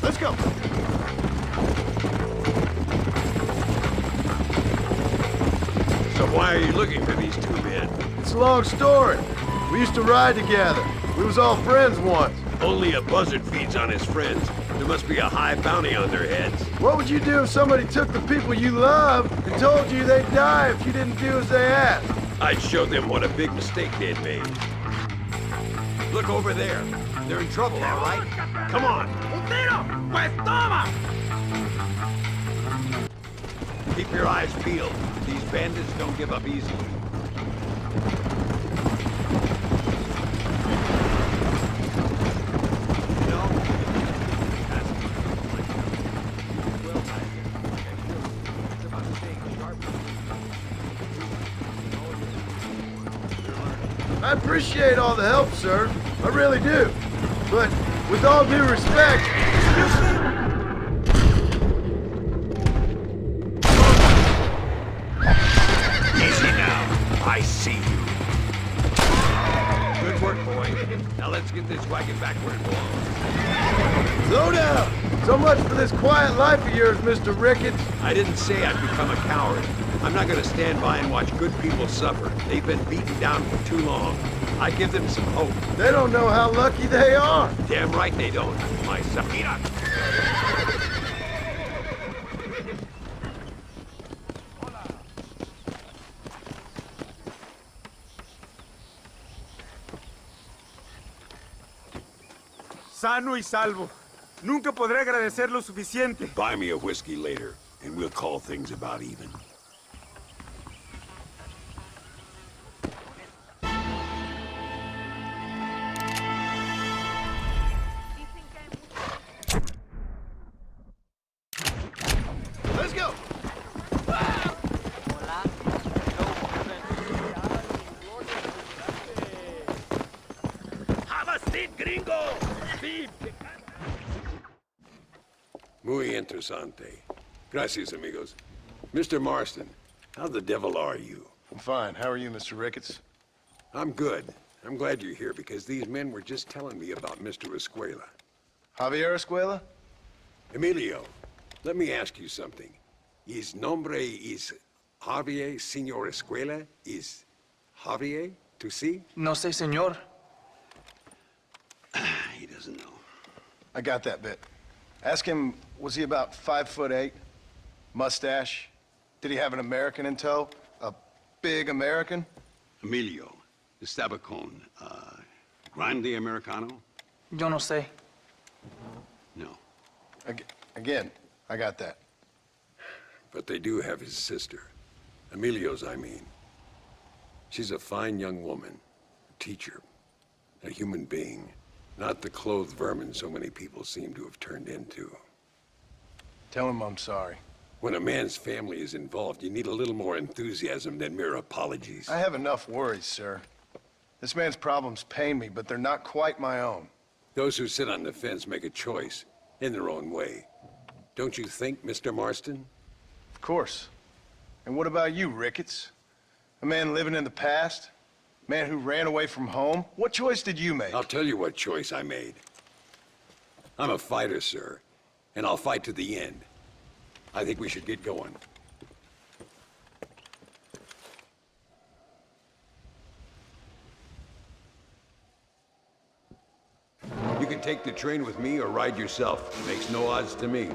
Let's go. So why are you looking for these 2 men? It's a long story. We used to ride together. We was all friends once. Only a buzzard feeds on his friends. There must be a high bounty on their heads. What would you do if somebody took the people you love and told you they'd die if you didn't do as they asked? I'd show them what a big mistake they'd made. Look over there. They're in trouble, all right? Come on. Keep your eyes peeled. These bandits don't give up easily. I appreciate all the help, sir. I really do. But with all due respect, Easy now. I see you. Good work, boy. Now let's get this wagon back where it belongs. slow down. So much for this quiet life of yours, Mr. Ricketts. I didn't say I'd become a coward. I'm not gonna stand by and watch good people suffer. They've been beaten down for too long. I give them some hope. They don't know how lucky they are. Damn right they don't, my son. Sano y salvo. Nunca podré agradecer lo suficiente. Buy me a whiskey later, and we'll call things about even. Let's go. Have a seat, gringo! Sí. Muy interesante. Gracias, amigos. Mr. Marston, how the devil are you? I'm fine. How are you, Mr. Ricketts? I'm good. I'm glad you're here because these men were just telling me about Mr. Escuela. Javier Escuela? Emilio, let me ask you something. His nombre is Javier Señor Escuela? Is Javier to see? No sé, señor. He doesn't know. I got that bit. Ask him, was he about 5'8"? Mustache? Did he have an American in tow? A big American? Emilio, Estabacon, Grande Americano? Yo no sé. No. Again, I got that. But they do have his sister. Emilio's, I mean. She's a fine young woman, a teacher, a human being. Not the clothed vermin so many people seem to have turned into. Tell him I'm sorry. When a man's family is involved, you need a little more enthusiasm than mere apologies. I have enough worries, sir. This man's problems pain me, but they're not quite my own. Those who sit on the fence make a choice, in their own way. Don't you think, Mr. Marston? Of course. And what about you, Ricketts? A man living in the past? A man who ran away from home? What choice did you make? I'll tell you what choice I made. I'm a fighter, sir, and I'll fight to the end. I think we should get going. You can take the train with me or ride yourself. Makes no odds to me.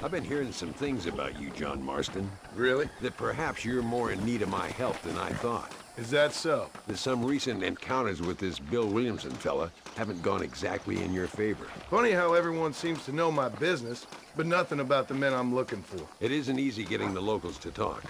I've been hearing some things about you, John Marston. Really? That perhaps you're more in need of my help than I thought. Is that so? That some recent encounters with this Bill Williamson fella haven't gone exactly in your favor. Funny how everyone seems to know my business, but nothing about the men I'm looking for. It isn't easy getting the locals to talk.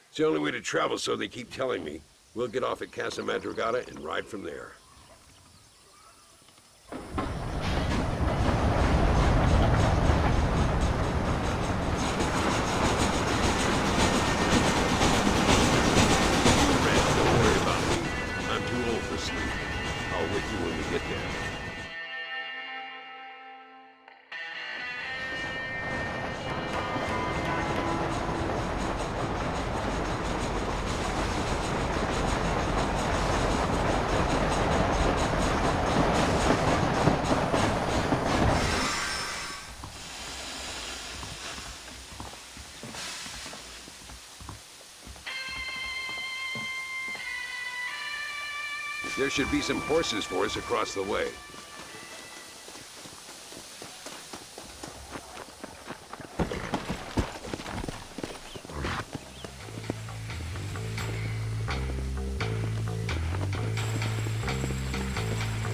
It's the only way to travel, so they keep telling me. We'll get off at Casa Madrugada and ride from there. Don't worry about me. I'm too old for sleep. I'll wake you when we get there. There should be some horses for us across the way.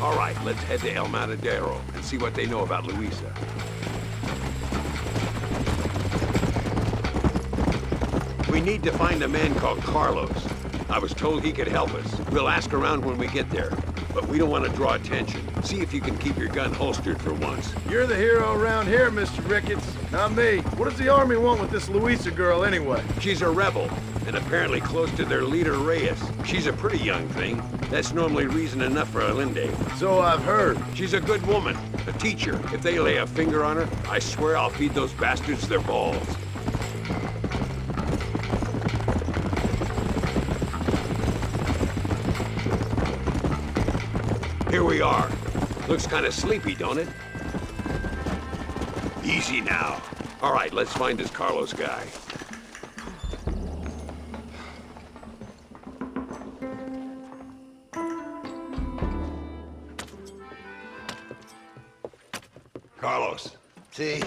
All right, let's head to El Matadero and see what they know about Luisa. We need to find a man called Carlos. I was told he could help us. We'll ask around when we get there, but we don't want to draw attention. See if you can keep your gun holstered for once. You're the hero around here, Mr. Ricketts, not me. What does the army want with this Luisa girl anyway? She's a rebel, and apparently close to their leader, Reyes. She's a pretty young thing. That's normally reason enough for a Linde. So I've heard. She's a good woman, a teacher. If they lay a finger on her, I swear I'll feed those bastards their balls. Here we are. Looks kind of sleepy, don't it? Easy now. All right, let's find this Carlos guy. Carlos. See?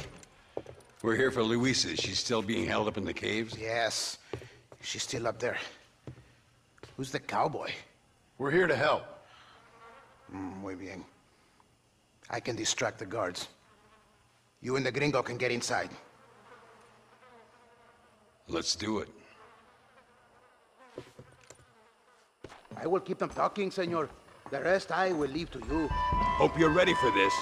We're here for Luisa. Is she still being held up in the caves? Yes. She's still up there. Who's the cowboy? We're here to help. Muy bien. I can distract the guards. You and the gringo can get inside. Let's do it. I will keep them talking, senor. The rest I will leave to you. Hope you're ready for this.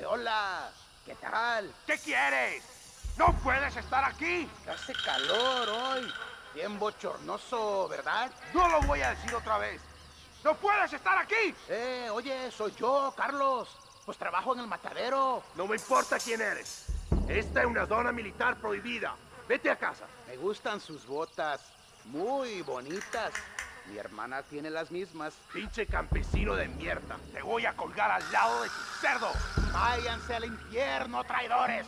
Hola. ¿Qué tal? ¿Qué quieres? ¡No puedes estar aquí! Hace calor hoy. Bien bochornoso, ¿verdad? No lo voy a decir otra vez. ¡No puedes estar aquí! Oye, soy yo, Carlos. Pues trabajo en el matadero. No me importa quién eres. Esta es una zona militar prohibida. Vete a casa. Me gustan sus botas. Muy bonitas. Mi hermana tiene las mismas. Pinche campesino de mierda. Te voy a colgar al lado de tu cerdo. Váyanse al infierno, traidores.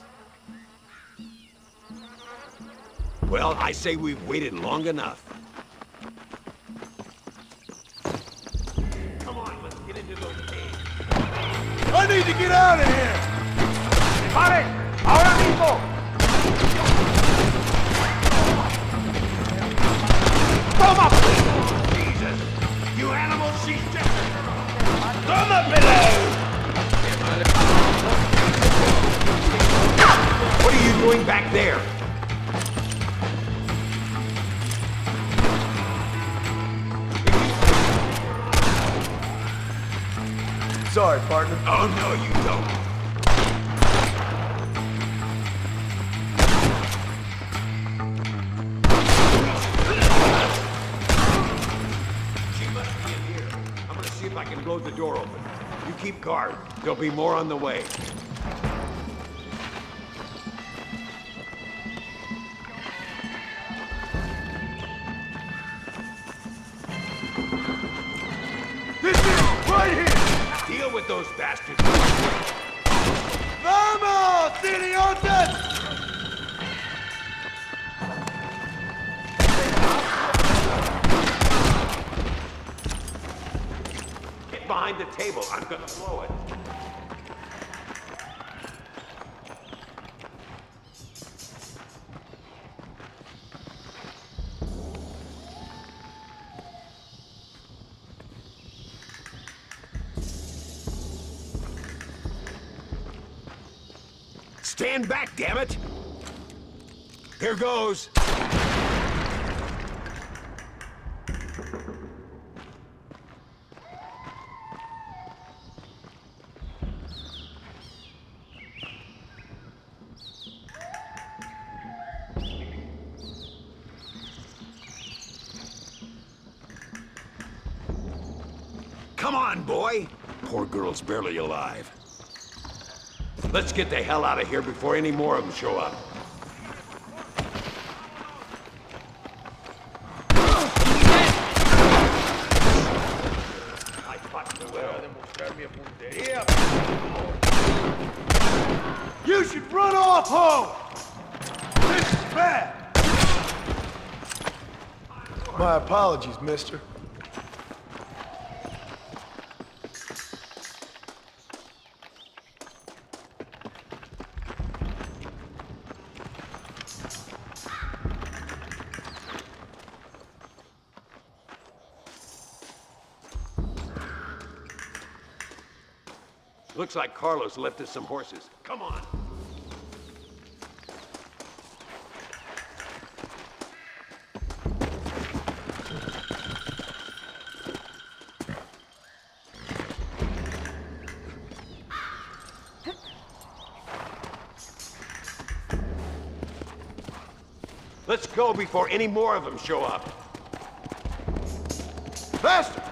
Well, I say we've waited long enough. Come on, let's get into those caves. I need to get out of here! ¡Pare! ¡Ahora mismo! ¡Toma! Jesus! You animal, she's dead! ¡Toma, below! What are you doing back there? Sorry, partner. Oh, no, you don't. She must be in here. I'm gonna see if I can blow the door open. You keep guard. There'll be more on the way. This is right here! Deal with those bastards. Vamos, idiotas! Get behind the table. I'm gonna blow it. Stand back, damn it! Here goes. Come on, boy! Poor girl's barely alive. Let's get the hell out of here before any more of them show up. You should run off home! This is bad! My apologies, mister. Looks like Carlos left us some horses. Come on. Let's go before any more of them show up. Faster!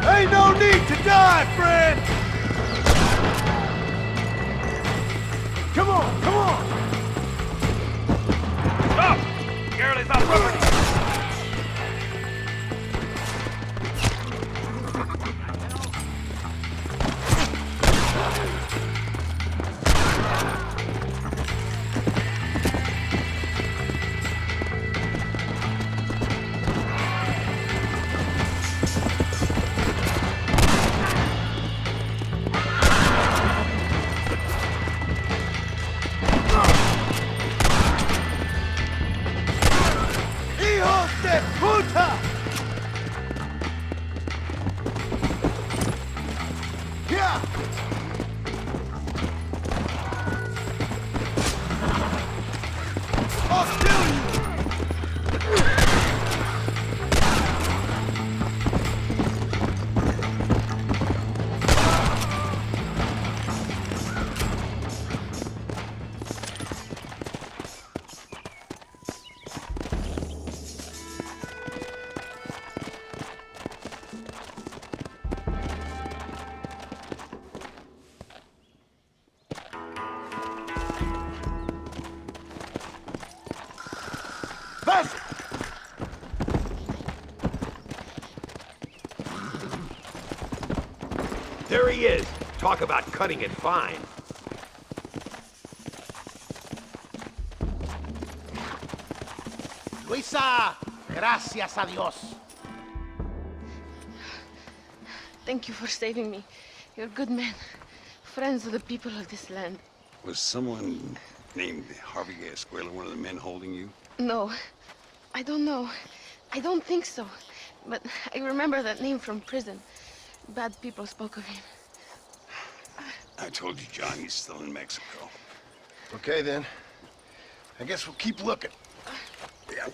Ain't no need to die, friend! Come on, come on! Stop! Girl is on property! There he is. Talk about cutting it fine. Luisa, gracias a Dios. Thank you for saving me. You're good men. Friends of the people of this land. Was someone named Harvey Escuela one of the men holding you? No. I don't know. I don't think so. But I remember that name from prison. Bad people spoke of him. I told you, John, he's still in Mexico. Okay, then. I guess we'll keep looking. Yeah.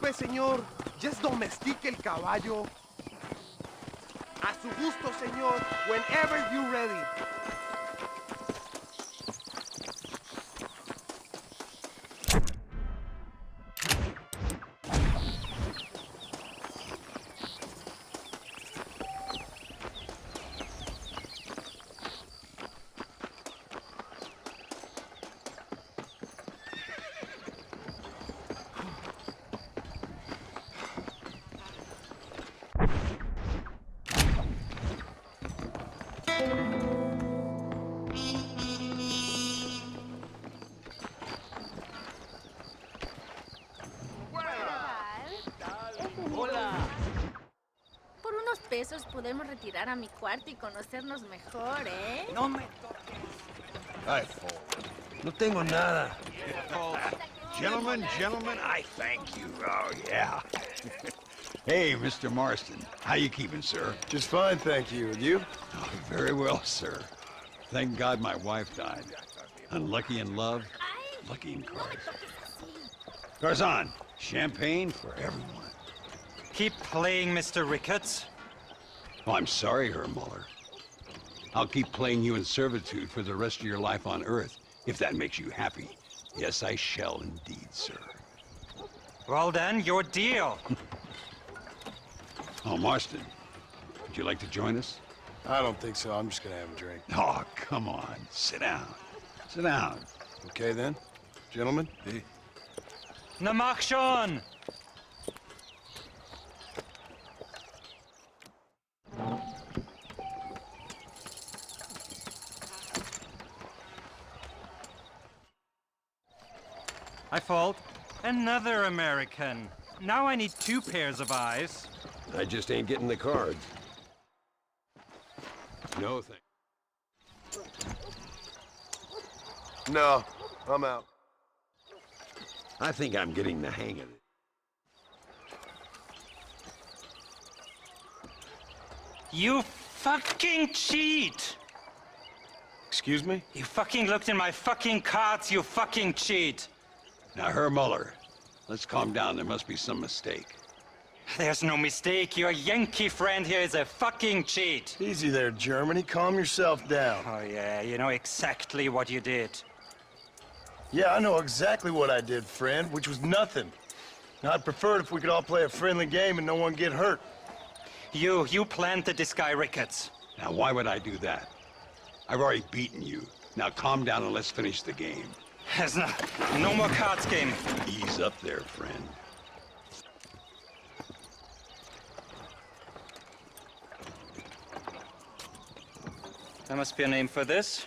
preocupe, señor. Just domestique el caballo. A su gusto, señor. Whenever you're ready. Por unos pesos podemos retirar a mi cuarto y conocernos mejor, ¿eh? No me toques. Ay, no tengo nada. Gentlemen, I thank you. Oh, yeah. Hey, Mr. Marston. How you keeping, sir? Just fine, thank you. And you? Oh, very well, sir. Thank God my wife died. Unlucky in love, lucky in cars. Garzon, champagne for everyone. Keep playing, Mr. Ricketts. Oh, I'm sorry, Herr Muller. I'll keep playing you in servitude for the rest of your life on Earth, if that makes you happy. Yes, I shall indeed, sir. Well then, your deal. Oh, Marston, would you like to join us? I don't think so. I'm just gonna have a drink. Oh, come on. Sit down. Sit down. Okay, then. Gentlemen? Hey. Na mach schon! I fault. Another American. Now I need 2 pairs of eyes. I just ain't getting the cards. No, thank No, I'm out. I think I'm getting the hang of it. You fucking cheat! Excuse me? You fucking looked in my fucking cards, you fucking cheat! Now, Herr Muller, let's calm down. There must be some mistake. There's no mistake. Your Yankee friend here is a fucking cheat. Easy there, Germany. Calm yourself down. Oh, yeah, you know exactly what you did. Yeah, I know exactly what I did, friend, which was nothing. Now, I'd prefer it if we could all play a friendly game and no one get hurt. You planted this guy, Ricketts. Now, why would I do that? I've already beaten you. Now, calm down and let's finish the game. There's no more cards game. Ease up there, friend. There must be a name for this.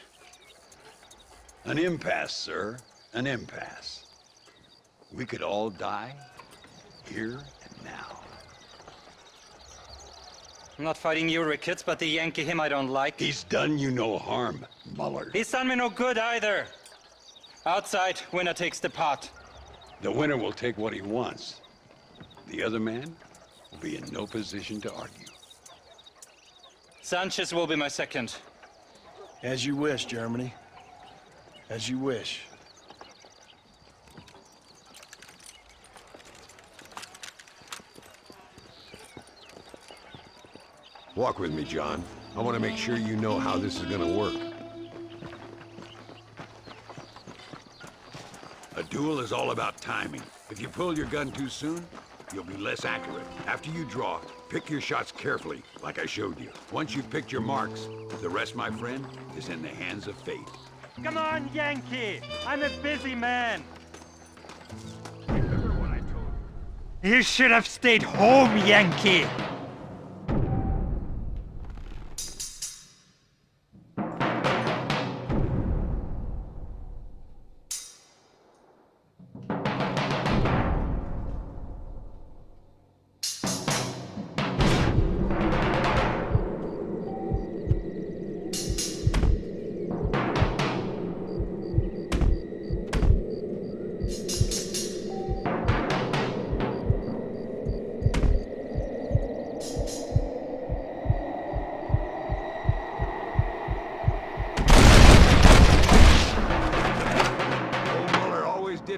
An impasse, sir. An impasse. We could all die, here and now. I'm not fighting you, Ricketts, but the Yankee him I don't like. He's done you no harm, Muller. He's done me no good either. Outside, winner takes the pot. The winner will take what he wants. The other man will be in no position to argue. Sanchez will be my second. As you wish, Germany. As you wish. Walk with me, John. I want to make sure you know how this is going to work. A duel is all about timing. If you pull your gun too soon, you'll be less accurate. After you draw, pick your shots carefully, like I showed you. Once you've picked your marks, the rest, my friend, is in the hands of fate. Come on, Yankee! I'm a busy man! Remember what I told you? You should have stayed home, Yankee!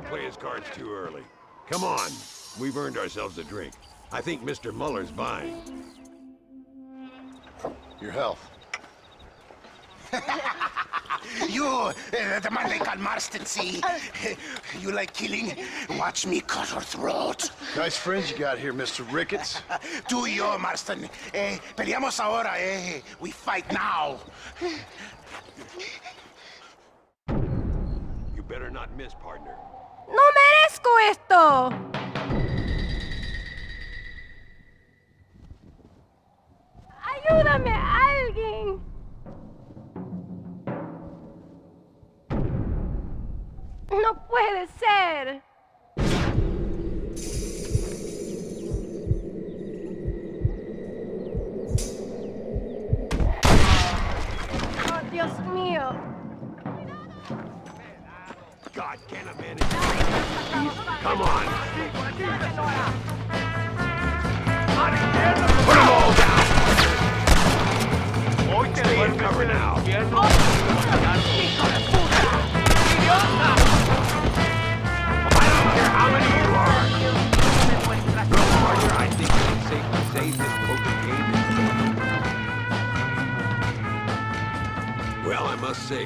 Play his cards too early. Come on, We've earned ourselves a drink. I think Mr. Muller's buying. Your health. You, the man they call Marston, see? You like killing? Watch me cut her throat. Nice friends you got here, Mr. Ricketts. Tú y yo, Marston. Peleamos ahora, We fight now. You better not miss, partner. ¡No merezco esto! ¡Ayúdame, alguien! ¡No puede ser! ¡Oh, Dios mío! God, can a man... Come on! Put them all down! Stay in cover now. I don't care how many you are. Well, partner, I think it's safe to say this poker game is... Well, I must say,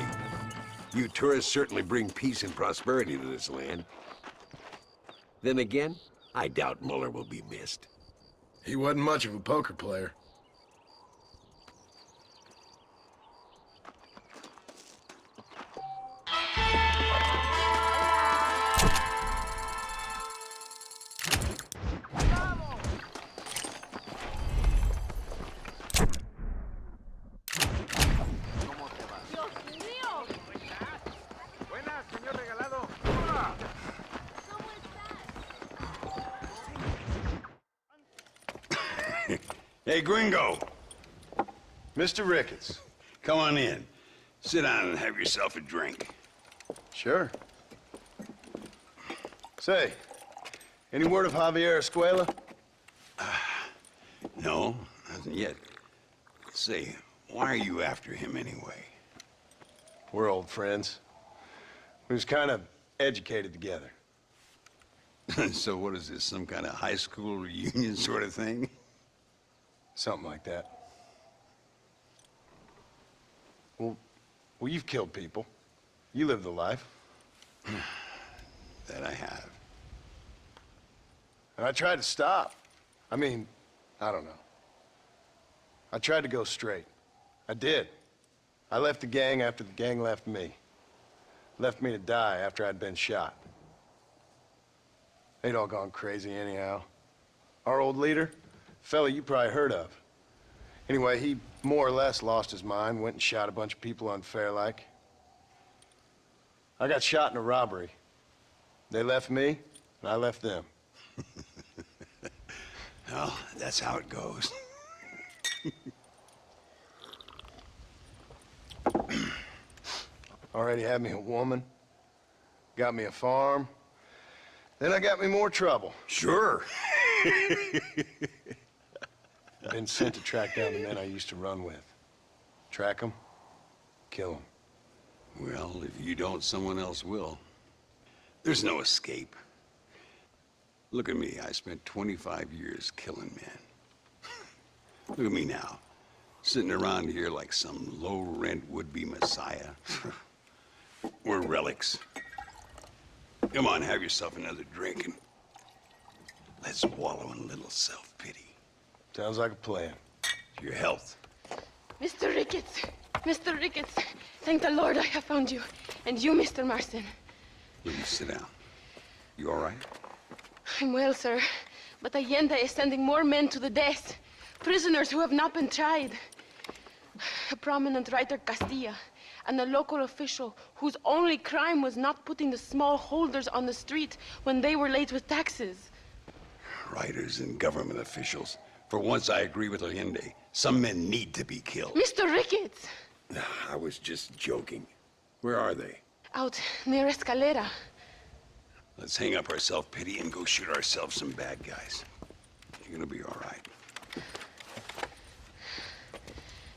you tourists certainly bring peace and prosperity to this land. Then again, I doubt Muller will be missed. He wasn't much of a poker player. Hey, Gringo. Mr. Ricketts. Come on in. Sit down and have yourself a drink. Sure. Say, any word of Javier Escuela? No, nothing yet. Say, why are you after him anyway? We're old friends. We was kind of educated together. So what is this, some kind of high school reunion sort of thing? Something like that. Well, you've killed people. You lived the life. That I have. And I tried to stop. I mean, I don't know. I tried to go straight. I did. I left the gang after the gang left me. Left me to die after I'd been shot. They'd all gone crazy anyhow. Our old leader, fella you probably heard of. Anyway, he more or less lost his mind, went and shot a bunch of people unfair like. I got shot in a robbery. They left me, and I left them. Well, that's how it goes. Already had me a woman, got me a farm, then I got me more trouble. Sure. Been sent to track down the men I used to run with. Track them, kill them. Well, if you don't, someone else will. There's no escape. Look at me, I spent 25 years killing men. Look at me now, sitting around here like some low-rent would-be messiah. We're relics. Come on, have yourself another drink and let's wallow in a little self-pity. Sounds like a plan. Your health. Mr. Ricketts! Mr. Ricketts! Thank the Lord I have found you. And you, Mr. Marston. Please sit down. You all right? I'm well, sir. But Allende is sending more men to the death. Prisoners who have not been tried. A prominent writer, Castilla, and a local official whose only crime was not putting the small holders on the street when they were late with taxes. Writers and government officials. For once, I agree with Linde. Some men need to be killed. Mr. Ricketts! I was just joking. Where are they? Out near Escalera. Let's hang up our self-pity and go shoot ourselves some bad guys. You're gonna be all right.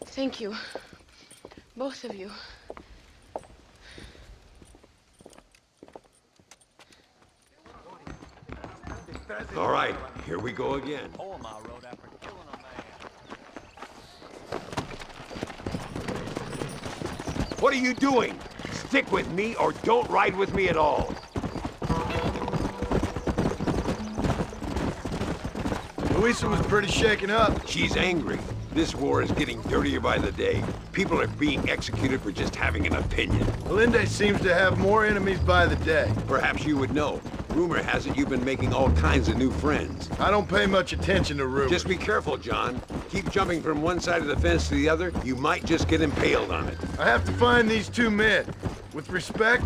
Thank you. Both of you. All right, here we go again. What are you doing? Stick with me or don't ride with me at all. Louisa was pretty shaken up. She's angry. This war is getting dirtier by the day. People are being executed for just having an opinion. Linde seems to have more enemies by the day. Perhaps you would know. Rumor has it you've been making all kinds of new friends. I don't pay much attention to rumors. Just be careful, John. Keep jumping from one side of the fence to the other, you might just get impaled on it. I have to find these two men. With respect,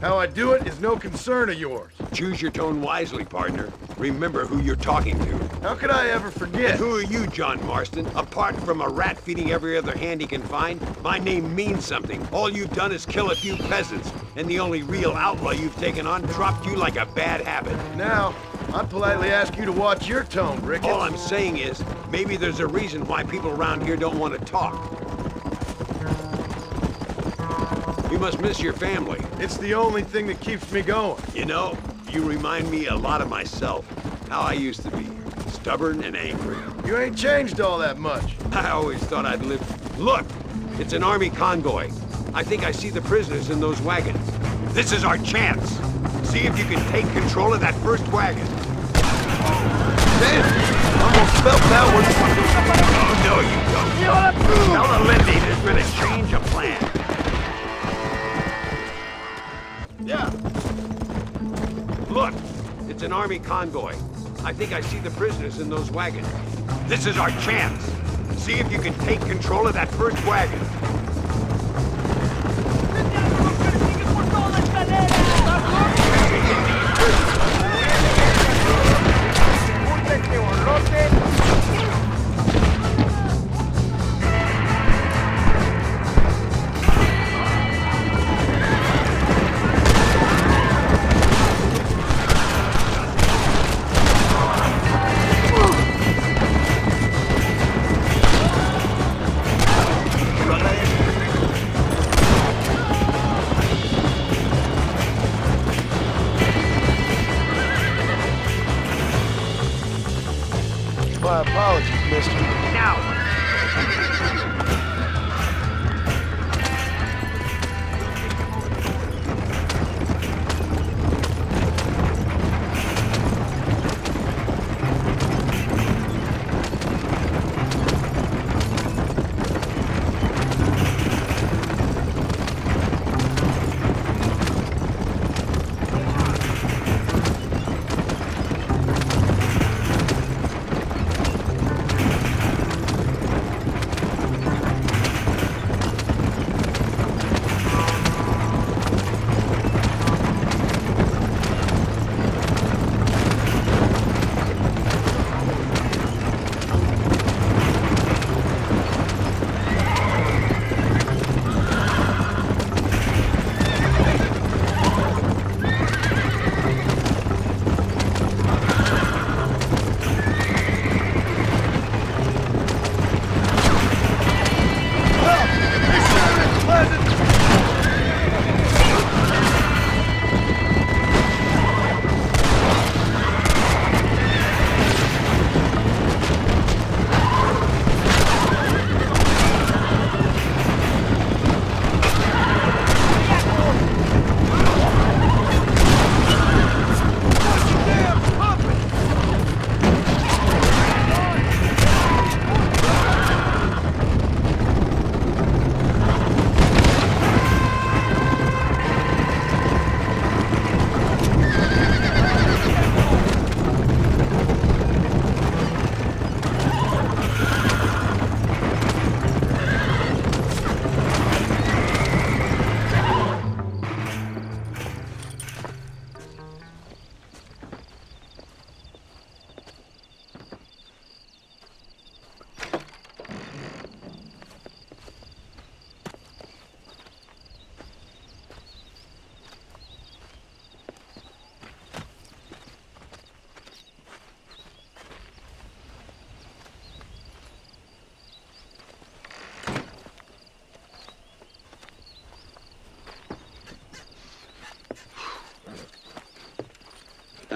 how I do it is no concern of yours. Choose your tone wisely, partner. Remember who you're talking to. How could I ever forget? And who are you, John Marston? Apart from a rat feeding every other hand he can find, my name means something. All you've done is kill a few peasants, and the only real outlaw you've taken on dropped you like a bad habit. Now, I politely ask you to watch your tone, Ricketts. All I'm saying is, maybe there's a reason why people around here don't want to talk. You must miss your family. It's the only thing that keeps me going. You know, you remind me a lot of myself. How I used to be. Stubborn and angry. You ain't changed all that much. I always thought I'd live... Look! It's an army convoy. I think I see the prisoners in those wagons. This is our chance. See if you can take control of that first wagon. Damn! Almost felt that one. Oh, no, you don't. Tell the Linde there's been a change of plan. Yeah. Look, it's an army convoy. I think I see the prisoners in those wagons. This is our chance. See if you can take control of that first wagon.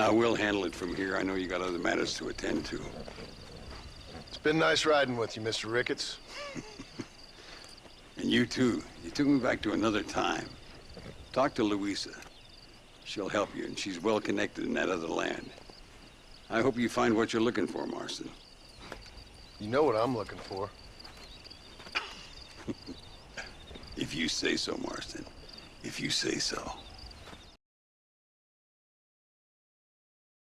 We'll handle it from here. I know you got other matters to attend to. It's been nice riding with you, Mr. Ricketts. And you too. You took me back to another time. Talk to Louisa. She'll help you, and she's well connected in that other land. I hope you find what you're looking for, Marston. You know what I'm looking for. If you say so, Marston. If you say so.